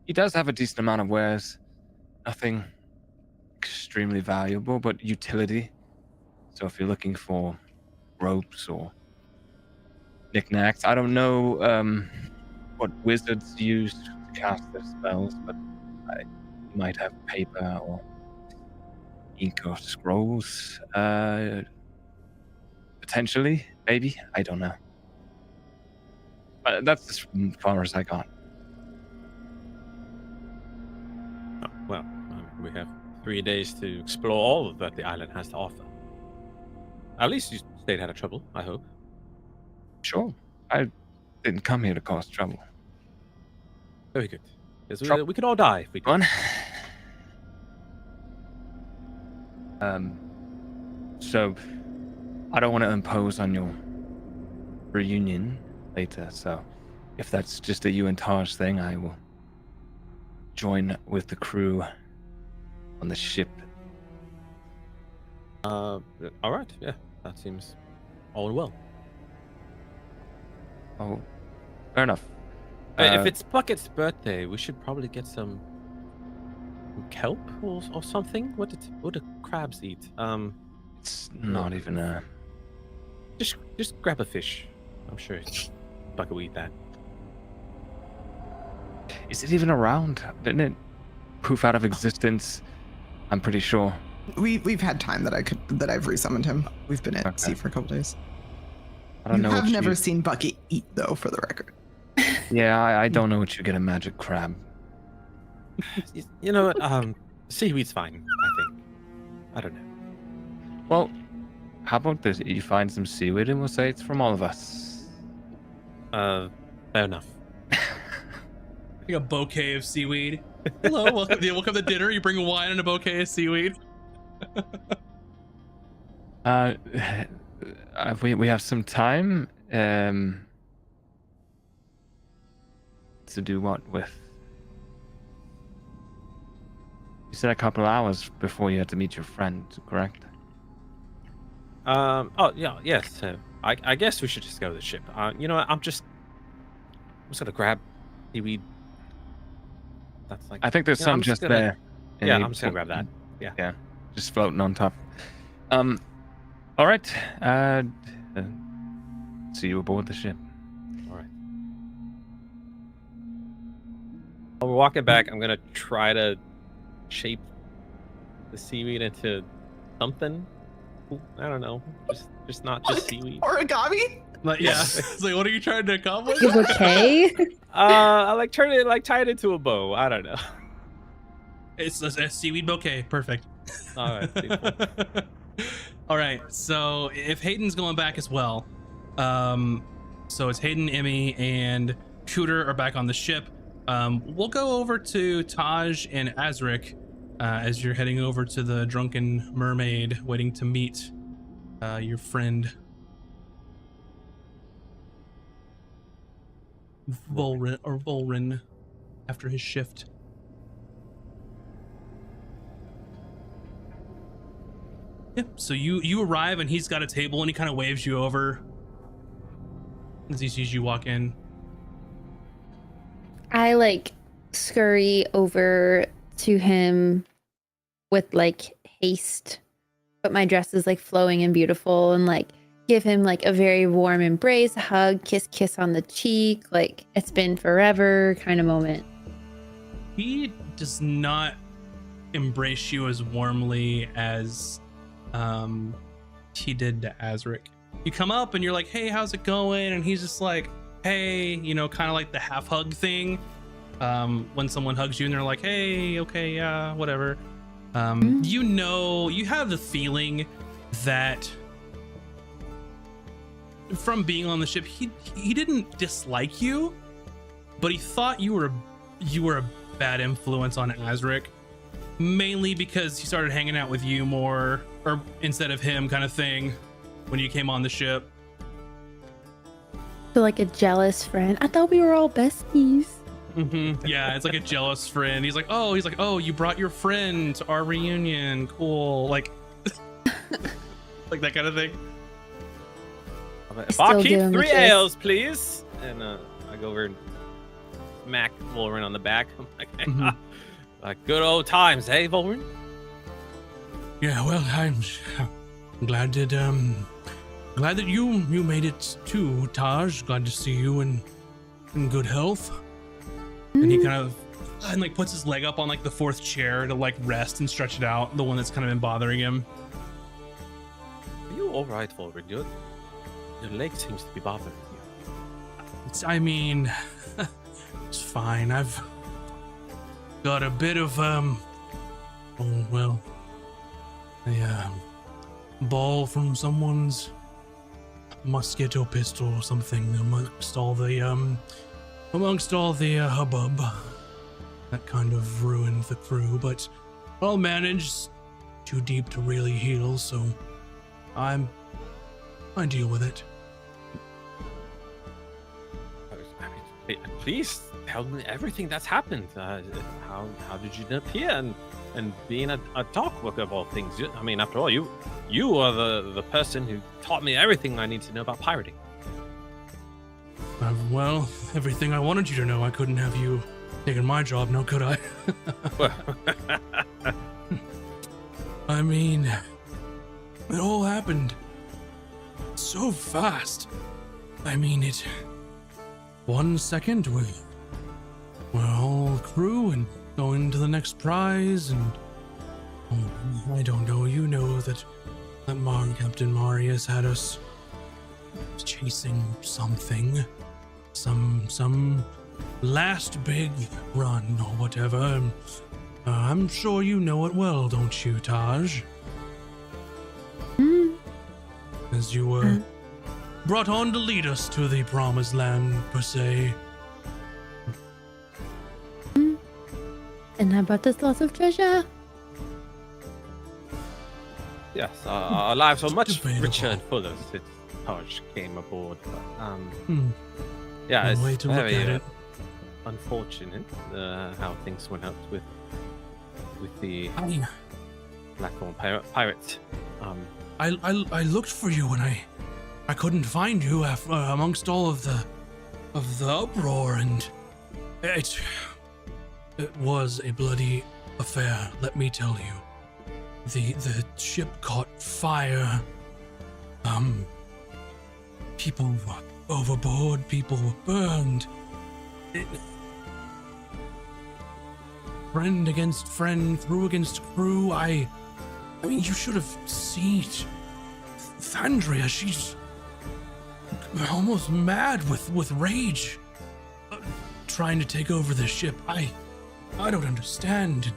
he does have a decent amount of wares. Nothing extremely valuable, but utility. So if you're looking for ropes or knickknacks, I don't know what wizards use to cast their spells, but you might have paper or ink or scrolls. Potentially, maybe. I don't know. But that's as far as I got. Oh, well, we have 3 days to explore all that the island has to offer. At least you stayed out of trouble, I hope. Sure. I didn't come here to cause trouble. Very good. Yes, we could all die if we did. One. So I don't want to impose on your reunion later, so if that's just a you and Taj thing, I will join with the crew on the ship. All right, yeah, that seems all well. Oh, fair enough. If it's Bucket's birthday, we should probably get some kelp or something. What do crabs eat? It's not even a... Just grab a fish. I'm sure Bucket will eat that. Is it even around? Didn't it poof out of existence? I'm pretty sure. We've had time that I've resummoned him. We've been at sea for a couple days. I don't know. I've never seen Bucket eat though, for the record. Yeah, I don't know what you get a magic crab. You know what? Seaweed's fine, I think. I don't know. Well, how about this? You find some seaweed and we'll say it's from all of us. Fair enough. Like a bouquet of seaweed. Hello, welcome to dinner. You bring wine and a bouquet of seaweed. We have some time. To do what with? You said a couple hours before you had to meet your friend, correct? Oh yeah, yes. I guess we should just go to the ship. You know what? I'm just gonna grab seaweed. That's like. I think there's some just there. Yeah, I'm just gonna grab that. Yeah. Yeah, just floating on top. All right. See you aboard the ship. All right. While we're walking back, I'm gonna try to shape the seaweed into something. I don't know. Just not just seaweed. Origami? Like, yeah. It's like, what are you trying to accomplish? You okay? I turn it into a bow. I don't know. It's a seaweed bouquet. Perfect. All right. Beautiful. All right. So if Hayden's going back as well, so it's Hayden, Emmy, and Cooter are back on the ship. We'll go over to Taj and Azric as you're heading over to the Drunken Mermaid, waiting to meet your friend Volrin after his shift. Yep. So you arrive and he's got a table and he kind of waves you over as he sees you walk in. I like scurry over to him with like haste, but my dress is like flowing and beautiful, and like give him like a very warm embrace, a hug, kiss on the cheek, like it's been forever kind of moment. He does not embrace you as warmly as he did to Azric. You come up and you're like, hey, how's it going? And he's just like, hey, you know, kind of like the half hug thing. When someone hugs you and they're like, hey, okay, yeah, whatever. You know, you have the feeling that from being on the ship, he didn't dislike you, but he thought you were a bad influence on Azric, mainly because he started hanging out with you more, or instead of him, kind of thing, when you came on the ship. So like a jealous friend. I thought we were all besties. Yeah, it's like a jealous friend. He's like, oh, you brought your friend to our reunion. Cool. Like, like that kind of thing. Barkeep, 3 ales, please. And I go over and smack Volrin on the back. I'm like, hey, like good old times, hey, Volrin? Yeah, well, glad that you made it too, Taj. Glad to see you in good health. And he kind of like puts his leg up on like the fourth chair to like rest and stretch it out, the one that's kind of been bothering him. Are you all right, Volrin? Your leg seems to be bothering you. I mean, it's fine. I've got a bit of a ball from someone's musket or pistol or something amongst all the hubbub. That kind of ruined the crew, but I'll manage. Too deep to really heal, so I deal with it. Please tell me everything that's happened. How did you end up here and being a dock worker of all things? I mean, after all, you are the person who taught me everything I need to know about pirating. Well, everything I wanted you to know. I couldn't have you taking my job, no, could I? I mean, it all happened so fast. I mean, 1 second we're all crew and going to the next prize, and I don't know. You know that Captain Marius had us chasing something, some last big run or whatever. I'm sure you know it well, don't you, Taj? As you were brought on to lead us to the promised land, per se. And how about this lots of treasure? Yes, our lives are much Debatable. richer and fuller since Taj came aboard. But, yeah, One it's way to look very at it. unfortunate how things went out with the I Blackthorn pirates. I looked for you and I couldn't find you amongst all of the uproar, and it was a bloody affair, let me tell you. The ship caught fire. People were overboard, people were burned. Friend against friend, crew against crew. I mean, you should have seen Thandria. She's almost mad with rage, trying to take over the ship. I don't understand.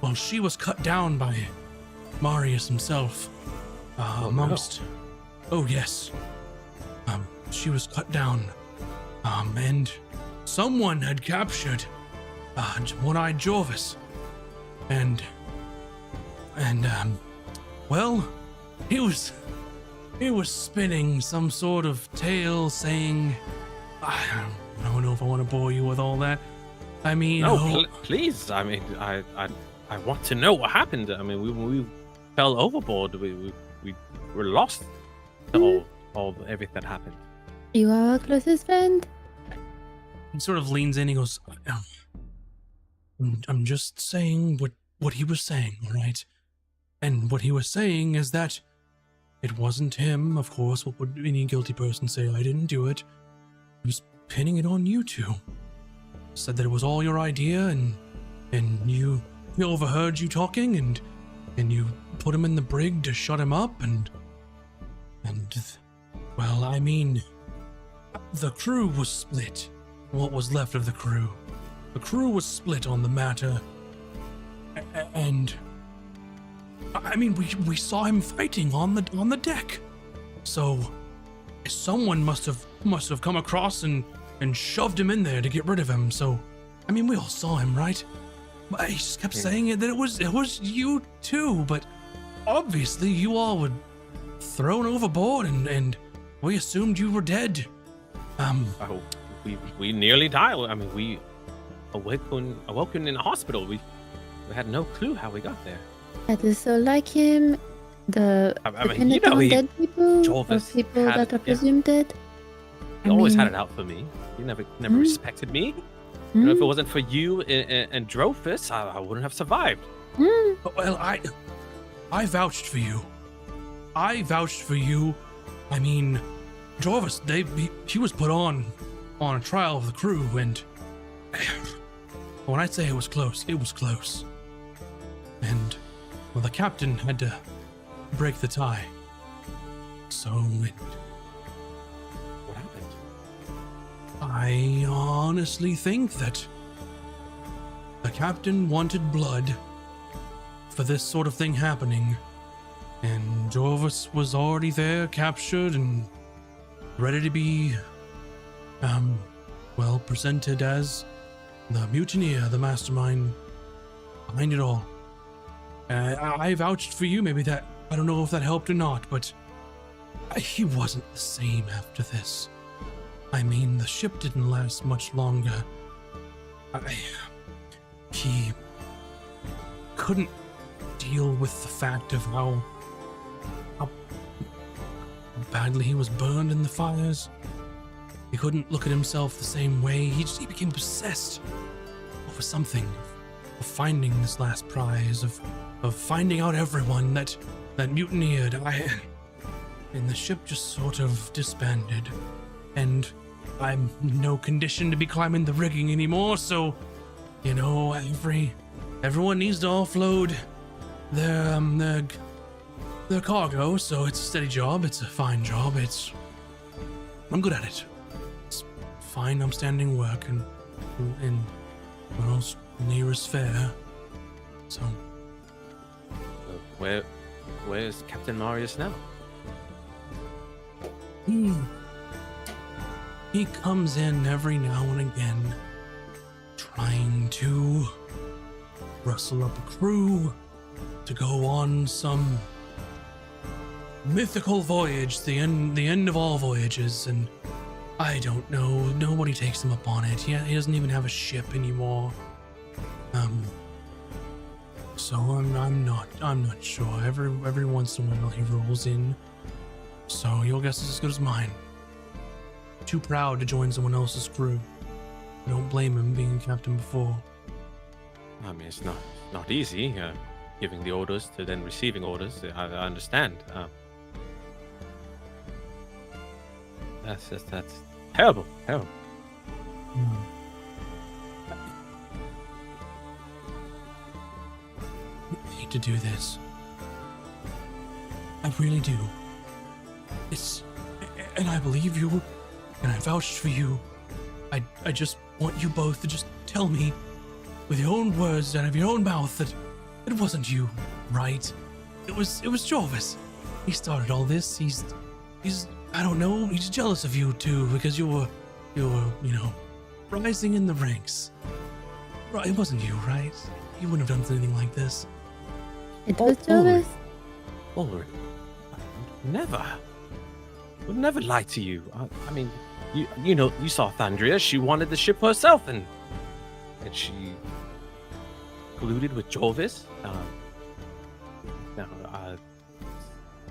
Well, she was cut down by Marius himself. Amongst. Oh yes. She was cut down. And someone had captured One-Eyed Jorvis. And well, he was spinning some sort of tale saying, I don't know if I want to bore you with all that. I mean, No, please. I mean, I want to know what happened. I mean, we fell overboard. We were lost. Everything that happened. You are our closest friend? he sort of leans in. He goes, I'm just saying what he was saying, all right? And what he was saying is that it wasn't him, of course. What would any guilty person say? I didn't do it. He was pinning it on you two. Said that it was all your idea, and he overheard you talking, and you put him in the brig to shut him up, and well, I mean, the crew was split. What was left of the crew. The crew was split on the matter, and I mean, we saw him fighting on the deck. So someone must have come across and shoved him in there to get rid of him. So I mean, we all saw him, right? But he just kept saying that it was you too. But obviously, you all were thrown overboard, and we assumed you were dead. We nearly died. I mean, we awoken in a hospital. We had no clue how we got there. That is so like him. I mean, you know, dead people, or Jorvis people had- that are yeah. presumed dead. He always had it out for me. He never respected me. You know, if it wasn't for you and Drofus, I wouldn't have survived. Well, I vouched for you. I vouched for you. I mean, Jorvis, he was put on a trial of the crew, and when I say it was close, it was close. And, well, the captain had to break the tie. So, What happened? I honestly think that the captain wanted blood for this sort of thing happening, and Jorvis was already there, captured and ready to be, well, presented as the mutineer, the mastermind behind it all. I vouched for you, maybe that, I don't know if that helped or not, but he wasn't the same after this. I mean, the ship didn't last much longer. He couldn't deal with the fact of how badly he was burned in the fires. He couldn't look at himself the same way. He became obsessed over something, of finding this last prize, of finding out everyone that mutineered. And the ship just sort of disbanded. And I'm no condition to be climbing the rigging anymore, so, you know, everyone needs to offload their cargo, so it's a steady job, it's a fine job, I'm good at it. It's fine, I'm standing work, and well, it's near as fair, so. Where's Captain Marius now? He comes in every now and again, trying to rustle up a crew to go on some mythical voyage, the end of all voyages, and I don't know, nobody takes him up on it. He doesn't even have a ship anymore. So I'm not sure. Every once in a while he rolls in. So your guess is as good as mine. Too proud to join someone else's crew. I don't blame him being captain before. I mean, it's not easy, giving the orders to then receiving orders. I understand. That's terrible. I hate to do this. I really do. And I believe you, and I vouched for you. I just want you both to just tell me, with your own words out of your own mouth, that it wasn't you, right? It was Jorvis. He started all this. He's I don't know. He's jealous of you too because you were, you know, rising in the ranks. Right? It wasn't you, right? You wouldn't have done anything like this. It was Jorvis. Ulrich, never. Would never lie to you. I mean, you know, you saw Thandria. She wanted the ship herself, and she colluded with Jorvis.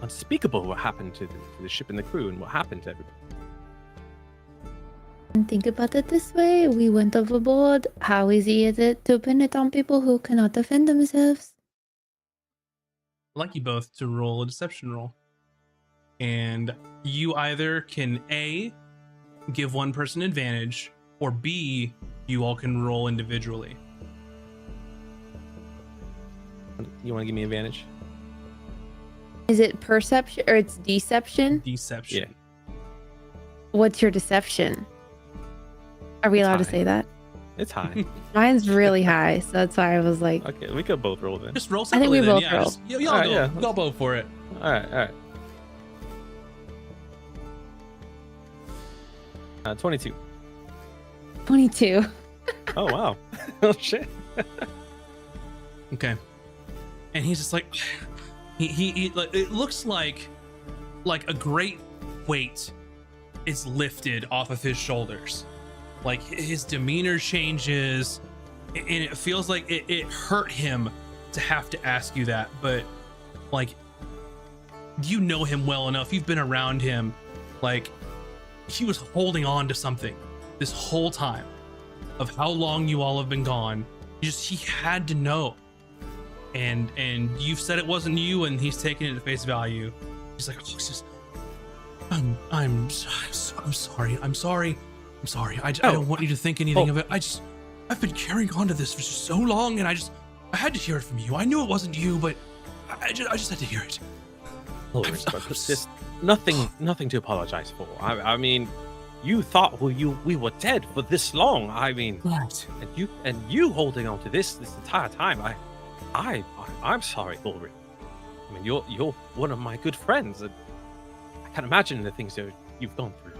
Unspeakable what happened to the ship and the crew, and what happened to everybody. And think about it this way: we went overboard. How easy is it to pin it on people who cannot defend themselves? I'd like you both to roll a deception roll. And you either can A, give one person advantage, or B, you all can roll individually. You want to give me advantage? Is it perception or it's deception? Deception. Yeah. What's your deception? Are we allowed to high. say that? It's high. Mine's really high, so that's why I was like, Okay, we could both roll then. Just roll I think separately we then. both Yeah, roll. just, y'all Alright, go. yeah. Go both for it. All right. 22. 22. Oh wow. Oh shit. Okay. And he's just like, he like, it looks like a great weight is lifted off of his shoulders. Like his demeanor changes, and it feels like it hurt him to have to ask you that, but like, you know him well enough, you've been around him, like he was holding on to something this whole time of how long you all have been gone. He had to know, and you've said it wasn't you, and he's taken it at face value, He's like, oh, just, I'm sorry. I'm sorry. I don't want you to think anything of it. I've been carrying on to this for so long, and I had to hear it from you. I knew it wasn't you, but I just had to hear it. There's nothing to apologize for. I mean, you thought we were dead for this long. I mean, Right. and you holding on to this entire time. I'm sorry, Ulrich. I mean, you're one of my good friends, and I can't imagine the things that you've gone through.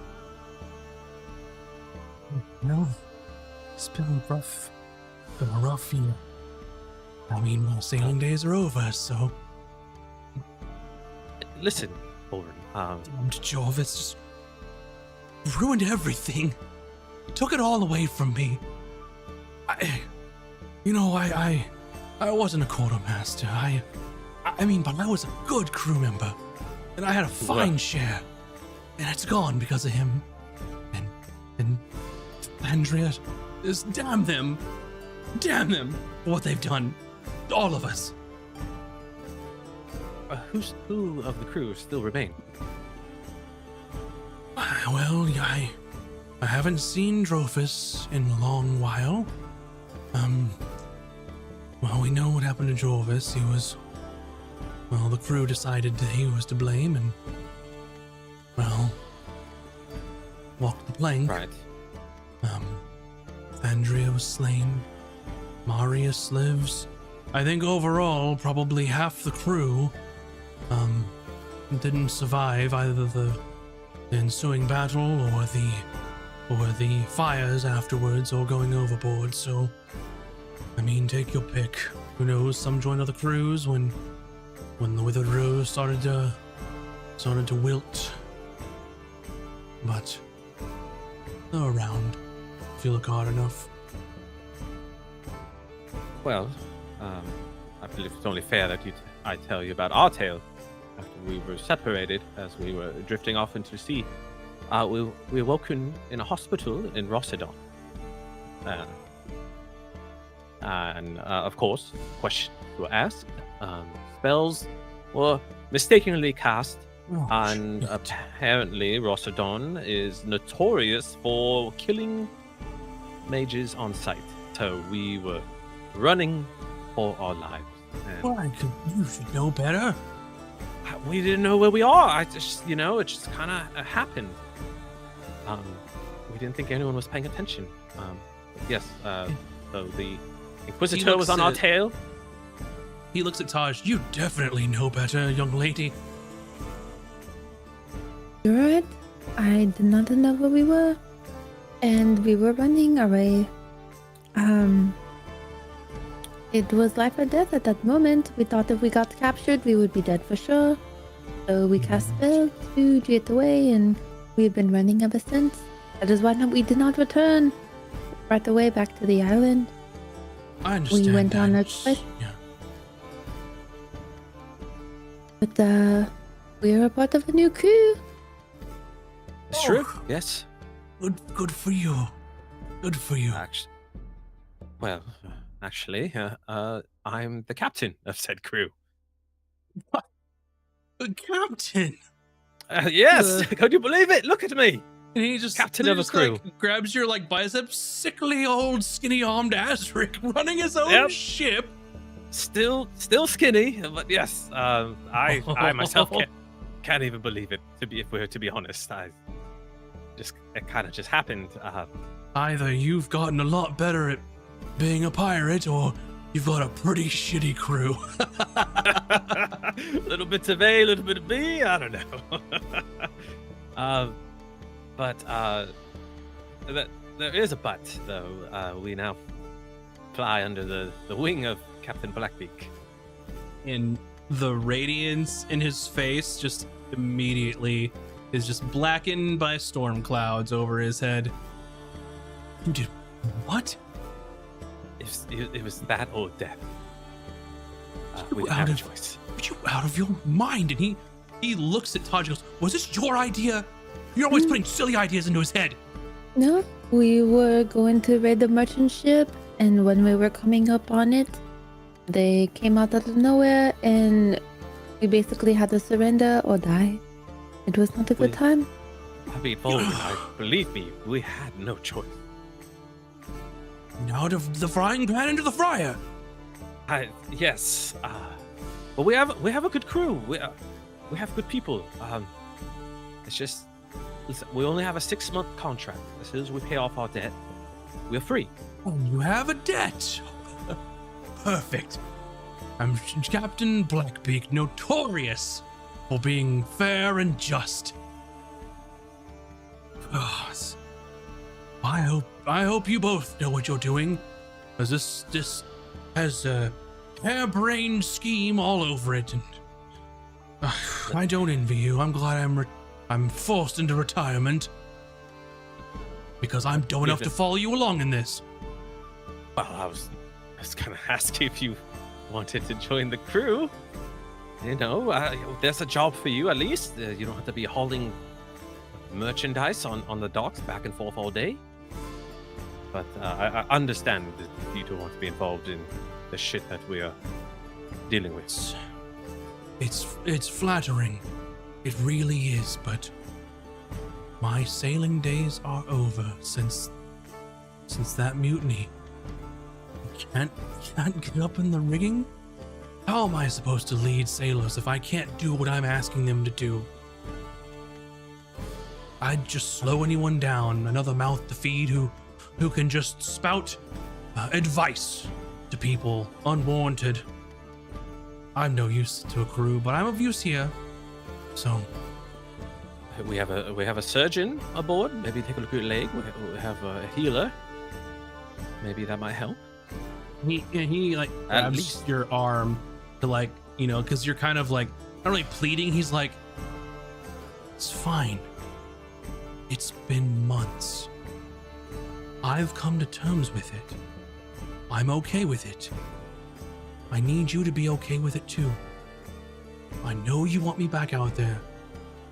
No, it's been a rough year. I mean, my sailing days are over, so Listen, Ulrich. Jorvis just ruined everything. He took it all away from me. I wasn't a quartermaster. I mean, but I was a good crew member, and I had a fine share, and it's gone because of him. And Andrea, just damn them for what they've done, all of us. Who of the crew still remain? Well, I haven't seen Drofus in a long while. Well, we know what happened to Drofus. The crew decided that he was to blame and, walked the plank. Right. Andrea was slain. Marius lives. I think overall, probably half the crew, didn't survive either the ensuing battle or the fires afterwards or going overboard. So, I mean, take your pick. Who knows? Some joined other crews when the Withered Rose started to wilt. But they're around if you look hard enough. Well, I believe it's only fair that I tell you about our tale. After we were separated, as we were drifting off into the sea, we were woken in a hospital in Rossedon. And of course, questions were asked. Spells were mistakenly cast, and apparently Rossedon is notorious for killing mages on sight. So we were running for our lives. And You should know better. we didn't know where we are. It just kind of happened. We didn't think anyone was paying attention. Yes, so the Inquisitor was on our tail. He looks at Taj. You definitely know better, young lady. You're right. I did not know where we were. And we were running away. It was life or death at that moment. We thought if we got captured, we would be dead for sure. So we cast spell to get away, and we've been running ever since. That is why we did not return right away back to the island. I understand. We went on a that. quest. Yeah. But we're a part of a new crew. It's true. Yes. Good for you. Good for you. Actually, I'm the captain of said crew. The captain. Yes. Could you believe it? Look at me. And he just Captain of a crew. Grabs your biceps, sickly old skinny-armed Azric running his own ship. Still skinny, but yes, I myself can't even believe it. If we're to be honest, it kind of just happened. Either you've gotten a lot better at being a pirate, or you've got a pretty shitty crew. A little bit of A, a little bit of B. I don't know. But there is a but, though. We now fly under the wing of Captain Blackbeak. And the radiance in his face just immediately is just blackened by storm clouds over his head. You did what? It was that or death. We didn't have a choice. Are you out of your mind? And he looks at Taj and goes, was this your idea? You're always putting silly ideas into his head. No, we were going to raid the merchant ship, and when we were coming up on it, they came out of nowhere and We basically had to surrender or die. It was not a good time. I mean, believe me, we had no choice. Out of the frying pan into the fryer. Yes. But we have a good crew. We have good people. It's just, listen, we only have a 6-month contract. As soon as we pay off our debt, we're free. Oh, you have a debt. Perfect. I'm Captain Blackbeak, notorious for being fair and just. I hope you both know what you're doing, as this has a harebrained scheme all over it, and I don't envy you. I'm glad I'm forced into retirement because I'm dumb enough to follow you along in this. Well, I was gonna ask you if you wanted to join the crew. You know, there's a job for you at least. You don't have to be hauling merchandise on the docks back and forth all day. But I understand that you don't want to be involved in the shit that we are dealing with. It's flattering. It really is, but my sailing days are over since that mutiny. Can't get up in the rigging? How am I supposed to lead sailors if I can't do what I'm asking them to do? I'd just slow anyone down, another mouth to feed who can just spout advice to people unwarranted. I'm no use to a crew, but I'm of use here. So we have a surgeon aboard. Maybe take a look at your leg. We have a healer. Maybe that might help. He like grabs your arm to, like, you know, because you're kind of like not really pleading. He's like, it's fine. It's been months. I've come to terms with it. I'm okay with it. I need you to be okay with it too. I know you want me back out there,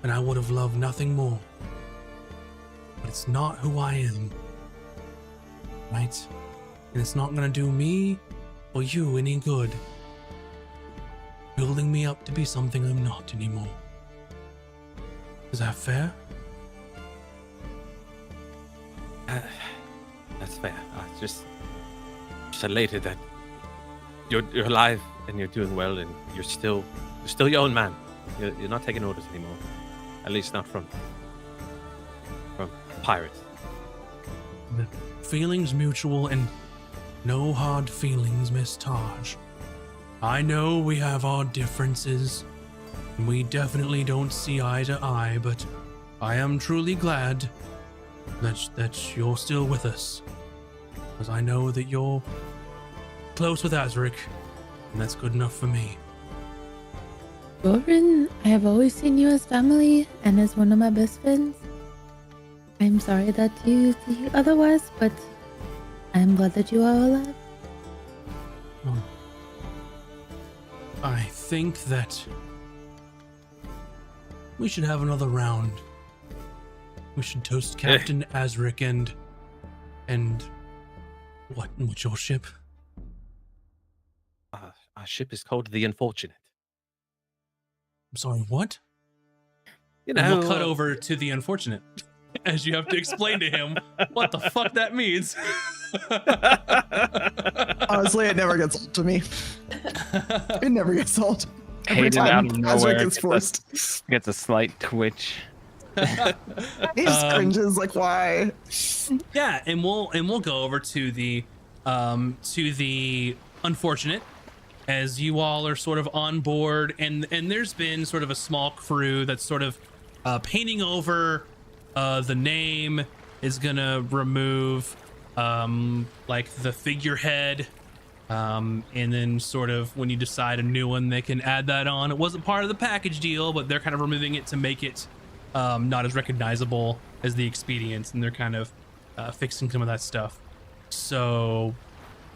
and I would have loved nothing more. But it's not who I am. Right? And it's not gonna do me or you any good. Building me up to be something I'm not anymore. Is that fair? That's fair. Just elated that you're alive and you're doing well and you're still your own man. You're not taking orders anymore. At least not from pirates. The feelings mutual and no hard feelings, Miss Taj. I know we have our differences, and we definitely don't see eye to eye, but I am truly glad that you're still with us. Because I know that you're close with Azric, and that's good enough for me. Lauren, I have always seen you as family and as one of my best friends. I'm sorry that you think otherwise, but I'm glad that you are alive. Well, I think that we should have another round. We should toast Captain Azric and what's your ship? Our ship is called the Unfortunate. I'm sorry, what? You And know, we'll cut over to the Unfortunate as you have to explain to him what the fuck that means. Honestly, it never gets old to me. It never gets old. Every Hayden out time of Azric nowhere gets forced. gets a slight twitch. He just cringes, like, why? Yeah, and we'll go over to the Unfortunate as you all are sort of on board, and there's been sort of a small crew that's sort of painting over the name, is gonna remove like the figurehead, and then sort of when you decide a new one, they can add that on. It wasn't part of the package deal, but they're kind of removing it to make it not as recognizable as the Expedients, and they're kind of fixing some of that stuff. So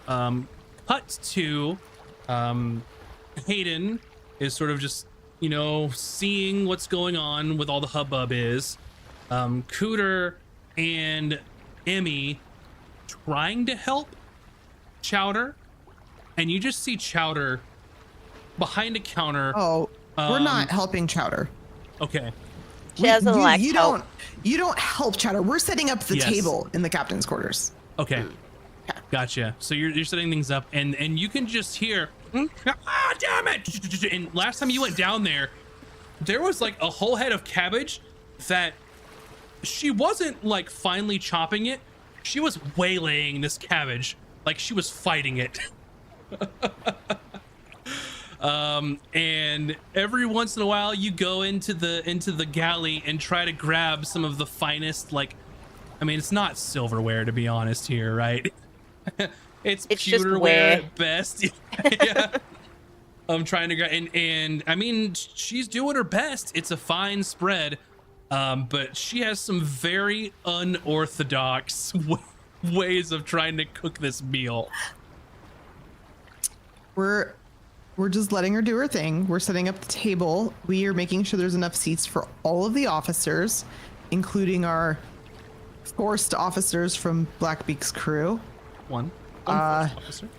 cut to Hayden is sort of just, you know, seeing what's going on with all the hubbub is. Cooter and Emmy trying to help Chowder, and you just see Chowder behind a counter, We're not helping Chowder. Okay. She doesn't like you help. you don't help Chowder. We're setting up the Yes. table in the captain's quarters. Okay. Gotcha. So you're setting things up, and you can just hear, ah, damn it! And last time you went down there was like a whole head of cabbage that she wasn't like finely chopping it. She was waylaying this cabbage, like she was fighting it. And every once in a while you go into the galley and try to grab some of the finest, like, I mean, it's not silverware, to be honest here, right? it's just pewterware ware. at best. Yeah. I'm trying to grab, and I mean, she's doing her best. It's a fine spread, but she has some very unorthodox ways of trying to cook this meal. We're just letting her do her thing. We're setting up the table. We are making sure there's enough seats for all of the officers, including our forced officers from Blackbeak's crew. One first officer.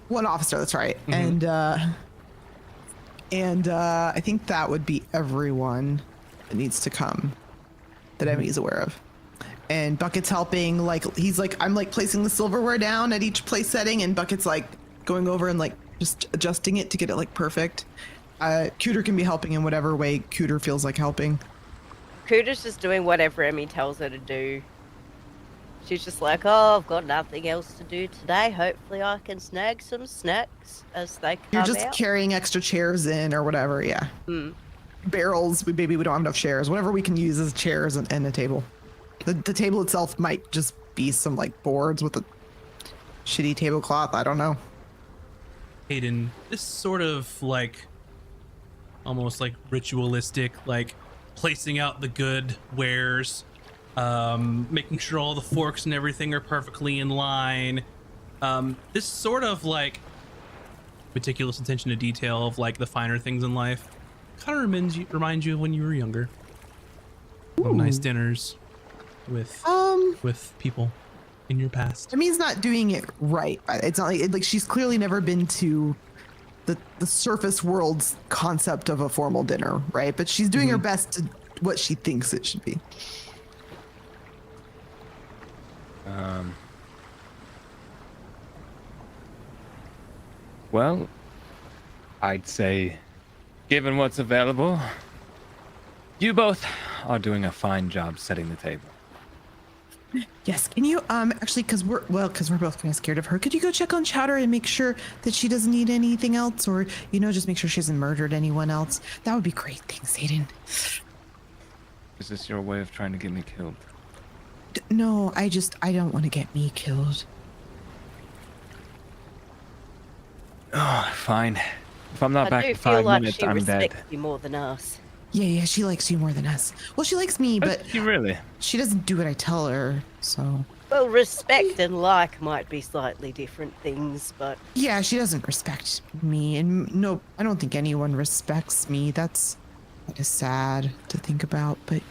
One officer, that's right. Mhm. And I think that would be everyone that needs to come that Emmy's aware of. And Bucket's helping, like he's like, I'm like placing the silverware down at each place setting, and Bucket's like going over and like just adjusting it to get it like perfect. Cooter can be helping in whatever way Cooter feels like helping. Cooter's just doing whatever Emmy tells her to do. She's just like, oh, I've got nothing else to do today. Hopefully I can snag some snacks as they come You're just out. carrying extra chairs in or whatever, yeah. Barrels, maybe we don't have enough chairs. Whatever we can use as chairs and a table. The table itself might just be some like boards with a shitty tablecloth. I don't know. Hayden, this sort of like almost like ritualistic, like placing out the good wares, making sure all the forks and everything are perfectly in line. This sort of like meticulous attention to detail of like the finer things in life kind of reminds you of when you were younger. Of nice dinners with people in your past. Emmy's not doing it right. It's not like she's clearly never been to the surface world's concept of a formal dinner, right? But she's doing her best to what she thinks it should be. Well, I'd say, given what's available, you both are doing a fine job setting the table. Yes, can you actually, because we're both kind of scared of her, could you go check on Chowder and make sure that she doesn't need anything else, or just make sure she hasn't murdered anyone else? That would be great. Thanks, Hayden. Is this your way of trying to get me killed? No, I don't want to get me killed. Oh, fine. If I'm not I back do in feel 5 like minutes, she I'm dead. respects you more than us. Yeah, she likes you more than us. Well, she likes me, but You really? she doesn't do what I tell her, so... Well, respect and like might be slightly different things, but Yeah, she doesn't respect me, and no, I don't think anyone respects me. That's kind of sad to think about, but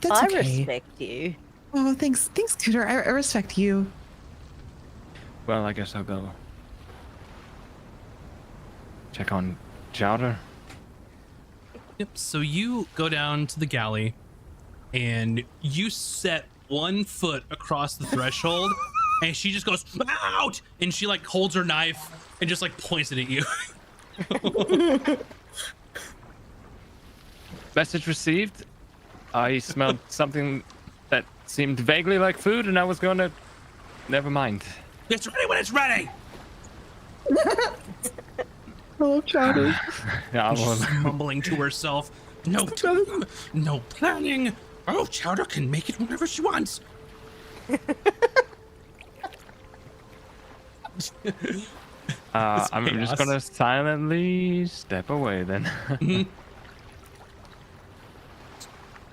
that's I okay. respect you. Oh, thanks, Cooter. I respect you. Well, I guess I'll go check on Chowder. Yep. So you go down to the galley and you set one foot across the threshold and she just goes out, and she like holds her knife and just like points it at you. Message received. I smelled something that seemed vaguely like food, and I was going to... Never mind. It's ready when it's ready. Hello, Chowder. Yeah, She's mumbling to herself. No time, no planning. Oh, Chowder can make it whenever she wants. I'm just chaos. going to silently step away then.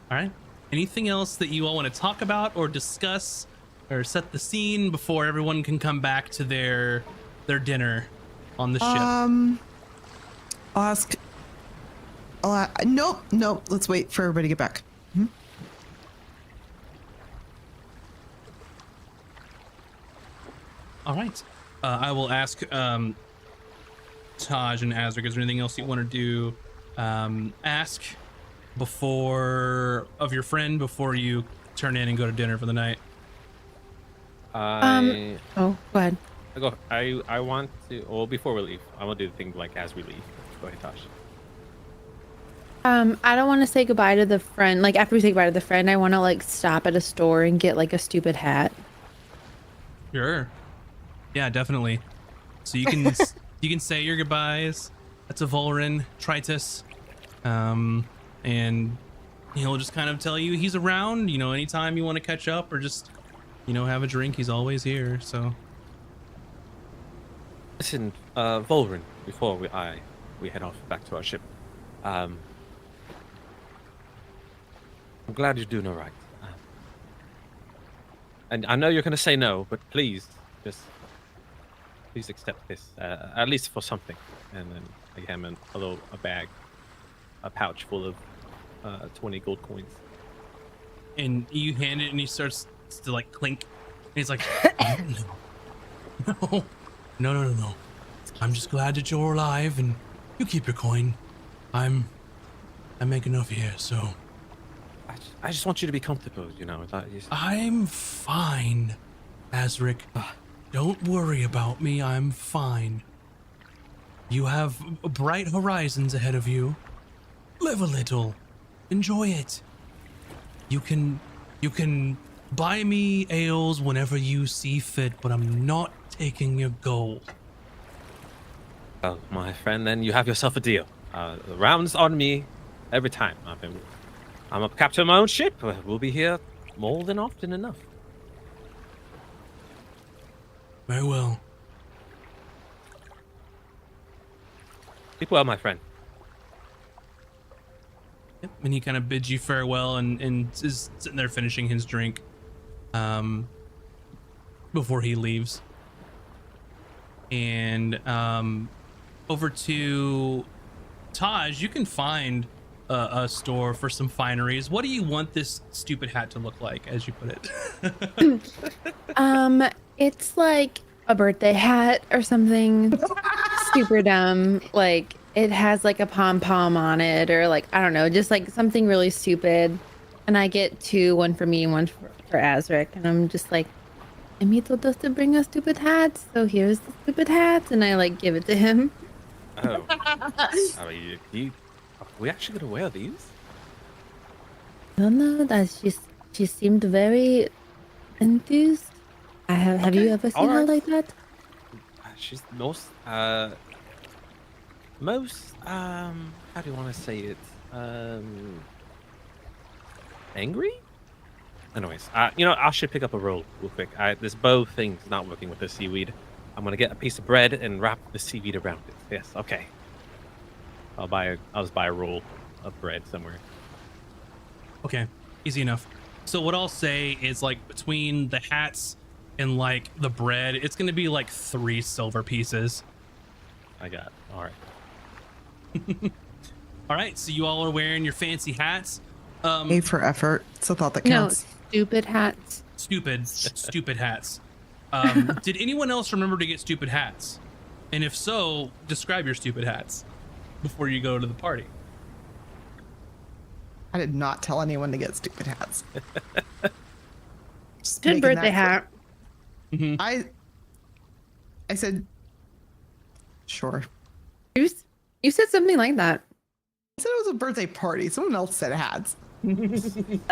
All right. Anything else that you all want to talk about or discuss or set the scene before everyone can come back to their dinner on the ship? Nope. Let's wait for everybody to get back. All right. I will ask Taj and Azric, is there anything else you want to do? Ask of your friend before you turn in and go to dinner for the night. I Oh, go ahead. I want to. Well, before we leave, I want to do the thing like as we leave. Go ahead, Tosh. I don't want to say goodbye to the friend. Like after we say goodbye to the friend, I want to like stop at a store and get like a stupid hat. Sure. Yeah, definitely. So you can you can say your goodbyes. That's a Volrin, Tritus, and he'll just kind of tell you he's around. You know, anytime you want to catch up or just have a drink, he's always here. So. Listen, Volrin, before we head off back to our ship, I'm glad you're doing all right. And I know you're going to say no, but please accept this, at least for something. And then I give him a pouch full of 20 gold coins. And you hand it, and he starts to like clink. And he's like, no. I'm just glad that you're alive, and you keep your coin. I make enough here, so. I just want you to be comfortable, I'm fine, Azric. Don't worry about me. I'm fine. You have bright horizons ahead of you. Live a little. Enjoy it. You can buy me ales whenever you see fit, but I'm not taking your gold. Oh, my friend, then you have yourself a deal. The round's on me every time. I'm a captain of my own ship. We'll be here more than often enough. Very well. Keep well, my friend. Yep. And he kind of bids you farewell and is sitting there finishing his drink before he leaves. And over to Taj, you can find a store for some fineries. What do you want this stupid hat to look like, as you put it? It's like a birthday hat or something super dumb. Like it has like a pom-pom on it, or like, I don't know, just like something really stupid. And I get two, one for me and one for Azric. And I'm just like, Emmy told us to bring us stupid hats, so here's the stupid hats. And I like give it to him. Oh. We actually gonna wear these? I don't know, that she seemed very enthused. Have you ever seen her like that? She's most how do you want to say it? Angry? Anyways, I should pick up a roll real quick. This bow thing's not working with the seaweed. I'm gonna get a piece of bread and wrap the seaweed around it. Yes, okay. I'll just buy a roll of bread somewhere. Okay, easy enough. So what I'll say is, like, between the hats and like the bread, it's gonna be like 3 silver pieces. I got it. All right. All right, so you all are wearing your fancy hats. A for effort. It's a thought that counts. No, stupid hats. Stupid hats. Did anyone else remember to get stupid hats? And if so, describe your stupid hats before you go to the party. I did not tell anyone to get stupid hats. Just Good making birthday that hat. Mm-hmm. I said, sure. You said something like that. I said it was a birthday party. Someone else said hats. I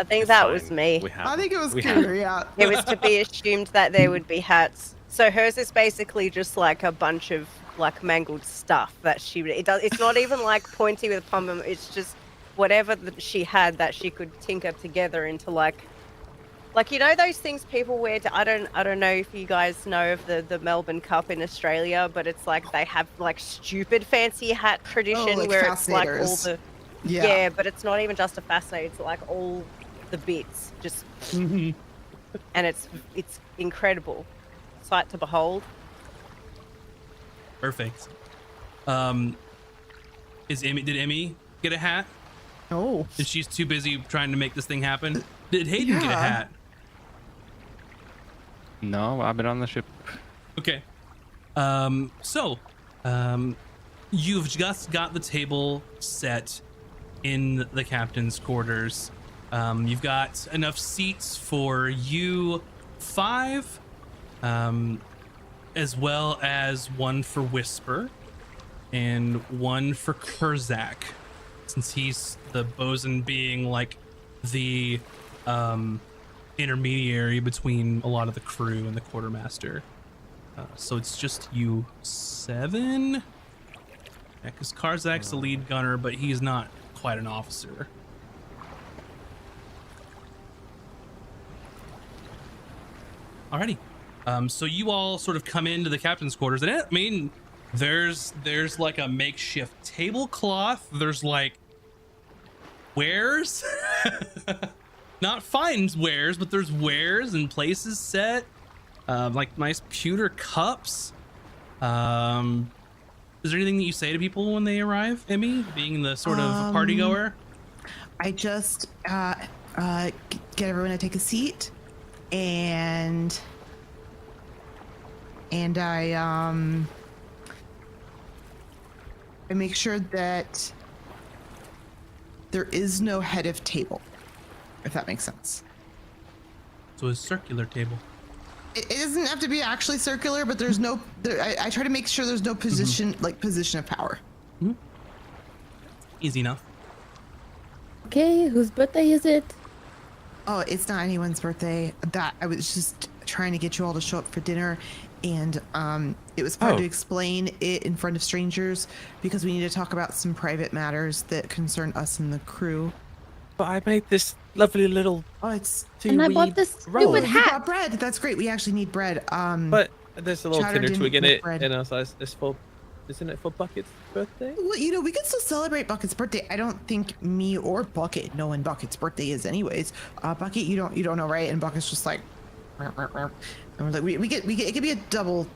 think that was me. I think it was clear, yeah. It was to be assumed that there would be hats. So hers is basically just like a bunch of like mangled stuff that it's not even like pointy with pom pom. It's just whatever that she had that she could tinker together into like those things people wear to, I don't know if you guys know of the Melbourne Cup in Australia, but it's like they have like stupid fancy hat tradition like where it's like all fascinators. the Yeah. but it's not even just a fascinator, it's like all the bits just Mm-hmm. and it's incredible sight to behold. Perfect. Did Emmy get a hat? Oh. Is she's too busy trying to make this thing happen? Did Hayden get a Yeah. hat? No, I've been on the ship. Okay. you've just got the table set in the captain's quarters. You've got enough seats for you 5, as well as one for Whisper and one for Kurzak, since he's the bosun, being like the intermediary between a lot of the crew and the quartermaster. So it's just you 7. Yeah, because Karzak's the lead gunner, but he's not quite an officer. Alrighty. So you all sort of come into the captain's quarters, and I mean, there's like a makeshift tablecloth. There's like wares, not fine wares, but there's wares and places set. Like nice pewter cups. Is there anything that you say to people when they arrive, Emmy, being the sort of party goer? I just get everyone to take a seat, and I make sure that there is no head of table, if that makes sense. So a circular table. It doesn't have to be actually circular, but there's no. I try to make sure there's no position position of power. Easy enough. Okay, whose birthday is it? Oh, it's not anyone's birthday. That I was just trying to get you all to show up for dinner, and it was hard to explain it in front of strangers because we need to talk about some private matters that concern us and the crew. But I made this lovely little. Oh, it's. And I bought this roll. stupid You hat. brought bread. That's great. We actually need bread. But there's a little Chowder tinder twig in didn't it, make bread. and I was like, "It's for, isn't it for Bucket's birthday?" Well, you know, we can still celebrate Bucket's birthday. I don't think me or Bucket know when Bucket's birthday is, anyways. Bucket, you don't know, right? And Bucket's just like, and we're like, we get it could be a double.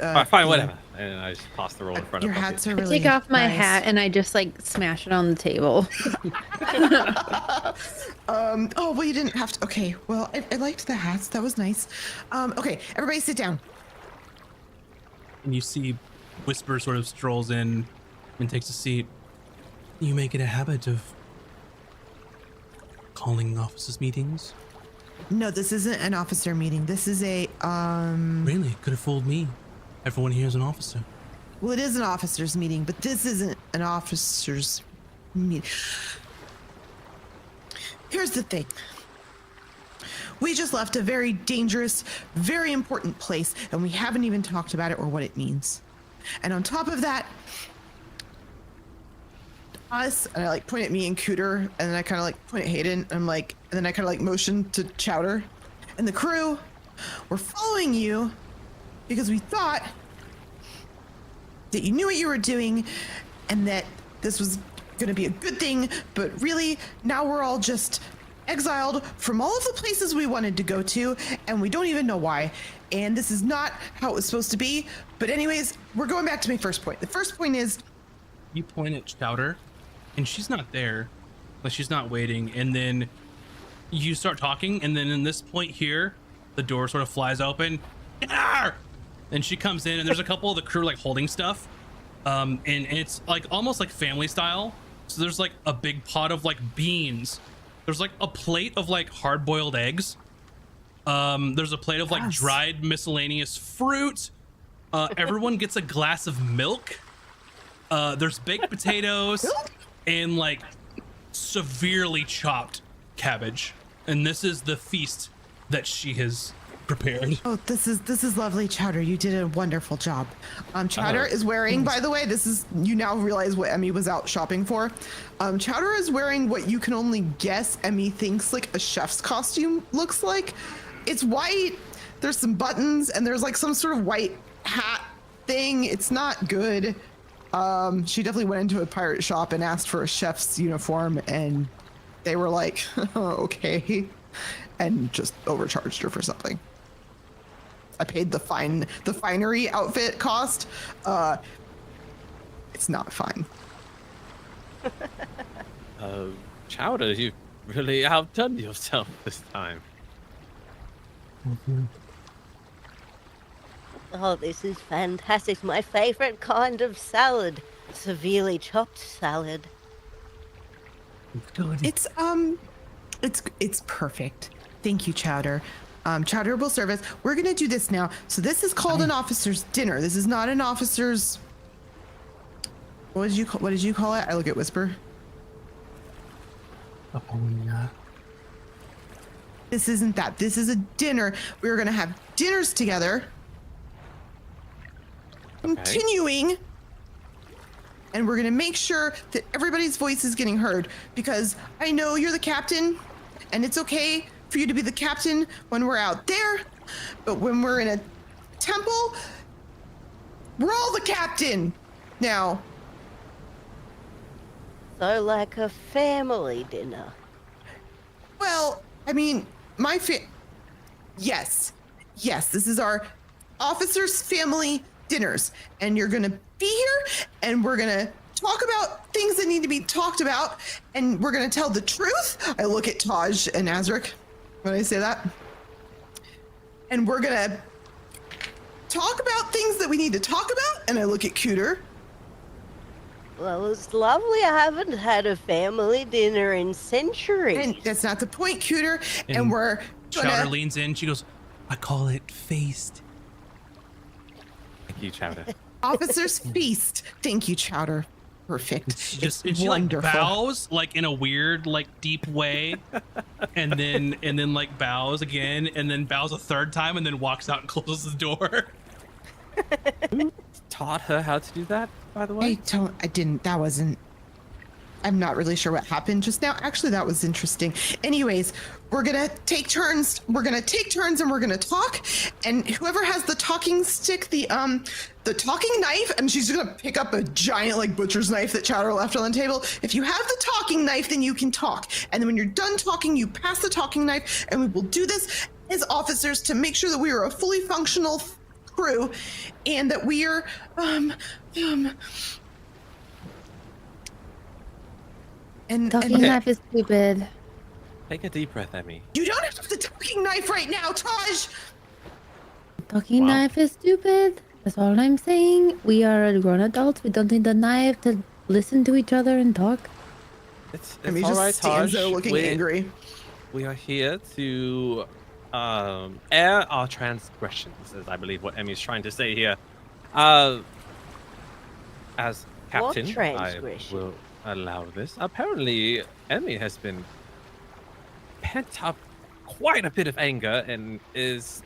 Alright, fine, whatever. And I just pass the roll in front Your of Bucket. hats are I really. take off my nice. hat and I just like smash it on the table. Oh well, you didn't have to. Okay, well, I liked the hats. That was nice. Okay, everybody sit down. And you see Whisper sort of strolls in and takes a seat. You make it a habit of calling officers meetings? No, this isn't an officer meeting. This is a Really? Could have fooled me. Everyone here is an officer. Well, it is an officers meeting, but this isn't an officers meeting. Here's the thing. We just left a very dangerous, very important place, and we haven't even talked about it or what it means. And on top of that, us, and I like point at me and Cooter, and then I kind of like point at Hayden, and I'm like, and then I kind of like motion to Chowder, and the crew. We're following you because we thought that you knew what you were doing, and that this was going to be a good thing, but really now we're all just exiled from all of the places we wanted to go to, and we don't even know why. And this is not how it was supposed to be. But anyways, we're going back to my first point. The first point is, You point at Chowder, and she's not there. Like, she's not waiting. And then you start talking, and then in this point here, the door sort of flies open. Arr! And she comes in, and there's a couple of the crew like holding stuff. And it's like almost like family style. So there's like a big pot of like beans. There's like a plate of like hard-boiled eggs. There's a plate of like Yes. dried miscellaneous fruit. Everyone gets a glass of milk. There's baked potatoes and like severely chopped cabbage. And this is the feast that she has prepared. oh, this is lovely, Chowder. You did a wonderful job. Chowder is wearing, by the way, this is, you now realize what Emmy was out shopping for. Chowder is wearing what you can only guess Emmy thinks like a chef's costume looks like. It's white. There's some buttons, and there's like some sort of white hat thing. It's not good. She definitely went into a pirate shop and asked for a chef's uniform, and they were like, okay, and just overcharged her for something. I paid the finery outfit cost. It's not fine. Chowder, you've really outdone yourself this time. Oh, this is fantastic. My favorite kind of salad. severely chopped salad. It's perfect. Thank you, Chowder. Chowder will serve us. We're gonna do this now. So this is called an officer's dinner. This is not an officer's. What did you call it? I look at Whisper. This isn't that. This is a dinner. We're gonna have dinners together. Continuing. And we're gonna make sure that everybody's voice is getting heard, because I know you're the captain, and it's okay for you to be the captain when we're out there, but when we're in a temple, we're all the captain now. So like a family dinner. Well, I mean, yes, this is our officers' family dinners, and you're gonna be here, and we're gonna talk about things that need to be talked about, and we're gonna tell the truth. I look at Taj and Azric when I say that, and we're gonna talk about things that we need to talk about, and I look at Cooter. Well, it's lovely. I haven't had a family dinner in centuries. And that's not the point, Cooter. And we're Chowder gonna... leans in. She goes, I call it feast. Thank you, Chowder. Officer's feast. Thank you, Chowder. Perfect. She like bows like in a weird like deep way, and then like bows again, and then bows a third time, and then walks out and closes the door. Who taught her how to do that, by the way? I'm not really sure what happened just now. Actually, that was interesting. Anyways, we're gonna take turns. We're gonna take turns and we're gonna talk. And whoever has the talking stick, the talking knife, and she's gonna pick up a giant like butcher's knife that Chowder left on the table. If you have the talking knife, then you can talk. And then when you're done talking, you pass the talking knife, and we will do this as officers to make sure that we are a fully functional crew, and that we are Talking knife is stupid. Take a deep breath, Emmy. You don't have the talking knife right now, Taj. Talking knife is stupid. That's all I'm saying. We are grown adults. We don't need the knife to listen to each other and talk. It's I mean, all just right, stands Taj. there looking angry. We are here to air our transgressions, is I believe what Emmy's trying to say here. As captain, I transgression? will allow this. Apparently, Emmy has been pent up quite a bit of anger and is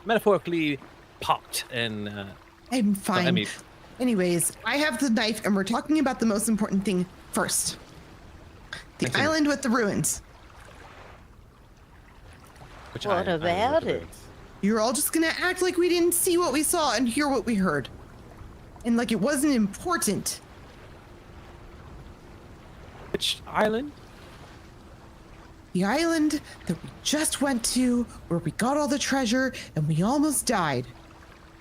metaphorically popped. And I'm fine. Emmy, Anyways, I have the knife, and we're talking about the most important thing first. The Continue. island with the ruins. What about it? You're all just gonna act like we didn't see what we saw and hear what we heard. And like it wasn't important. Which island? The island that we just went to, where we got all the treasure and we almost died.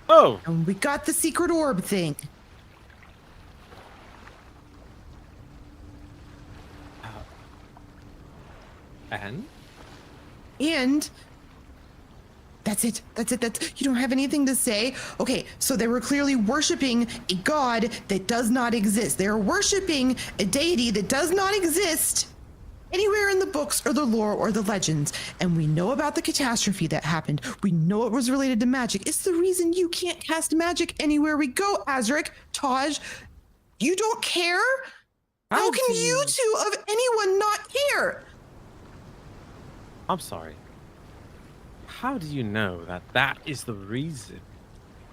Oh, And we got the secret orb thing. and And that's it. You don't have anything to say? Okay, so they were clearly worshiping a god that does not exist. They're worshiping a deity that does not exist anywhere in the books or the lore or the legends. And we know about the catastrophe that happened. We know it was related to magic. It's the reason you can't cast magic anywhere we go, Azric, Taj. You don't care? How can you two of anyone not care? I'm sorry. How do you know that that is the reason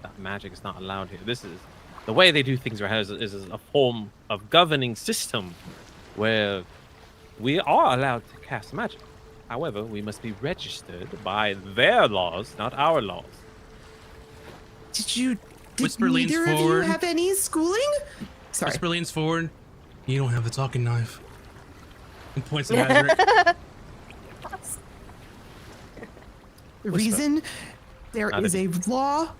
that magic is not allowed here? This is the way they do things right here is a form of governing system where we are allowed to cast magic. However, we must be registered by their laws, not our laws. Did Whisper leans neither of you forward. have any schooling? Sorry. Whisper leans forward. You don't have the talking knife. And points at Azric. The reason there is a law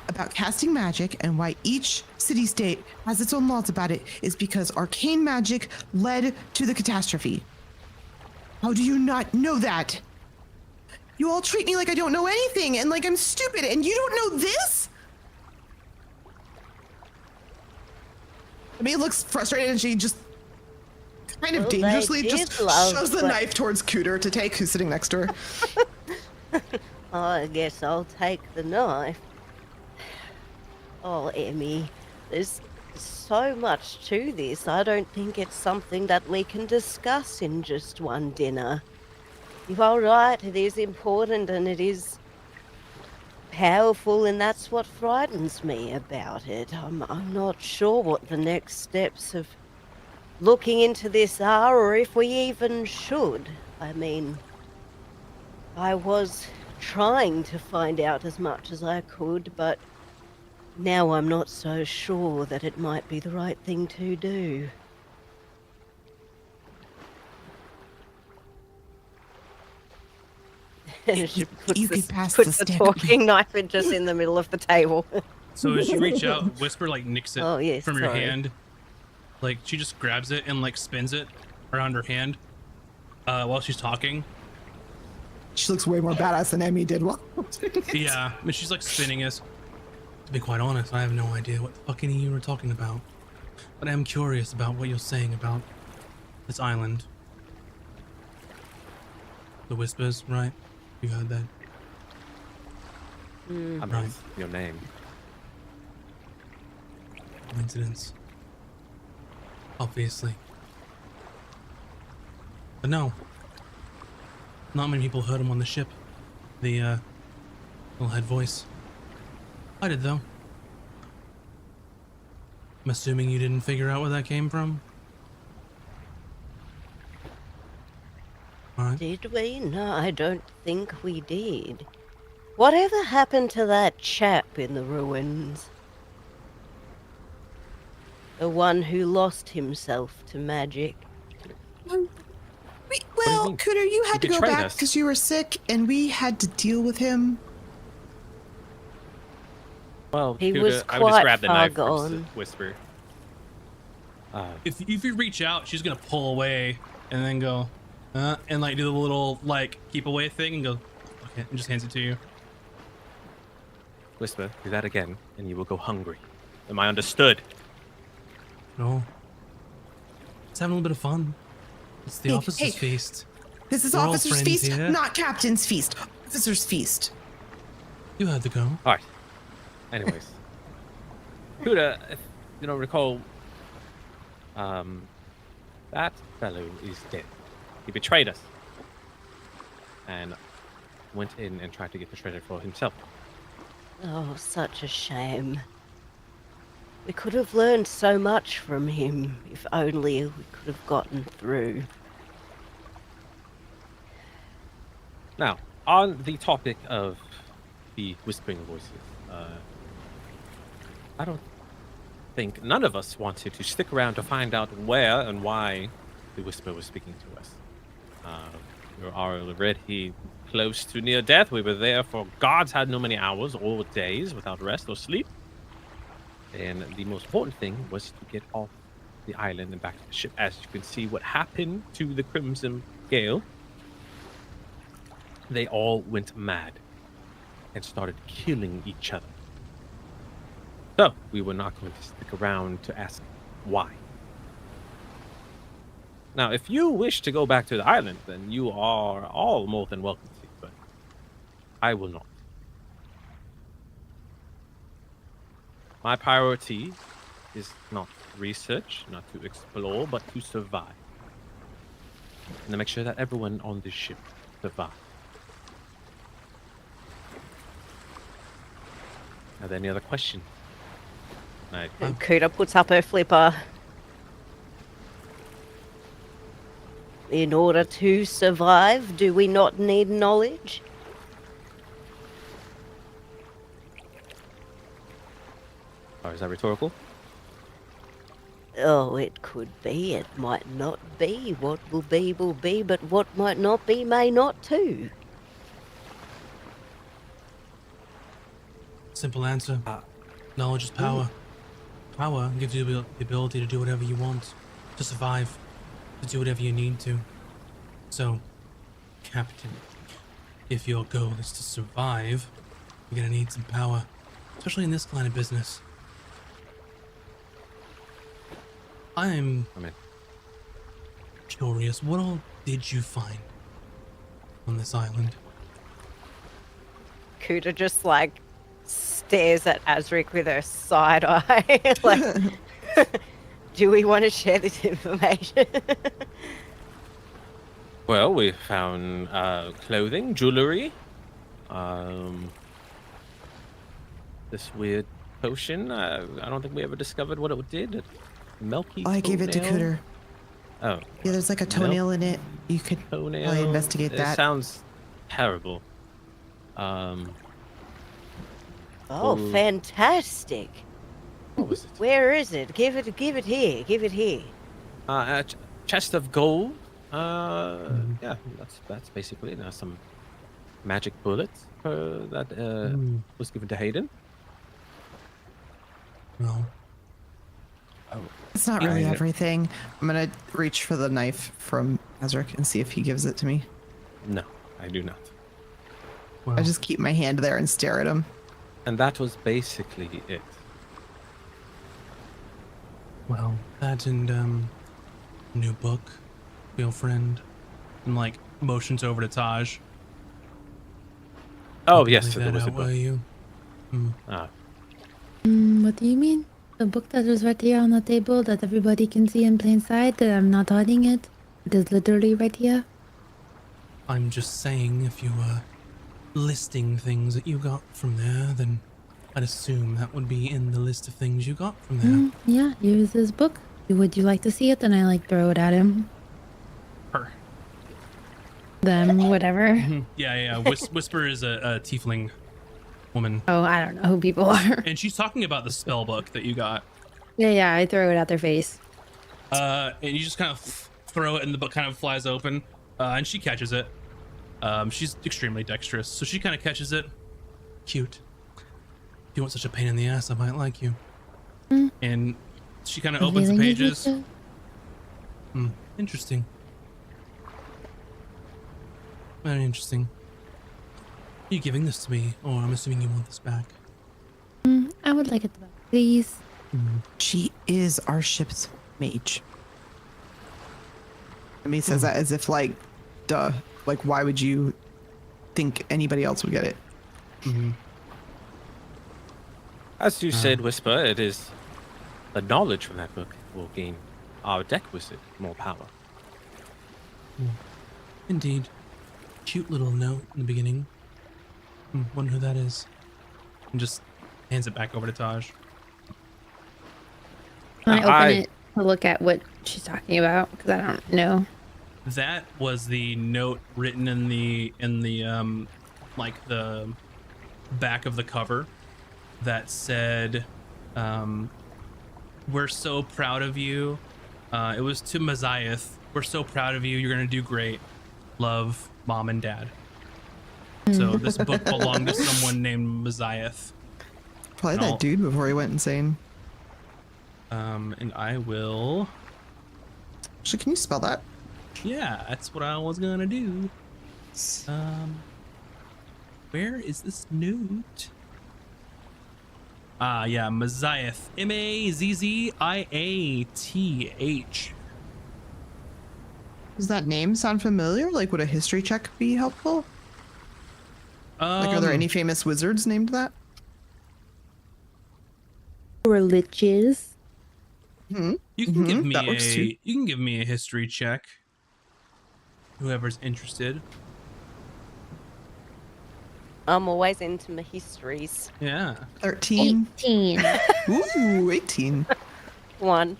about casting magic and why each city-state has its own laws about it is because arcane magic led to the catastrophe. How do you not know that? You all treat me like I don't know anything and like I'm stupid, and you don't know this? Emmy looks frustrated and she just kind of Well, they dangerously did just love, shoves the but- knife towards Cooter to take, who's sitting next to her. I guess I'll take the knife. Oh, Emmy, there's so much to this. I don't think it's something that we can discuss in just one dinner. You are right, it is important and it is powerful, and that's what frightens me about it. I'm not sure what the next steps of looking into this are, or if we even should. I mean, I was trying to find out as much as I could, but now I'm not so sure that it might be the right thing to do. She puts you the, could pass the Puts the stick. talking knife just in the middle of the table. So as you reach out, Whisper like nicks it Oh, yes, from your sorry. hand. Like she just grabs it and like spins it around her hand while she's talking. She looks way more badass than Emmy did. Well, Yeah, I mean, she's like spinning us. To be quite honest, I have no idea what the fuck any of you were talking about. But I am curious about what you're saying about this island. The whispers, right? You heard that? I mean, Right. it's your name. Coincidence. Obviously. But no. Not many people heard him on the ship. The little head voice. I did though. I'm assuming you didn't figure out where that came from? Alright. Did we? No, I don't think we did. Whatever happened to that chap in the ruins? The one who lost himself to magic. well, mean? Cooter, you had He to go betrayed back us. because you were sick, and we had to deal with him. Well, He Cuda, was I would just quite grab the far knife from gone. Whisper. If you reach out, she's gonna pull away and then go, and like do the little like keep away thing and go, okay, and just hands it to you. Whisper, do that again, and you will go hungry. Am I understood? No. Let's have a little bit of fun. It's the Hey, officer's hey. feast. This is We're all Officer's friends Feast, here. not Captain's Feast. Officer's Feast. You had to go. All right. Anyways, Cuda, if you don't recall, that fellow is dead. He betrayed us and went in and tried to get the treasure for himself. Oh, such a shame. We could have learned so much from him, if only we could have gotten through. Now, on the topic of the whispering voices, I don't think none of us wanted to stick around to find out where and why the whisper was speaking to us. We were already close to near death. We were there for gods had no many hours or days without rest or sleep. And the most important thing was to get off the island and back to the ship. As you can see, what happened to the Crimson Gale, they all went mad and started killing each other. So, we were not going to stick around to ask why. Now, if you wish to go back to the island, then you are all more than welcome to, but I will not. My priority is not research, not to explore, but to survive. And to make sure that everyone on this ship survives. Are there any other questions? Right. And Kuda puts up her flipper. In order to survive, do we not need knowledge? Or is that rhetorical? Oh, it could be, it might not be. What will be, but what might not be, may not too. Simple answer. Knowledge is power. Power gives you the ability to do whatever you want, to survive, to do whatever you need to. So, Captain, if your goal is to survive, you're gonna need some power, especially in this line of business. I'm I mean, curious. What all did you find on this island? Kuta just like stares at Azric with her side eye. Like, do we want to share this information? well, we found clothing, jewelry, this weird potion. I don't think we ever discovered what it did. Milky. I gave it to toenail? Cooter. Oh, Yeah, there's like a toenail in it. You could toenail. probably investigate It that. sounds terrible. Oh, Ooh. fantastic! What was it? Where is it? Give it here. Give it here. A chest of gold. Yeah, that's basically it. Now some magic bullets that was given to Hayden. No. It's not really I- everything. I'm gonna reach for the knife from Azric and see if he gives it to me. No, I do not. Well, I just keep my hand there and stare at him. And that was basically it. well, that and new book, real friend, and like motions over to Taj. Oh Leave yes, so there that was a out, will book. you? Ah, What do you mean? The book that is right here on the table that everybody can see in plain sight, that I'm not hiding it. It is literally right here. I'm just saying, if you were listing things that you got from there, then I'd assume that would be in the list of things you got from there. Yeah, here's his book. Would you like to see it? And I like throw it at him. Her. Them, whatever. Yeah. Whisper is a tiefling woman, Oh, I don't know who people are. and she's talking about the spell book that you got. Yeah, I throw it at their face. And you just kind of throw it, and the book kind of flies open, and she catches it. She's extremely dexterous, so she kind of catches it. Cute. If you weren't such a pain in the ass, I might like you. And she kind of opens the Feeling is pages. Richard? Interesting. Very interesting. Are you giving this to me, or I'm assuming you want this back? I would like it back, please. She is our ship's mage. And he says that as if like, duh. Like, why would you think anybody else would get it? as you said, Whisper, it is the knowledge from that book will gain our deck wizard more power. Indeed. Cute little note in the beginning. Wonder who that is. And just hands it back over to Taj. I open I- it to look at what she's talking about because I don't know. That was the note written in the like the back of the cover that said, we're so proud of you. It was to Maziath. We're so proud of you. You're gonna do great. Love, Mom and Dad. So this book belonged to someone named Maziath. Probably No. that dude before he went insane. And I will. Actually, can you spell that? Yeah, that's what I was gonna do. Where is this note? Yeah, Maziath. Mazziath. Does that name sound familiar? Like, would a history check be helpful? Like, are there any famous wizards named that? Religious. You can give me that works too. you can give me a history check. Whoever's interested. I'm always into my histories. Yeah. 13. 18. Ooh, 18. One,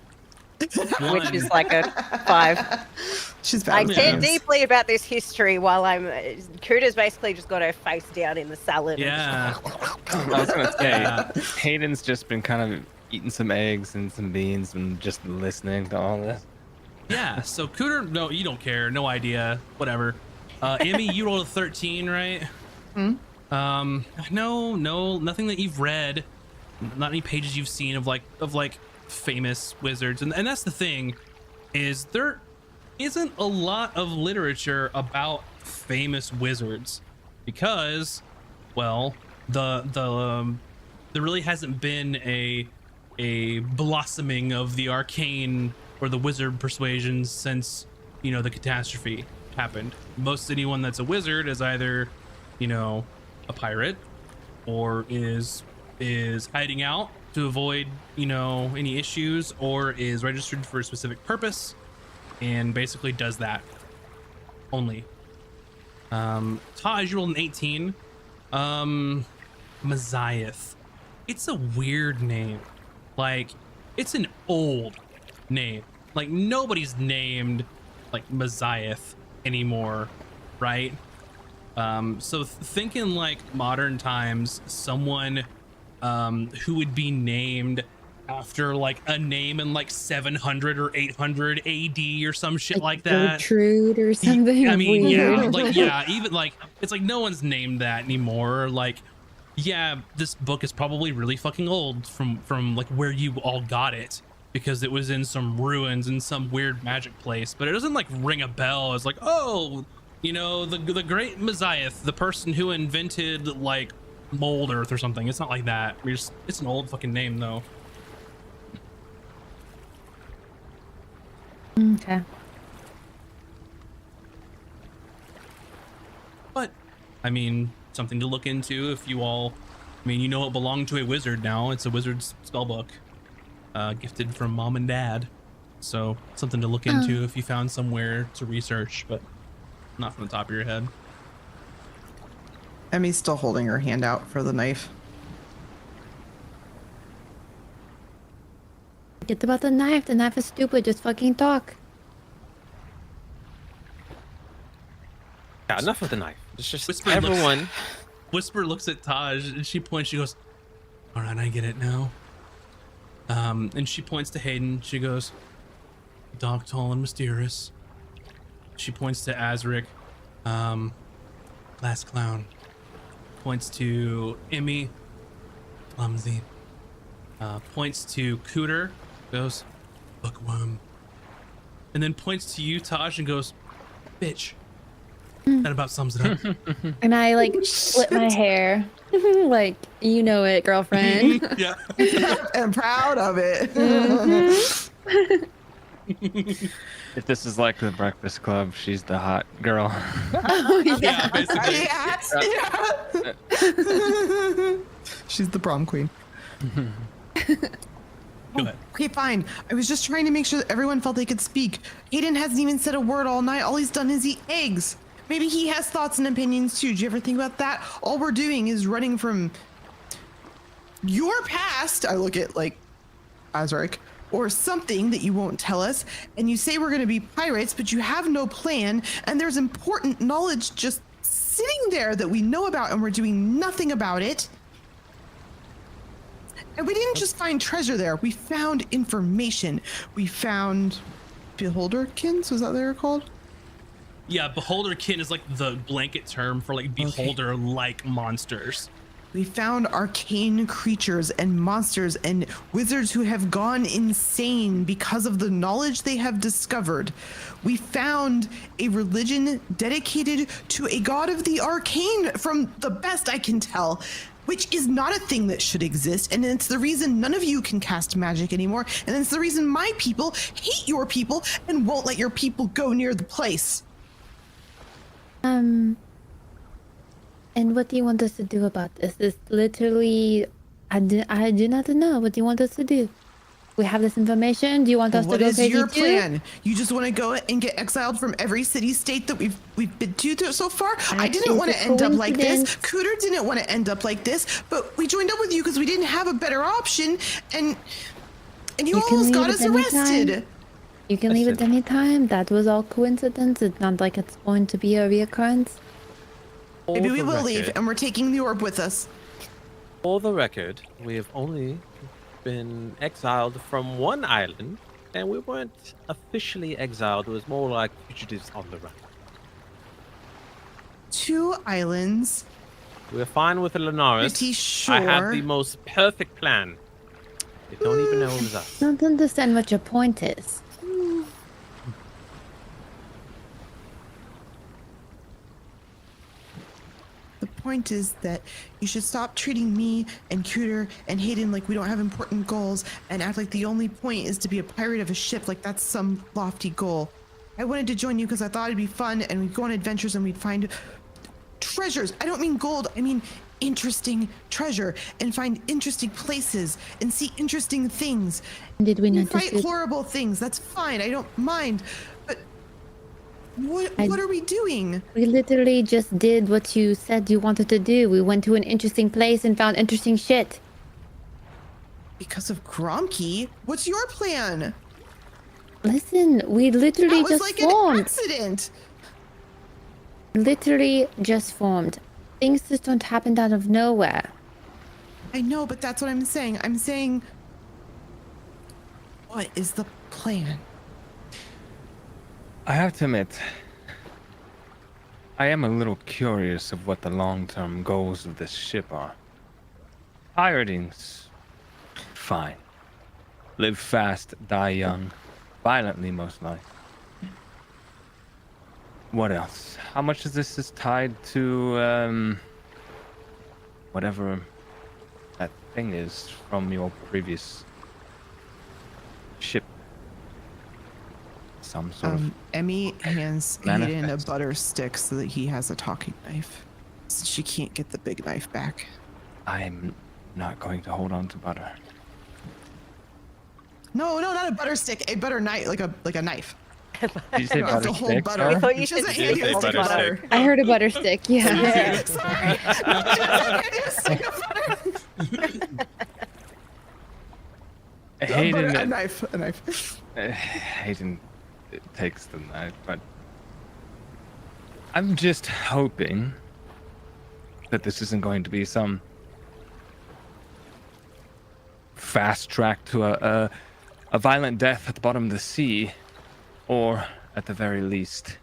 which One. is like a 5. She's I bad with care names. deeply about this history while I'm. Kuda's basically just got her face down in the salad. Yeah. I was gonna say, Yeah. Hayden's just been kind of eating some eggs and some beans and just listening to all this. Yeah. So Cooter, no, you don't care. No idea. Whatever. Emmy, you rolled a 13, right? No, nothing that you've read. Not any pages you've seen of like famous wizards. And that's the thing, is there isn't a lot of literature about famous wizards because, well, there really hasn't been a blossoming of the arcane or the wizard persuasions since, you know, the catastrophe happened. Most anyone that's a wizard is either, you know, a pirate or is hiding out to avoid, you know, any issues, or is registered for a specific purpose and basically does that only. Taj, you rolled an 18. Maziath. It's a weird name. Like, it's an old name. Like, nobody's named like Maziath anymore, right? So thinking like modern times, someone who would be named after like a name in like 700 or 800 AD or some shit like that. Gertrude or something. I mean, weird. yeah, like, yeah, even like, it's like no one's named that anymore. Like, yeah, this book is probably really fucking old from like where you all got it, because it was in some ruins in some weird magic place, but it doesn't like ring a bell as like, oh, you know, the great Maziath, the person who invented like mold earth or something. It's not like that. It's an old fucking name though. Okay. But I mean, something to look into if you all, I mean, you know, it belonged to a wizard now. It's a wizard's spellbook, gifted from mom and dad. So something to look into if you found somewhere to research, but not from the top of your head. Emmy's still holding her hand out for the knife. Forget about the knife. The knife is stupid. Just fucking talk. Yeah, enough of the knife. It's just Whisper everyone. Whisper looks at Taj and she points. She goes, "All right, I get it now." And she points to Hayden. She goes, "Dark, tall, and mysterious." She points to Azric. Last clown. Points to Emmy. Clumsy. Points to Cooter. Goes, bookworm. And then points to you, Taj, and goes, bitch. That about sums it up. And I like split my hair. Like, you know it, girlfriend. Yeah. I'm proud of it. If this is like the Breakfast Club, she's the hot girl. Oh, yeah. Yeah, basically. Yeah. She's the prom queen. Go ahead. Okay, fine. I was just trying to make sure that everyone felt they could speak. Hayden hasn't even said a word all night. All he's done is eat eggs. Maybe he has thoughts and opinions too. Did you ever think about that? All we're doing is running from your past. I look at like Azaric, or something that you won't tell us. And you say we're going to be pirates, but you have no plan. And there's important knowledge just sitting there that we know about, and we're doing nothing about it. And we didn't just find treasure there. We found information. We found beholderkins. Was that what they were called? Yeah, beholderkin is like the blanket term for like beholder-like monsters. We found arcane creatures and monsters and wizards who have gone insane because of the knowledge they have discovered. We found a religion dedicated to a god of the arcane, from the best I can tell, which is not a thing that should exist. And it's the reason none of you can cast magic anymore. And it's the reason my people hate your people and won't let your people go near the place. And what do you want us to do about this? This literally, I do not know. What do you want us to do? We have this information. Do you want us to What go is crazy your too? plan? You just want to go and get exiled from every city-state that we've been to so far? I That didn't is want a to end up like this. coincidence. Cooter didn't want to end up like this, but we joined up with you because we didn't have a better option, and you You can almost got leave us at any time. arrested. You can leave at any time. That was all coincidence. It's not like it's going to be a reoccurrence. Maybe we For the will leave, record- and we're taking the orb with us. For the record, we have only been exiled from one island, and we weren't officially exiled. It was more like fugitives on the run. 2 islands. We're fine with the Linares. Pretty sure. I have the most perfect plan. They don't even know it was us. I don't understand what your point is. The point is that you should stop treating me and Cooter and Hayden like we don't have important goals and act like the only point is to be a pirate of a ship like that's some lofty goal. I wanted to join you because I thought it'd be fun and we'd go on adventures and we'd find treasures. I don't mean gold, I mean interesting treasure and find interesting places and see interesting things. Did we You not fight just horrible things, that's fine, I don't mind. But what are we doing? we literally just did what you said you wanted to do. We went to an interesting place and found interesting shit. Because of Gromke? What's your plan? Listen, we literally That was just like an formed. accident. Literally just formed. Things just don't happen out of nowhere. I know, but that's what I'm saying. I'm saying, what is the plan? I have to admit, I am a little curious of what the long-term goals of this ship are. Pirating's fine. Live fast, die young. Violently, most likely. What else? How much of this is tied to, whatever that thing is from your previous ship? Some sort of... Emmy hands Hayden a manifest. butter stick so that he has a talking knife. Since she can't get the big knife back. I'm not going to hold on to butter. No, not a butter stick, a butter knife, like a knife. Did you say You don't have butter to hold stick? butter. I thought She you said doesn't you hand you say a stick of butter butter. I heard a butter stick, yeah. Yeah. Sorry. She doesn't hand you a stick of butter. Hayden, A knife. Hayden takes the knife, but I'm just hoping that this isn't going to be some fast track to a violent death at the bottom of the sea, or at the very least,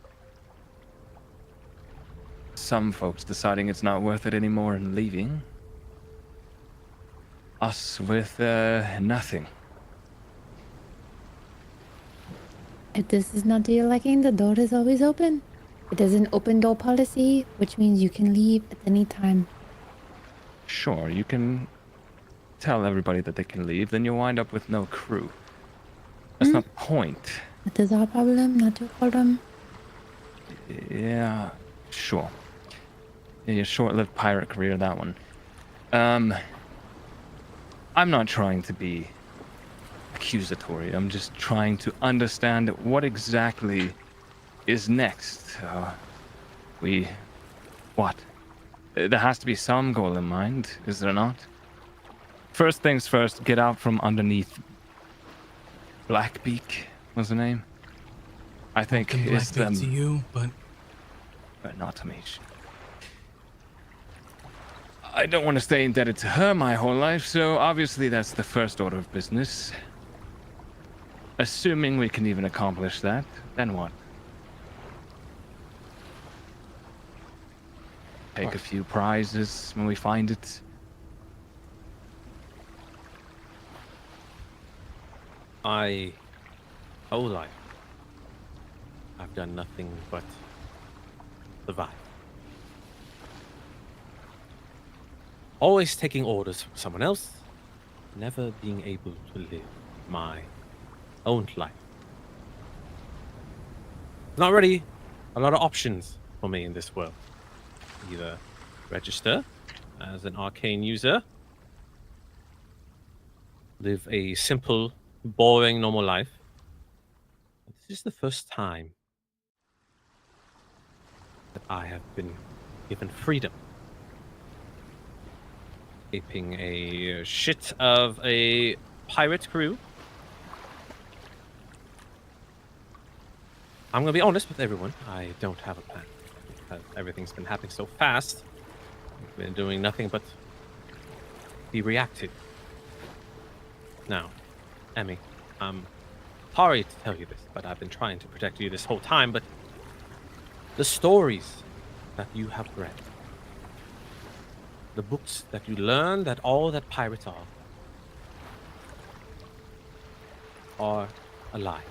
some folks deciding it's not worth it anymore and leaving us with nothing. If this is not to your liking, the door is always open. It is an open door policy, which means you can leave at any time. Sure, you can tell everybody that they can leave, then you'll wind up with no crew. That's not the point. That is our problem, not your problem. Yeah, sure. Yeah, your short-lived pirate career, that one. I'm not trying to be accusatory. I'm just trying to understand what exactly is next. What? There has to be some goal in mind, is there not? First things first, get out from underneath Blackbeak was the name. I think it's them. to you, but But not to me. I don't want to stay indebted to her my whole life, so obviously that's the first order of business. Assuming we can even accomplish that, then what? Take a few prizes when we find it. Whole life, I've done nothing but survive. Always taking orders from someone else, never being able to live my own life. Not really a lot of options for me in this world. Either register as an arcane user, live a simple, boring, normal life. This is the first time that I have been given freedom. Aping a shit of a pirate crew. I'm gonna be honest with everyone. I don't have a plan. Everything's been happening so fast. I've been doing nothing but be reactive. Now, Emmy, I'm sorry to tell you this, but I've been trying to protect you this whole time, but the stories that you have read, the books that you learn that all that pirates are a lie.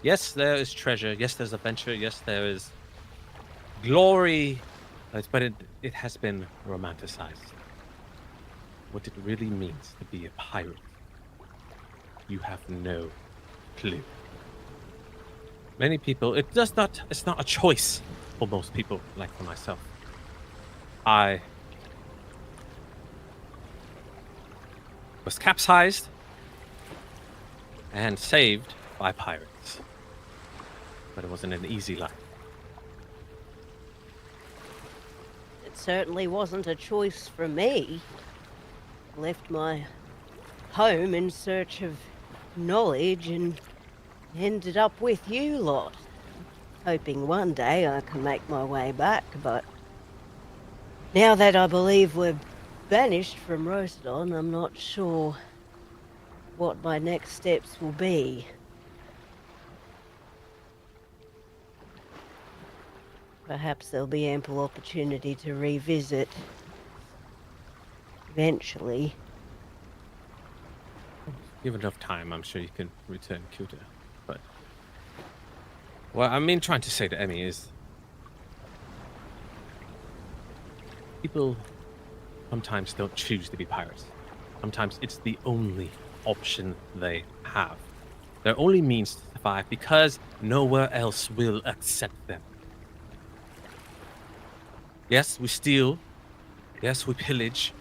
Yes, there is treasure. Yes, there's adventure. Yes, there is glory But it has been romanticized. What it really means to be a pirate, you have no clue. Many people, it's not a choice for most people, like for myself. I was capsized and saved by pirates. But it wasn't an easy life. It certainly wasn't a choice for me. Left my home in search of knowledge and ended up with you lot. Hoping one day I can make my way back, but now that I believe we're banished from Rostodon, I'm not sure what my next steps will be. Perhaps there'll be ample opportunity to revisit eventually. Give enough time, I'm sure you can return Kuta. But what I mean trying to say to Emmy is people sometimes don't choose to be pirates. Sometimes it's the only option they have. Their only means to survive because nowhere else will accept them. Yes, we steal. Yes, we pillage.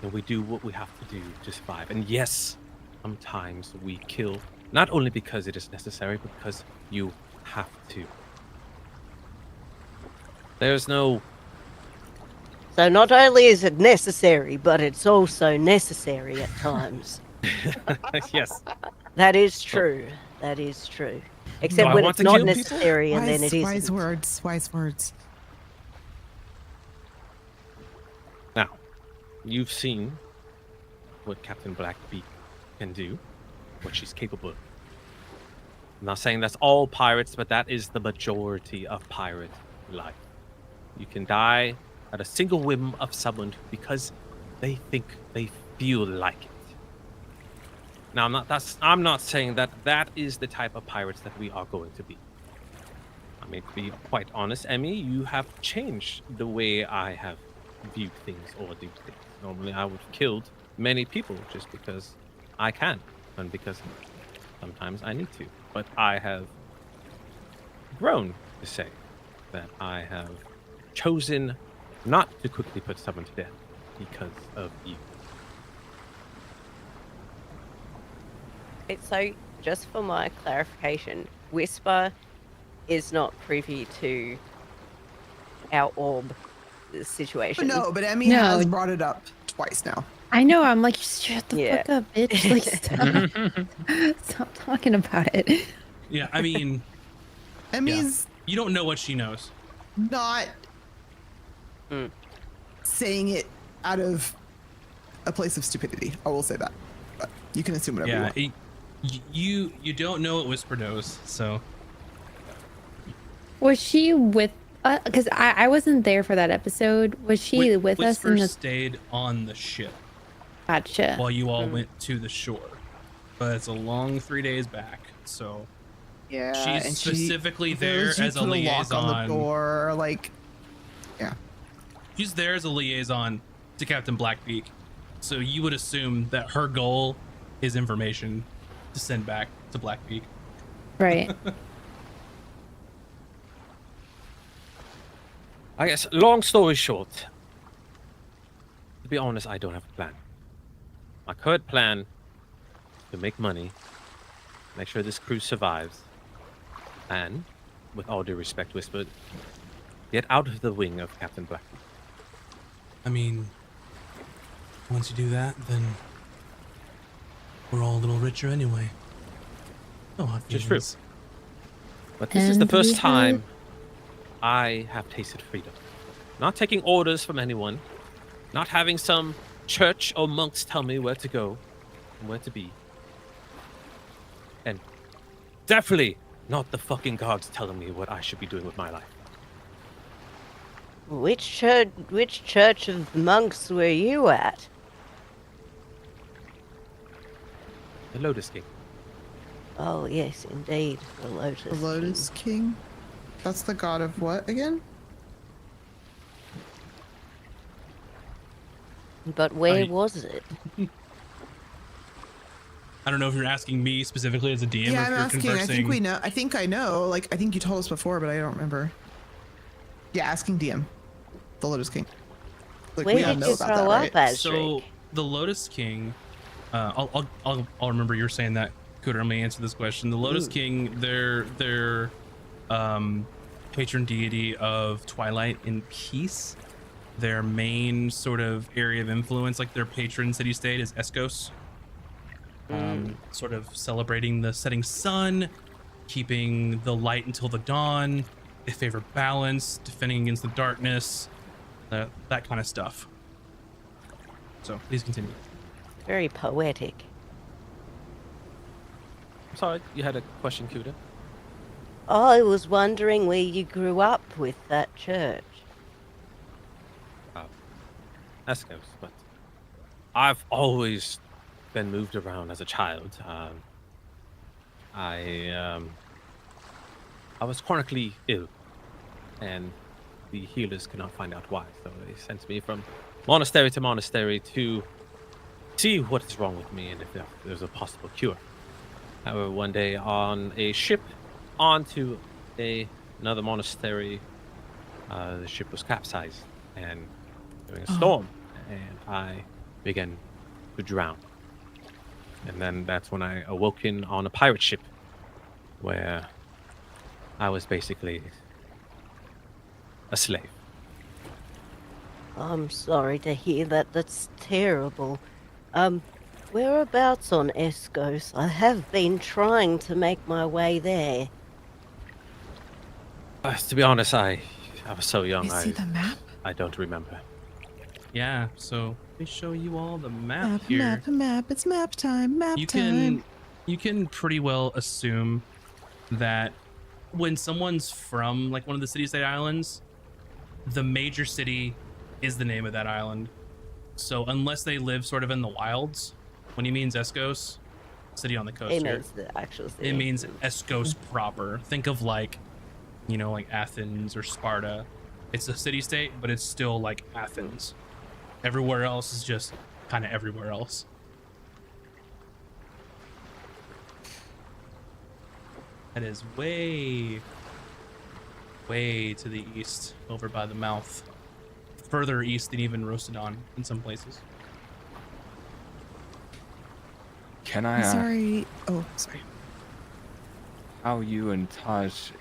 And we do what we have to do to survive. And yes, sometimes we kill. Not only because it is necessary, but because you have to. There's no... So not only is it necessary, but it's also necessary at times. Yes. That is true. That is true. Do Except I when want it's to not kill people? necessary and then it Wise isn't. words. Wise words. Now, you've seen what Captain Blackbeak can do, what she's capable of. I'm not saying that's all pirates, but that is the majority of pirate life. You can die at a single whim of someone because they think they feel like it. Now, I'm not saying that is the type of pirates that we are going to be. I mean, to be quite honest, Emmy, you have changed the way I have viewed things or do things. Normally, I would have killed many people just because I can, and because sometimes I need to. But I have grown to say that I have chosen not to quickly put someone to death because of you. So, just for my clarification, Whisper is not privy to our orb situation. No, but Emmy No. has brought it up twice now. I know. I'm like, shut the Yeah. fuck up, bitch. Like, stop talking about it. Yeah, I mean, Emmy's you don't know what she knows. not saying it out of a place of stupidity. I will say that. But you can assume whatever you want. You don't know what Whisper knows, so Was she with? Because I wasn't there for that episode. Was she with us Whisper in the? stayed on the ship Gotcha. while you all went to the shore, but it's a long 3 days back. So Yeah, she's and specifically there those who as a put lock liaison. on the door, like, yeah. She's there as a liaison to Captain Blackbeak, so you would assume that her goal is information to send back to Blackbeak. Right. I guess, long story short, to be honest, I don't have a plan. My current plan is to make money, make sure this crew survives, and, with all due respect, Whisper, get out of the wing of Captain Blackbeak. I mean, once you do that, then we're all a little richer anyway. No hard Which is true. feelings. But this is the And we first have- time I have tasted freedom. Not taking orders from anyone, not having some church or monks tell me where to go and where to be. And definitely not the fucking gods telling me what I should be doing with my life. Which church of monks were you at? The Lotus King. Oh, yes, indeed, the Lotus. The Lotus King. That's the god of what again? But where y- was it? I don't know if you're asking me specifically as a DM, or Yeah, if I'm you're asking. conversing. I think we know. I think I know. Like, I think you told us before, but I don't remember. Yeah, asking DM, the Lotus King. Like, Where we all did know you about grow that, up, right? Azric? So the Lotus King, I'll remember you're saying that. Cooter, I'm gonna answer this question. The Lotus King, they're patron deity of twilight and peace. Their main sort of area of influence, like their patron city state, is Escos. Sort of celebrating the setting sun, keeping the light until the dawn. They favor balance, defending against the darkness, that kind of stuff. So please continue. Very poetic. Sorry, you had a question, Kuda? I was wondering where you grew up with that church. Escos, but I've always been moved around as a child. I was chronically ill, and the healers could not find out why, so they sent me from monastery to monastery to see what is wrong with me and if there's a possible cure. However, one day on a ship onto another monastery, the ship was capsized and during a storm, and I began to drown. And then that's when I awoken on a pirate ship, where I was basically a slave. I'm sorry to hear that. That's terrible. Whereabouts on Escos? I have been trying to make my way there. To be honest, I was so young, You see the map? I don't remember. Yeah, so let me show you all the map here. Map. It's map time. You can pretty well assume that when someone's from like one of the city-state islands, the major city is the name of that island. So unless they live sort of in the wilds, when he means Escos, city on the coast It here, means the actual city. it means Escos proper. Think of like, you know, like Athens or Sparta. It's a city-state, but it's still like Athens. Everywhere else is just kind of everywhere else. That is way to the east, over by the mouth. Further east than even Rostodon in some places. Can I I'm ask sorry. Oh, sorry. how you and Taj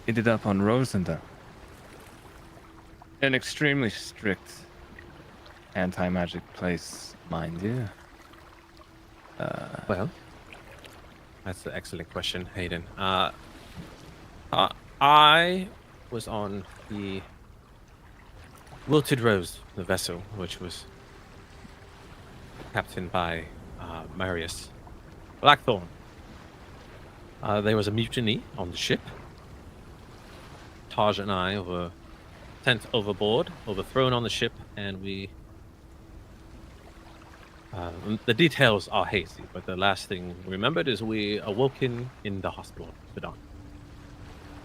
ended up on Rosendale? An extremely strict anti-magic place, mind you. Well, that's an excellent question, Hayden. I was on the Wilted Rose, the vessel, which was captained by Marius Blackthorn. There was a mutiny on the ship. Taj and I were sent overboard, overthrown on the ship, and we... the details are hazy, but the last thing remembered is we awoken in the hospital, Sudan.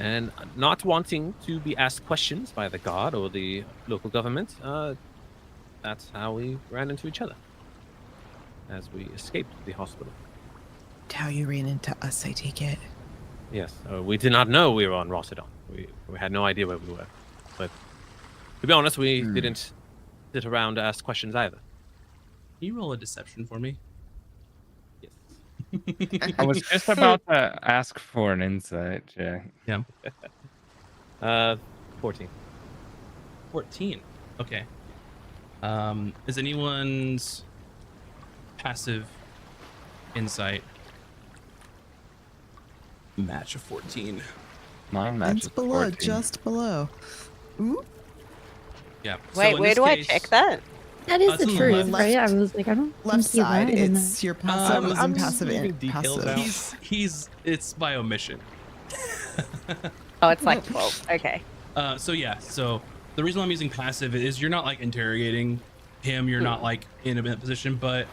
And not wanting to be asked questions by the guard or the local government, that's how we ran into each other as we escaped the hospital. How you ran into us, I take it. Yes, we did not know we were on Rosodon. We had no idea where we were. But to be honest, we didn't sit around to ask questions either. Can you roll a deception for me? Yes. I was just about to ask for an insight check. Yeah. 14. 14. Okay. Is anyone's passive insight match a 14? Mine Mine's matches below, 14. just below. Ooh. Yeah. Wait, in where this do I case- check that? That is That's the on the truth, left. right? I was like, I don't Left think you side, lied in it's that. your passive I'm and passive leaving and details passive. out. It's by omission. Oh, it's like 12. Okay. So the reason I'm using passive is you're not like interrogating him, you're not like in a position, but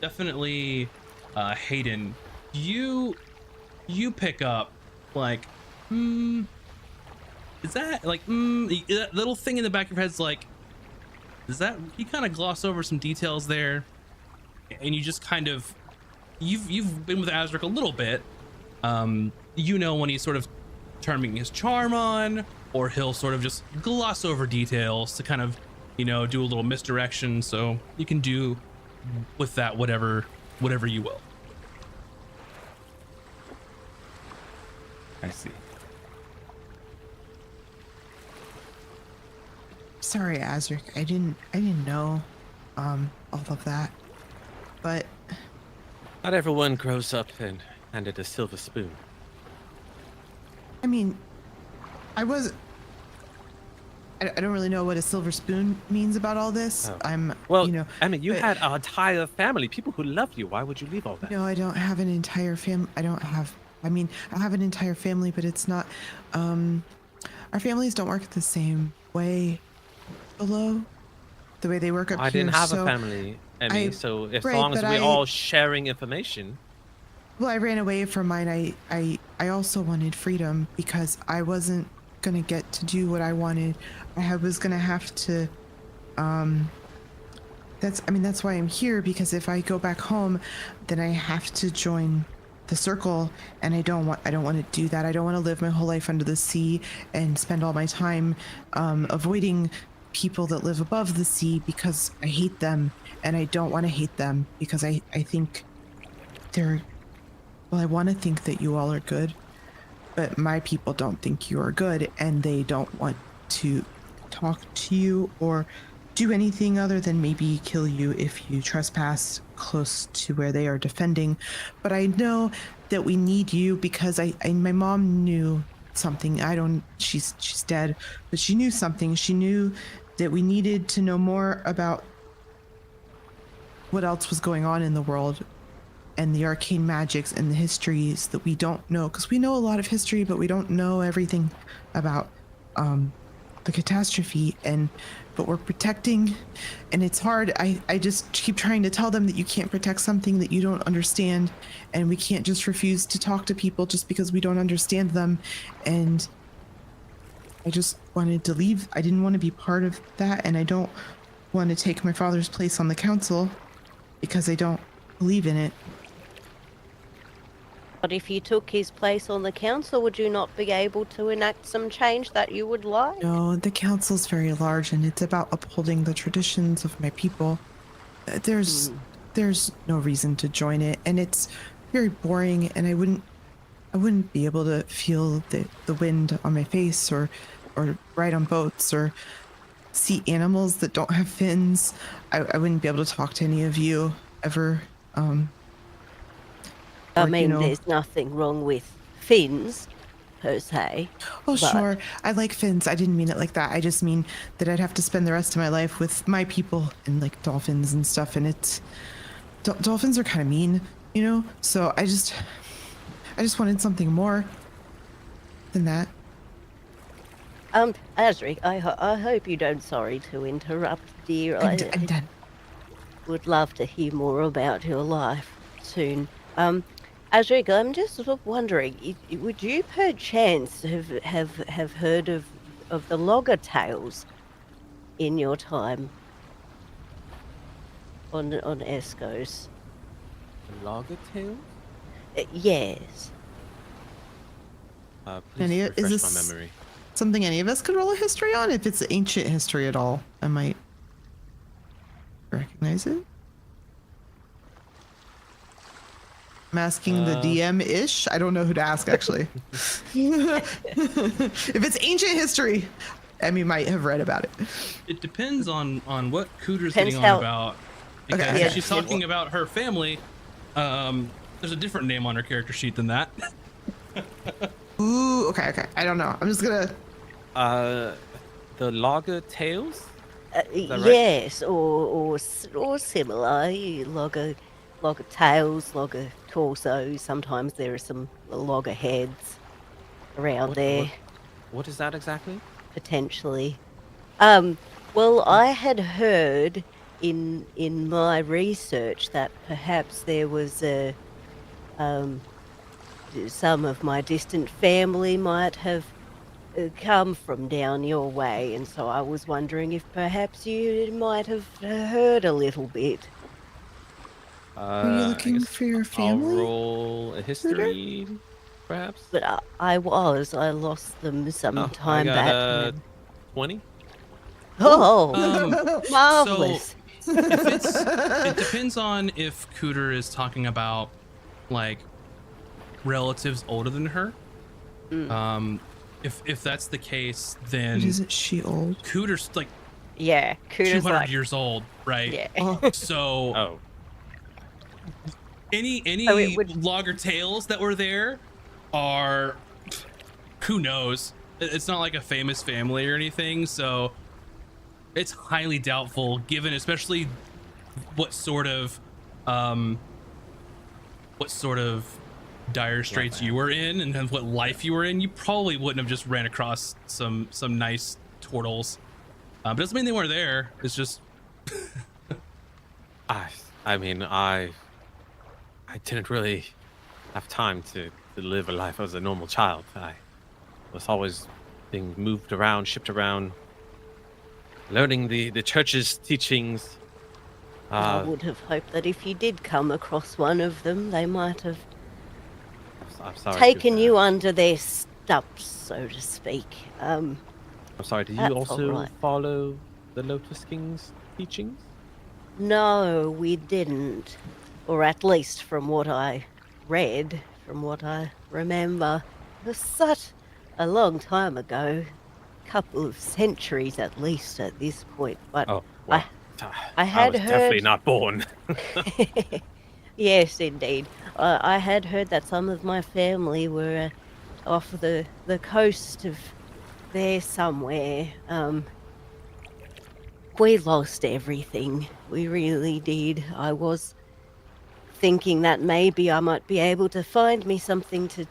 definitely Hayden, you pick up like is that like that little thing in the back of your head's like, does that he kind of gloss over some details there, and you just kind of you've been with Azric a little bit. You know when he's sort of turning his charm on, or he'll sort of just gloss over details to kind of, you know, do a little misdirection. So you can do with that whatever you will. I see. Sorry, Azric. I didn't know all of that. But Not everyone grows up and handed a silver spoon. I mean, I don't really know what a silver spoon means about all this. Oh. Well, you know, I mean, you but- had an entire family, people who love you. Why would you leave all that? No, I don't have an entire I have an entire family, but it's not, our families don't work the same way below the way they work up here. I didn't have so a family, Emmy, so as right, long as but we're all sharing information. Well, I ran away from mine. I also wanted freedom because I wasn't going to get to do what I wanted. I was going to have to, that's why I'm here, because if I go back home, then I have to join the circle, and I don't want to do that. I don't want to live my whole life under the sea and spend all my time avoiding people that live above the sea because I hate them, and I don't want to hate them because I think they're, well, I want to think that you all are good, but my people don't think you are good, and they don't want to talk to you or do anything other than maybe kill you if you trespass close to where they are defending. But I know that we need you because my mom knew something. She's dead, but she knew something. She knew that we needed to know more about what else was going on in the world and the arcane magics and the histories that we don't know, because we know a lot of history, but we don't know everything about the catastrophe, but we're protecting, and it's hard. I just keep trying to tell them that you can't protect something that you don't understand, and we can't just refuse to talk to people just because we don't understand them. And I just wanted to leave. I didn't want to be part of that, and I don't want to take my father's place on the council because I don't believe in it. But if you took his place on the council, would you not be able to enact some change that you would like? No, the council's very large, and it's about upholding the traditions of my people. There's no reason to join it, and it's very boring, and I wouldn't be able to feel the wind on my face or ride on boats or see animals that don't have fins. I wouldn't be able to talk to any of you ever. I mean, there's nothing wrong with fins, per se. Oh, sure. I like fins. I didn't mean it like that. I just mean that I'd have to spend the rest of my life with my people and like dolphins and stuff. And dolphins are kind of mean, you know? So I just wanted something more than that. Azric, I hope you don't, sorry to interrupt, dear. I'm done. Would love to hear more about your life soon. Azric, I'm just wondering, would you perchance have heard of the logger tales in your time on Escos? The lager tales? Yes. Please refresh is my this memory. something any of us could roll a history on? If it's ancient history at all, I might recognize it. I'm asking the DM-ish. I don't know who to ask, actually. If it's ancient history, Emmy might have read about it. It depends on what Cooter's Depends getting how- on about. Because Okay. if she's talking about her family, there's a different name on her character sheet than that. Ooh, okay. I don't know. I'm just gonna. The lager tales? that right? Yes, or similar. Logger tails, logger torsos. Sometimes there are some logger heads around there, What is that exactly? potentially. Well, I had heard in my research that perhaps there was some of my distant family might have come from down your way, and so I was wondering if perhaps you might have heard a little bit. Are you I looking guess for your I'll family? roll a history, perhaps. But I lost them some Oh, I time got back. 20. Oh, So marvelous! if it depends on if Cooter is talking about like relatives older than her. Mm. If that's the case, But then isn't she old? Cooter's like Yeah, Cooter's 200 like, years old, right? yeah. Oh, So Oh, any So it would- logger tales that were there are, who knows? It's not like a famous family or anything, so it's highly doubtful, given especially what sort of dire straits you were in and what life you were in. You probably wouldn't have just ran across some nice turtles, but doesn't mean they weren't there. It's just I mean, I didn't really have time to live a life as a normal child. I was always being moved around, shipped around, learning the church's teachings. I would have hoped that if you did come across one of them, they might have I'm sorry. taken Cooper. you under their stumps, so to speak. I'm sorry. Do you That's also alright. follow the Lotus King's teachings? No, we didn't. Or at least from what I read, from what I remember. It was such a long time ago. Couple of centuries at least at this point. But Oh, well, I had was definitely heard- not born. Yes, indeed. I had heard that some of my family were off the coast of there somewhere. We lost everything. We really did. I was thinking that maybe I might be able to find me something to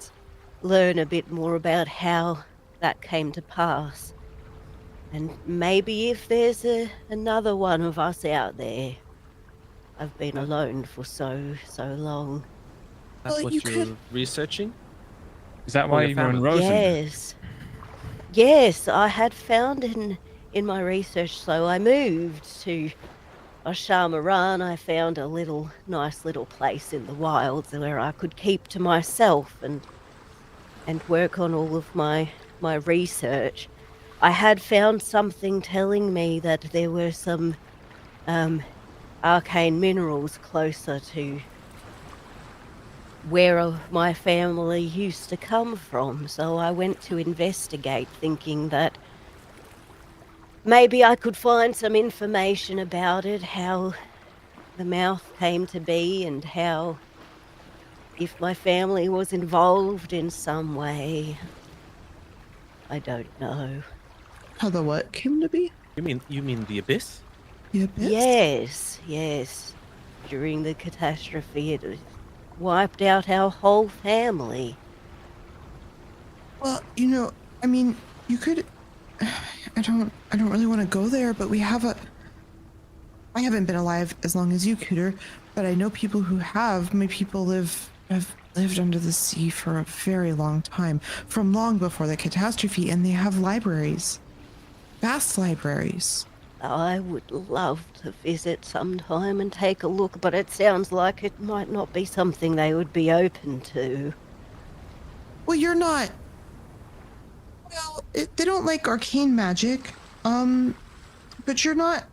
learn a bit more about how that came to pass. And maybe if there's another one of us out there. I've been alone for so long. That's Well, what you you're could- researching? Is that Or why your you were in family? Rosen? Yes. Yes, I had found in my research, so I moved to Oshamaran. I found a nice little place in the wilds where I could keep to myself and work on all of my research. I had found something telling me that there were some arcane minerals closer to where my family used to come from, so I went to investigate, thinking that maybe I could find some information about it, how the mouth came to be, and how if my family was involved in some way. I don't know. how the what came to be? You mean the abyss? The abyss? Yes. During the catastrophe, it wiped out our whole family. Well, I mean, you could. I don't really want to go there, but I haven't been alive as long as you, Cooter, but I know people who have. My people have lived under the sea for a very long time, from long before the catastrophe, and they have libraries, vast libraries. I would love to visit sometime and take a look, but it sounds like it might not be something they would be open to. Well, you're not. Well, they don't like arcane magic, but you're not.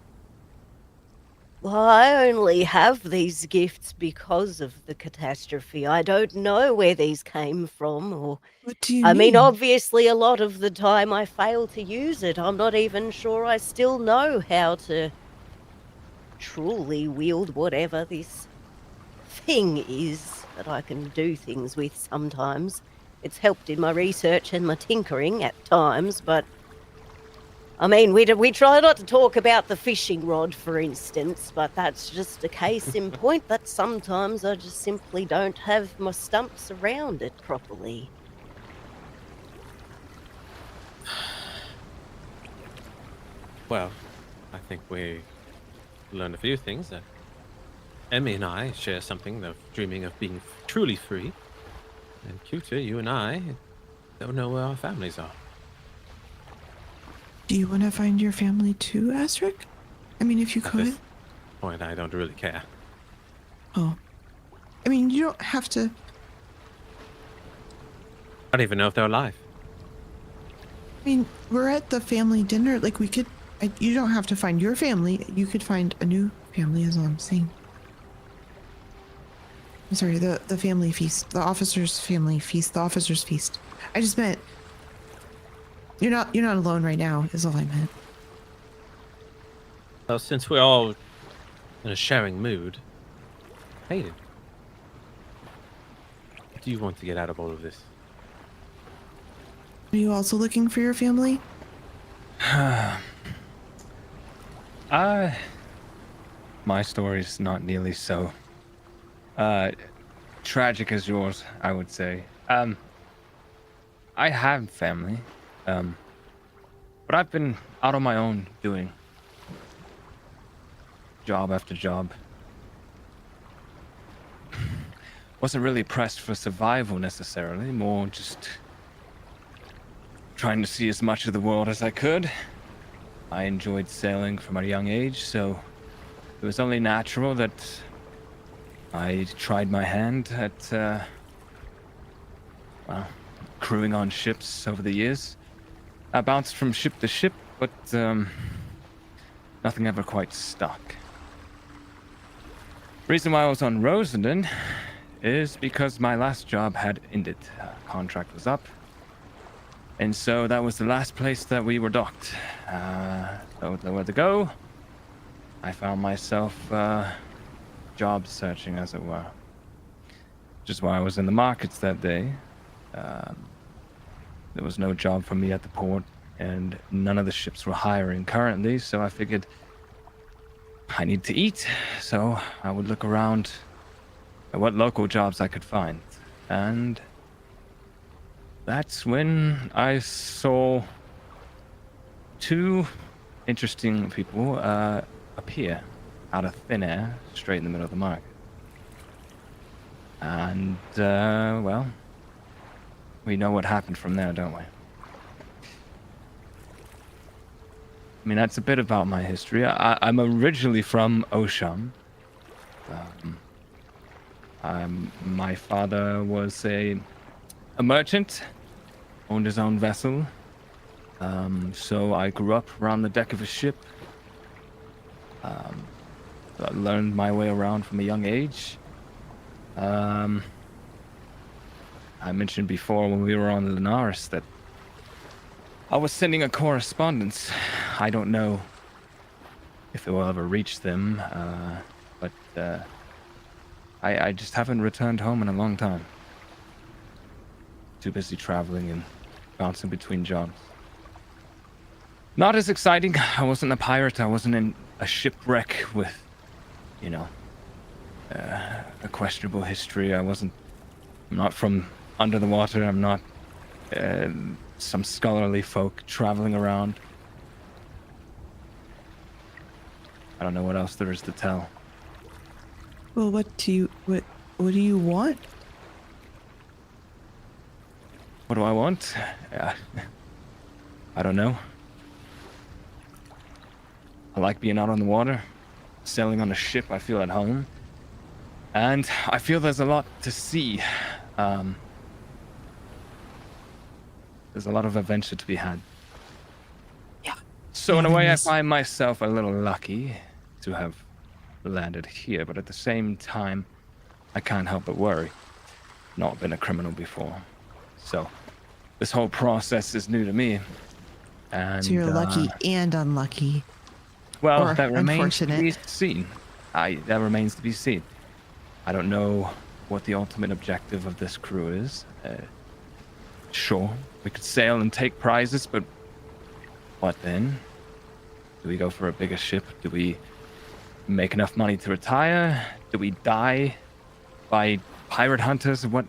Well, I only have these gifts because of the catastrophe. I don't know where these came from, or What do you I mean? mean, obviously, a lot of the time I fail to use it. I'm not even sure I still know how to truly wield whatever this thing is that I can do things with sometimes. It's helped in my research and my tinkering at times, but I mean, we try not to talk about the fishing rod, for instance, but that's just a case in point that sometimes I just simply don't have my stumps around it properly. Well, I think we learned a few things. Emmy and I share something of dreaming of being truly free. And Cuter, you and I don't know where our families are. Do you want to find your family too, Astrid? I mean, if you At could. this point, I don't really care. Oh. I mean, you don't have to. I don't even know if they're alive. I mean, we're at the family dinner. Like, we could. You don't have to find your family. You could find a new family, is all I'm saying. I'm sorry, the family feast. The officer's family feast. The officer's feast. I just meant. You're not alone right now, is all I meant. Well, since we're all in a sharing mood, Hayden, what do you want to get out of all of this? Are you also looking for your family? My story's not nearly so tragic as yours, I would say. I have family, but I've been out on my own doing job after job. Wasn't really pressed for survival necessarily, more just trying to see as much of the world as I could. I enjoyed sailing from a young age, so it was only natural that I tried my hand at, well, crewing on ships over the years. I bounced from ship to ship, but nothing ever quite stuck. Reason why I was on Rosenden is because my last job had ended. Contract was up. And so that was the last place that we were docked. So nowhere to go. I found myself job searching, as it were. Which is why I was in the markets that day. There was no job for me at the port, and none of the ships were hiring currently, so I figured I need to eat, so I would look around at what local jobs I could find. And that's when I saw two interesting people appear out of thin air, straight in the middle of the market. And, well, we know what happened from there, don't we? I mean, that's a bit about my history. I'm originally from Osham. My father was a merchant, owned his own vessel. So I grew up around the deck of a ship. I learned my way around from a young age. I mentioned before when we were on Linares that I was sending a correspondence. I don't know if it will ever reach them, but I just haven't returned home in a long time. Too busy traveling and bouncing between jobs. Not as exciting. I wasn't a pirate. I wasn't in a shipwreck with, you know, a questionable history. I'm not from under the water. I'm not some scholarly folk traveling around. I don't know what else there is to tell. Well, what do you want? What do I want? I don't know. I like being out on the water, sailing on a ship. I feel at home. And I feel there's a lot to see. There's a lot of adventure to be had. Yeah. So in a way, I find myself a little lucky to have landed here, but at the same time, I can't help but worry. Not been a criminal before. So this whole process is new to me. And So you're lucky and unlucky. well, or that remains to be unfortunate. seen. That remains to be seen. I don't know what the ultimate objective of this crew is. Sure, we could sail and take prizes, but what then? Do we go for a bigger ship? Do we make enough money to retire? Do we die by pirate hunters? What?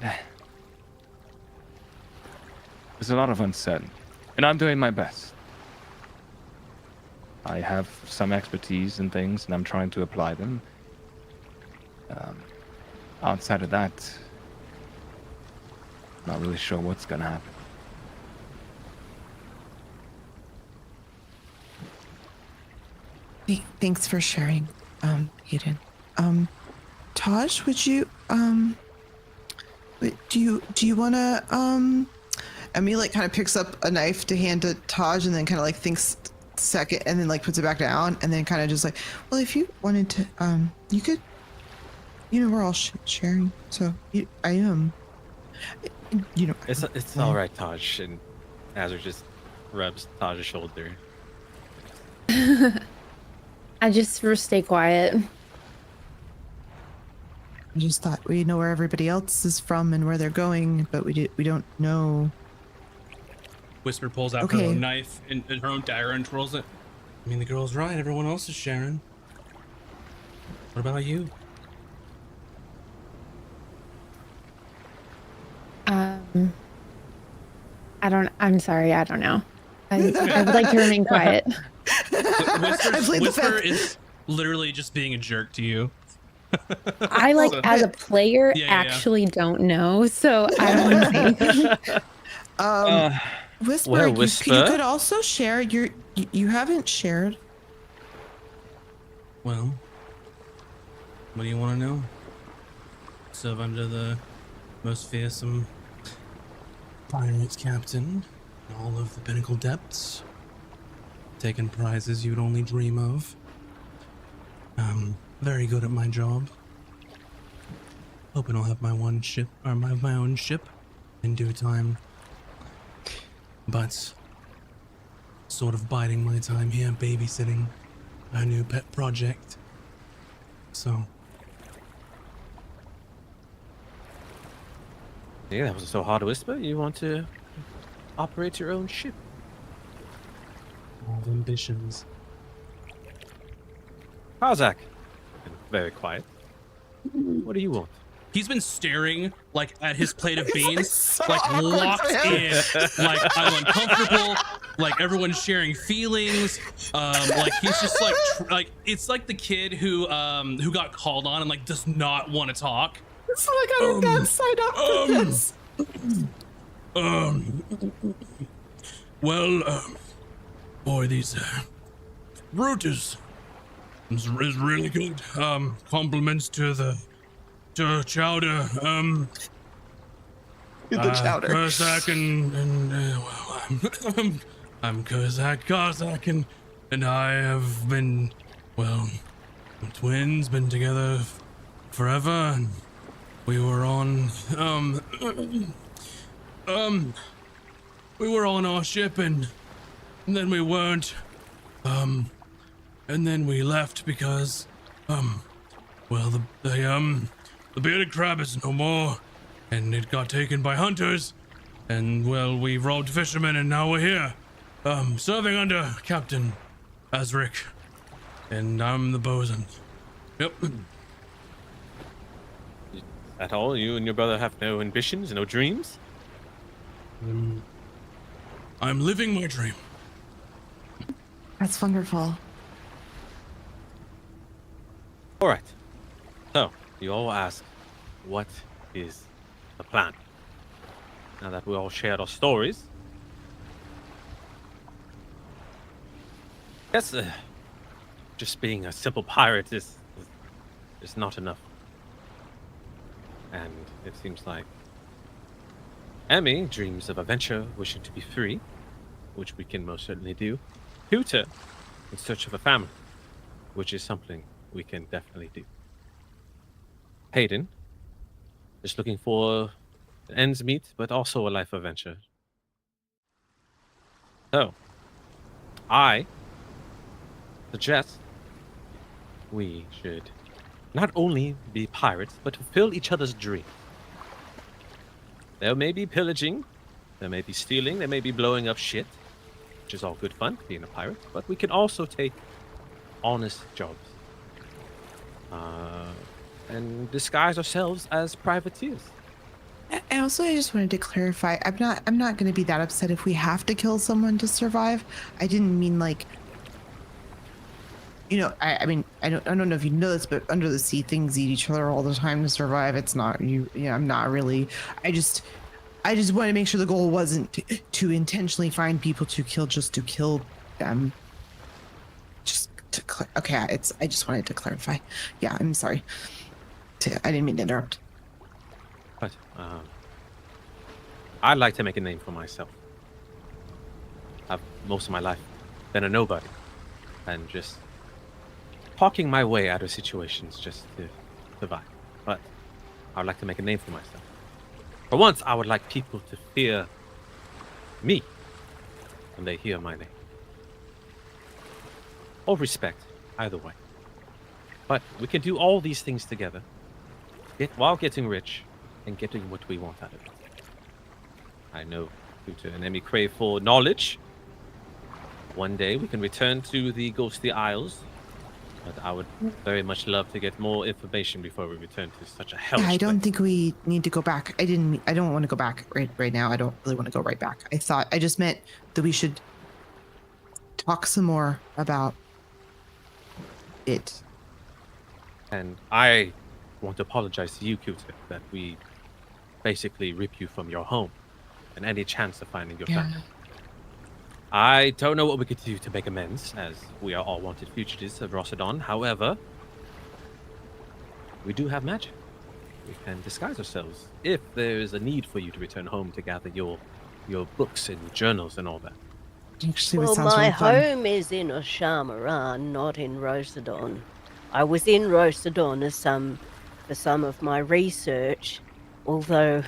There's a lot of uncertainty, and I'm doing my best. I have some expertise in things, and I'm trying to apply them. Outside of that, not really sure what's gonna happen. Thanks for sharing, Hayden. Taj, would you do you wanna Emmy like kind of picks up a knife to hand to Taj and then kind of like thinks a second and then like puts it back down and then kind of just like, well, if you wanted to, you could, we're all sharing. So I am, It's all right, Taj. And Azure just rubs Taj's shoulder. I just stay quiet. I just thought we know where everybody else is from and where they're going, but we don't know. Whisper pulls out her own knife and her own dagger and twirls it. I mean, the girl's right. Everyone else is sharing. What about you? I'm sorry, I don't know. I would like to remain quiet. Whisper is literally just being a jerk to you. I as a player actually don't know, so I don't want to say anything. Whisper, well, you Whisper? could also share you haven't shared. Well, what do you want to know? Serve under the most fearsome pirates captain in all of the pinnacle depths. Taking prizes you'd only dream of. Very good at my job. Hoping I'll have my own ship in due time. But sort of biding my time here babysitting our new pet project. So Yeah, that wasn't so hard to whisper. You want to operate your own ship? all the ambitions. Kazak. Very quiet. What do you want? He's been staring like at his plate of beans, so like awkward locked for him. in, like I'm uncomfortable, like everyone's sharing feelings, like he's just like it's like the kid who got called on and like does not want to talk. It's like I did not sign up for this. Boy, these root is really good. Compliments to the chowder. The chowder. Kozak well, I'm Kozak, and I have been, well, twins, been together forever, and we were on, we were on our ship, and then we weren't, and then we left because, well, the bearded crab is no more, and it got taken by hunters, and, well, we robbed fishermen, and now we're here, serving under Captain Azric, and I'm the bosun. Yep. At all? You and your brother have no ambitions, no dreams? I'm living my dream. That's wonderful. All right. So, you all ask, what is the plan? Now that we all shared our stories, I guess just being a simple pirate is not enough. And it seems like Emmy dreams of adventure, wishing to be free, which we can most certainly do. Hooter in search of a family, which is something we can definitely do. Hayden, just looking for ends meet, but also a life adventure. So, I suggest we should not only be pirates, but fulfill each other's dream. There may be pillaging, there may be stealing, there may be blowing up shit, which is all good fun, being a pirate, but we can also take honest jobs. And disguise ourselves as privateers. And also, I just wanted to clarify. I'm not going to be that upset if we have to kill someone to survive. I didn't mean like. I mean, I don't know if you know this, but under the sea, things eat each other all the time to survive. It's not you. Yeah, I'm not really. I just want to make sure the goal wasn't to intentionally find people to kill just to kill them. Just okay, I just wanted to clarify. Yeah, I'm sorry. I didn't mean to interrupt. But I'd like to make a name for myself. I've most of my life been a nobody, and just talking my way out of situations just to survive. But I would like to make a name for myself. For once, I would like people to fear me when they hear my name. Or respect, either way. But we can do all these things together, while getting rich and getting what we want out of it. I know Kuta and Emmy crave for knowledge. One day we can return to the Ghostly Isles, but I would very much love to get more information before we return to such a hellish Yeah, I don't place. think we need to go back. I don't want to go back right now. I don't really want to go right back. I just meant that we should talk some more about it. And I want to apologize to you, Kuta, that we basically rip you from your home and any chance of finding your family. I don't know what we could do to make amends, as we are all wanted fugitives of Rossadon. However, we do have magic. We can disguise ourselves if there is a need for you to return home to gather your books and journals and all that. Actually, Well, sounds my really fun. home is in Oshamaran, not in Rossadon. I was in Rossadon for some of my research, although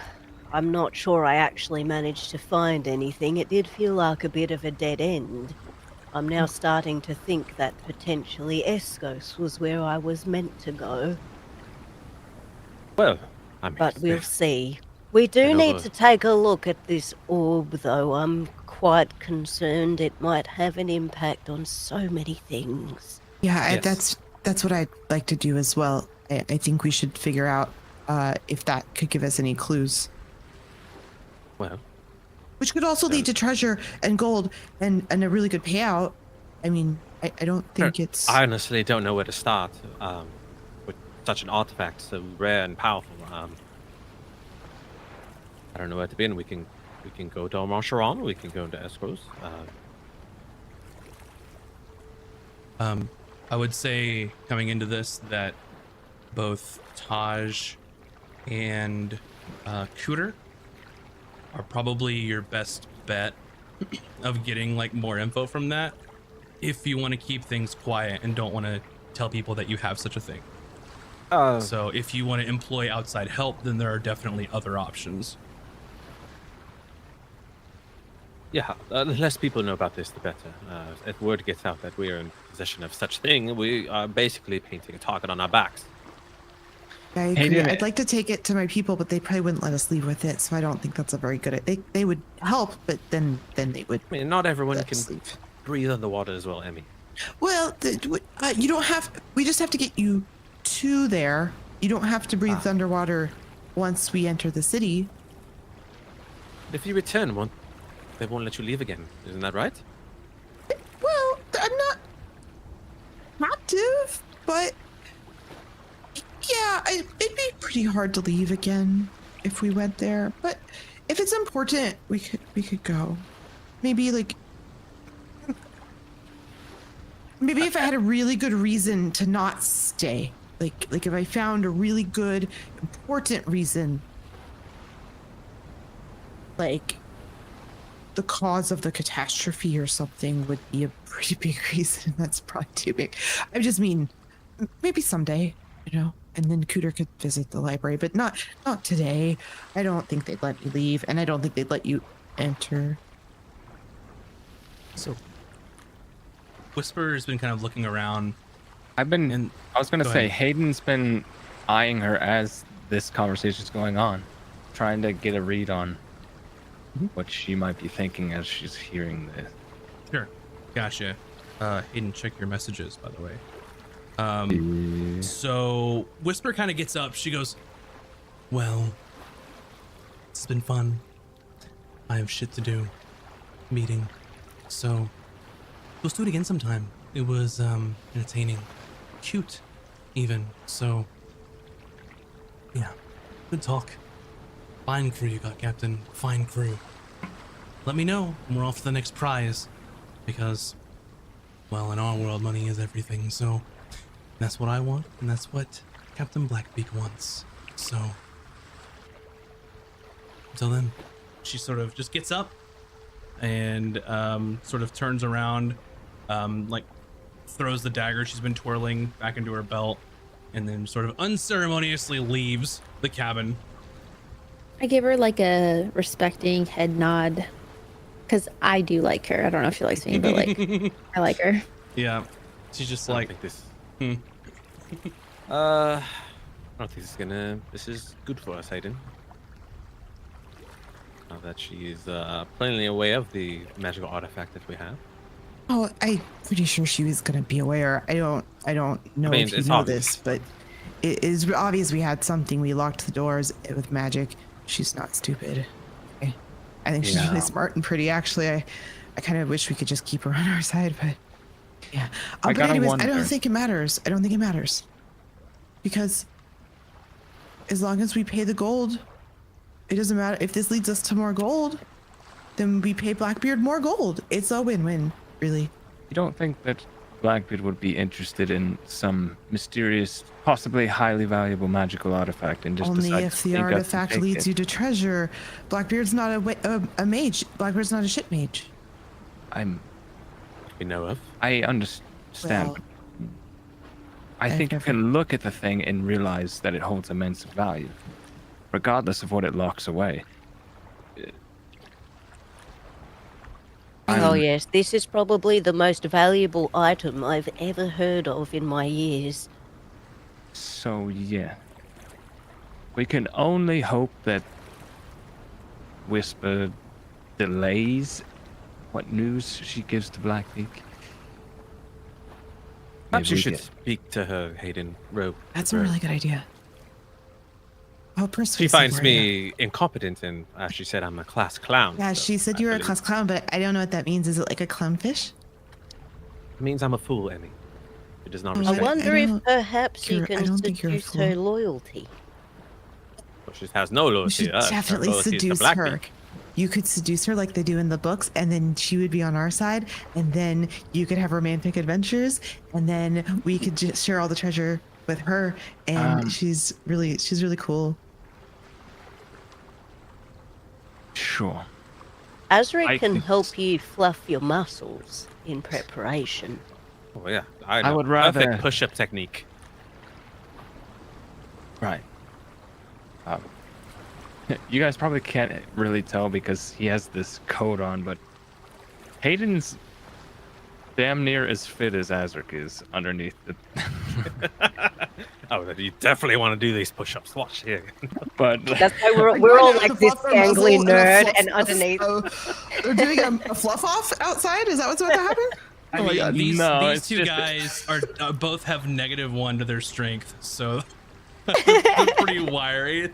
I'm not sure I actually managed to find anything. It did feel like a bit of a dead end. I'm now starting to think that potentially Escos was where I was meant to go, Well, I mean, but we'll see. We do need to take a look at this orb, though. I'm quite concerned it might have an impact on so many things. Yeah, Yes. that's what I'd like to do as well. I think we should figure out if that could give us any clues. Well, Which could also lead to treasure and gold and a really good payout. I mean, I don't think it's... I honestly don't know where to start with such an artifact so rare and powerful. I don't know where to begin. We can go to Marcharon, we can go into Escrows. I would say coming into this that both Taj and Cooter are probably your best bet of getting like more info from that if you want to keep things quiet and don't want to tell people that you have such a thing. So if you want to employ outside help, then there are definitely other options. Yeah, the less people know about this, the better. If word gets out that we are in possession of such thing, we are basically painting a target on our backs. I agree. I'd like to take it to my people, but they probably wouldn't let us leave with it, so I don't think that's a very good... They would help, but then they would... I mean, not everyone let can us leave. breathe underwater as well, Emmy. Well, you don't have... We just have to get you to there. You don't have to breathe underwater once we enter the city. If you return, they won't let you leave again. Isn't that right? Well, I'm not active, but yeah, it'd be pretty hard to leave again if we went there. But if it's important, we could go. Maybe if I had a really good reason to not stay, like if I found a really good, important reason, like the cause of the catastrophe or something would be a pretty big reason. That's probably too big. I just mean maybe someday, and then Cooter could visit the library, but not today. I don't think they'd let me leave, and I don't think they'd let you enter. So Whisper has been kind of looking around. I was going to Go say, ahead. Hayden's been eyeing her as this conversation's going on, trying to get a read on what she might be thinking as she's hearing this. Sure. Gotcha. Hayden, check your messages, by the way. So Whisper kind of gets up. She goes, well, it's been fun. I have shit to do. Meeting. So let's do it again sometime. It was entertaining. Cute, even. So yeah, good talk. Fine crew you got, Captain. Fine crew. Let me know when we're off to the next prize, because Well, in our world, money is everything, so that's what I want, and that's what Captain Blackbeak wants. So, until then, she sort of just gets up and sort of turns around, like throws the dagger she's been twirling back into her belt, and then sort of unceremoniously leaves the cabin. I give her like a respecting head nod because I do like her. I don't know if she likes me, but like I like her. Yeah, she's just I like, don't think this. hmm. I don't think this is good for us, Hayden. Now that she is plainly aware of the magical artifact that we have. Oh, I'm pretty sure she was gonna be aware. I don't know I mean, if you it's know obvious. this, but it is obvious we had something. We locked the doors with magic. She's not stupid. Okay. I think she's Yeah. really smart and pretty. Actually, I kind of wish we could just keep her on our side, but yeah. I But gotta anyways, I wonder. don't think it matters. I don't think it matters because as long as we pay the gold, it doesn't matter if this leads us to more gold. Then we pay Blackbeard more gold. It's a win-win, really. You don't think that Blackbeard would be interested in some mysterious, possibly highly valuable magical artifact and just Only decide if to the sneak us and artifact take leads it? you to treasure. Blackbeard's not a mage. Blackbeard's not a shit mage. We know of. I understand. Well, I I've think you never- can look at the thing and realize that it holds immense value, regardless of what it locks away. Oh I'm- yes, this is probably the most valuable item I've ever heard of in my years. So yeah, we can only hope that Whisper delays what news she gives to Blackbeak. Perhaps you we should get- speak to her, Hayden. Rogue. That's a really good idea. Oh, persuasive She finds word, yeah. me incompetent, and as she said, I'm a class clown. Yeah, so she said I you were a believe- class clown, but I don't know what that means. Is it like a clownfish? It means I'm a fool, Emmy. It does not Oh, I respect. What? wonder I if don't- perhaps you you're- I can don't think you're a seduce her fool. loyalty. Well, she has no You loyalty should to us. Her definitely loyalty is to seduce her. Blackbeak. You could seduce her like they do in the books, and then she would be on our side, and then you could have romantic adventures, and then we could just share all the treasure with her. And she's really cool. Sure. Azric I can think help s- you fluff your muscles in preparation. Oh yeah, I know. would rather- Perfect push-up technique. Right. You guys probably can't really tell because he has this coat on, but Hayden's damn near as fit as Azric is underneath it. Oh, you definitely want to do these push-ups. Watch here. But That's why we're all like this gangly nerd, and underneath. They're doing a fluff off outside. Is that what's about to happen? I Oh my mean, God. these No, these it's two just- guys are both have -1 to their strength, so they're pretty wiry.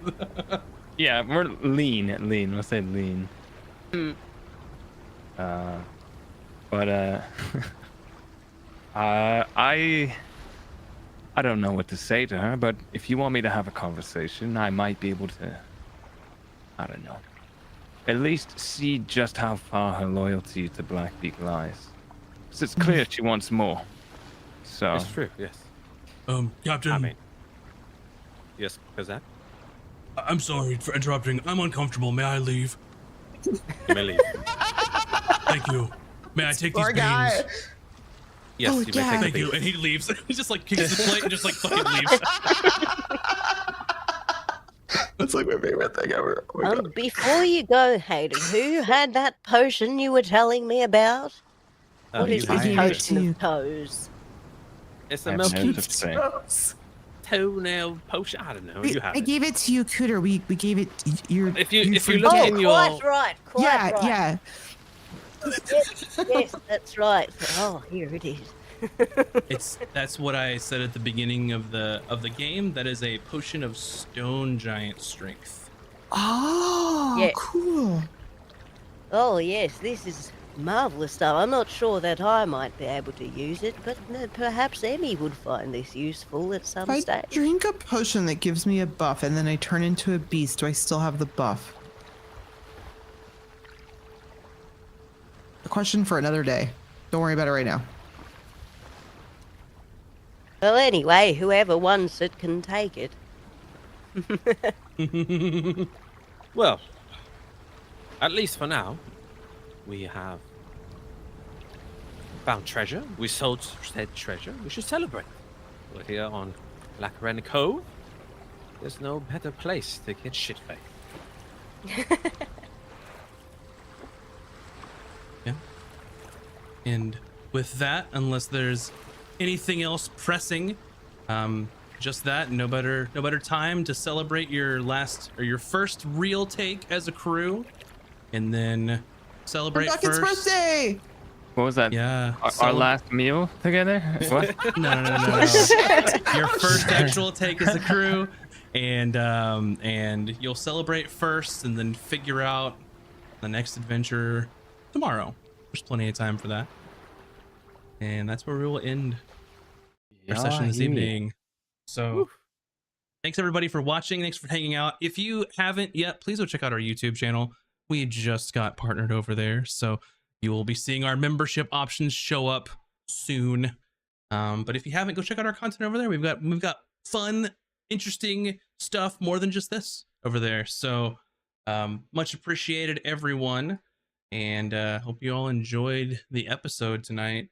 yeah, we're lean. Let's say lean. Hmm. But I don't know what to say to her. But if you want me to have a conversation, I might be able to. I don't know. At least see just how far her loyalty to Blackbeak lies. 'Cause it's clear she wants more. So It's true. Yes. Captain, I mean. Yes, because that. I'm sorry for interrupting. I'm uncomfortable. May I leave? You may leave. Thank you. May I take these Poor guy. beans? Yes, Oh, you may yeah. take Thank the you. And he leaves. He just like kicks the plate and just like fucking leaves. That's like my favorite thing ever. Oh my God. Before you go, Hayden, who had that potion you were telling me about? What is you this have gave to- it potion to you. of toes? It's I a have milky notes of saying. toenail potion. I don't know. You have I it. gave it to you, Cooter. We gave it. Your. If you look forget. in your- quite right. Quite Yeah, right. yeah. Yes, that's right. Oh, here it is. That's what I said at the beginning of the game. That is a potion of stone giant strength. Oh, Yeah. cool. Oh, yes, this is marvelous stuff. I'm not sure that I might be able to use it, but perhaps Emmy would find this useful at some If I stage. drink a potion that gives me a buff and then I turn into a beast, do I still have the buff? A question for another day. Don't worry about it right now. Well, anyway, whoever wants it can take it. Well, at least for now, we have found treasure. We sold said treasure. We should celebrate. We're here on Lacarena Cove. There's no better place to get shit-faced. Yeah. And with that, unless there's anything else pressing, just that, no better time to celebrate your last or your first real take as a crew, and then celebrate Bucket's first. birthday. What was that? Yeah. Our last meal together? What? No. Your first actual take as a crew, and you'll celebrate first, and then figure out the next adventure tomorrow. There's plenty of time for that, and that's where we will end our session this evening. So, thanks everybody for watching. Thanks for hanging out. If you haven't yet, please go check out our YouTube channel. We just got partnered over there, so you will be seeing our membership options show up soon. But if you haven't, go check out our content over there. We've got fun, interesting stuff more than just this over there. So much appreciated, everyone, and hope you all enjoyed the episode tonight.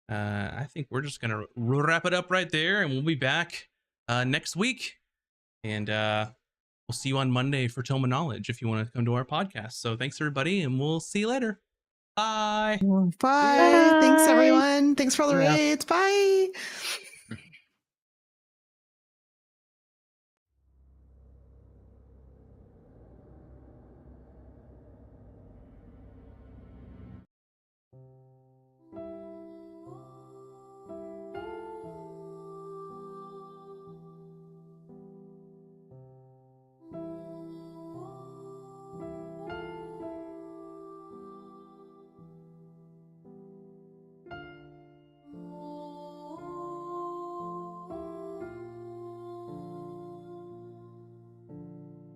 I think we're just gonna wrap it up right there, and we'll be back next week. And we'll see you on Monday for Tome of Knowledge if you want to come to our podcast. So thanks everybody, and we'll see you later. Bye. Bye. Thanks, everyone. Thanks for all the raids. Bye.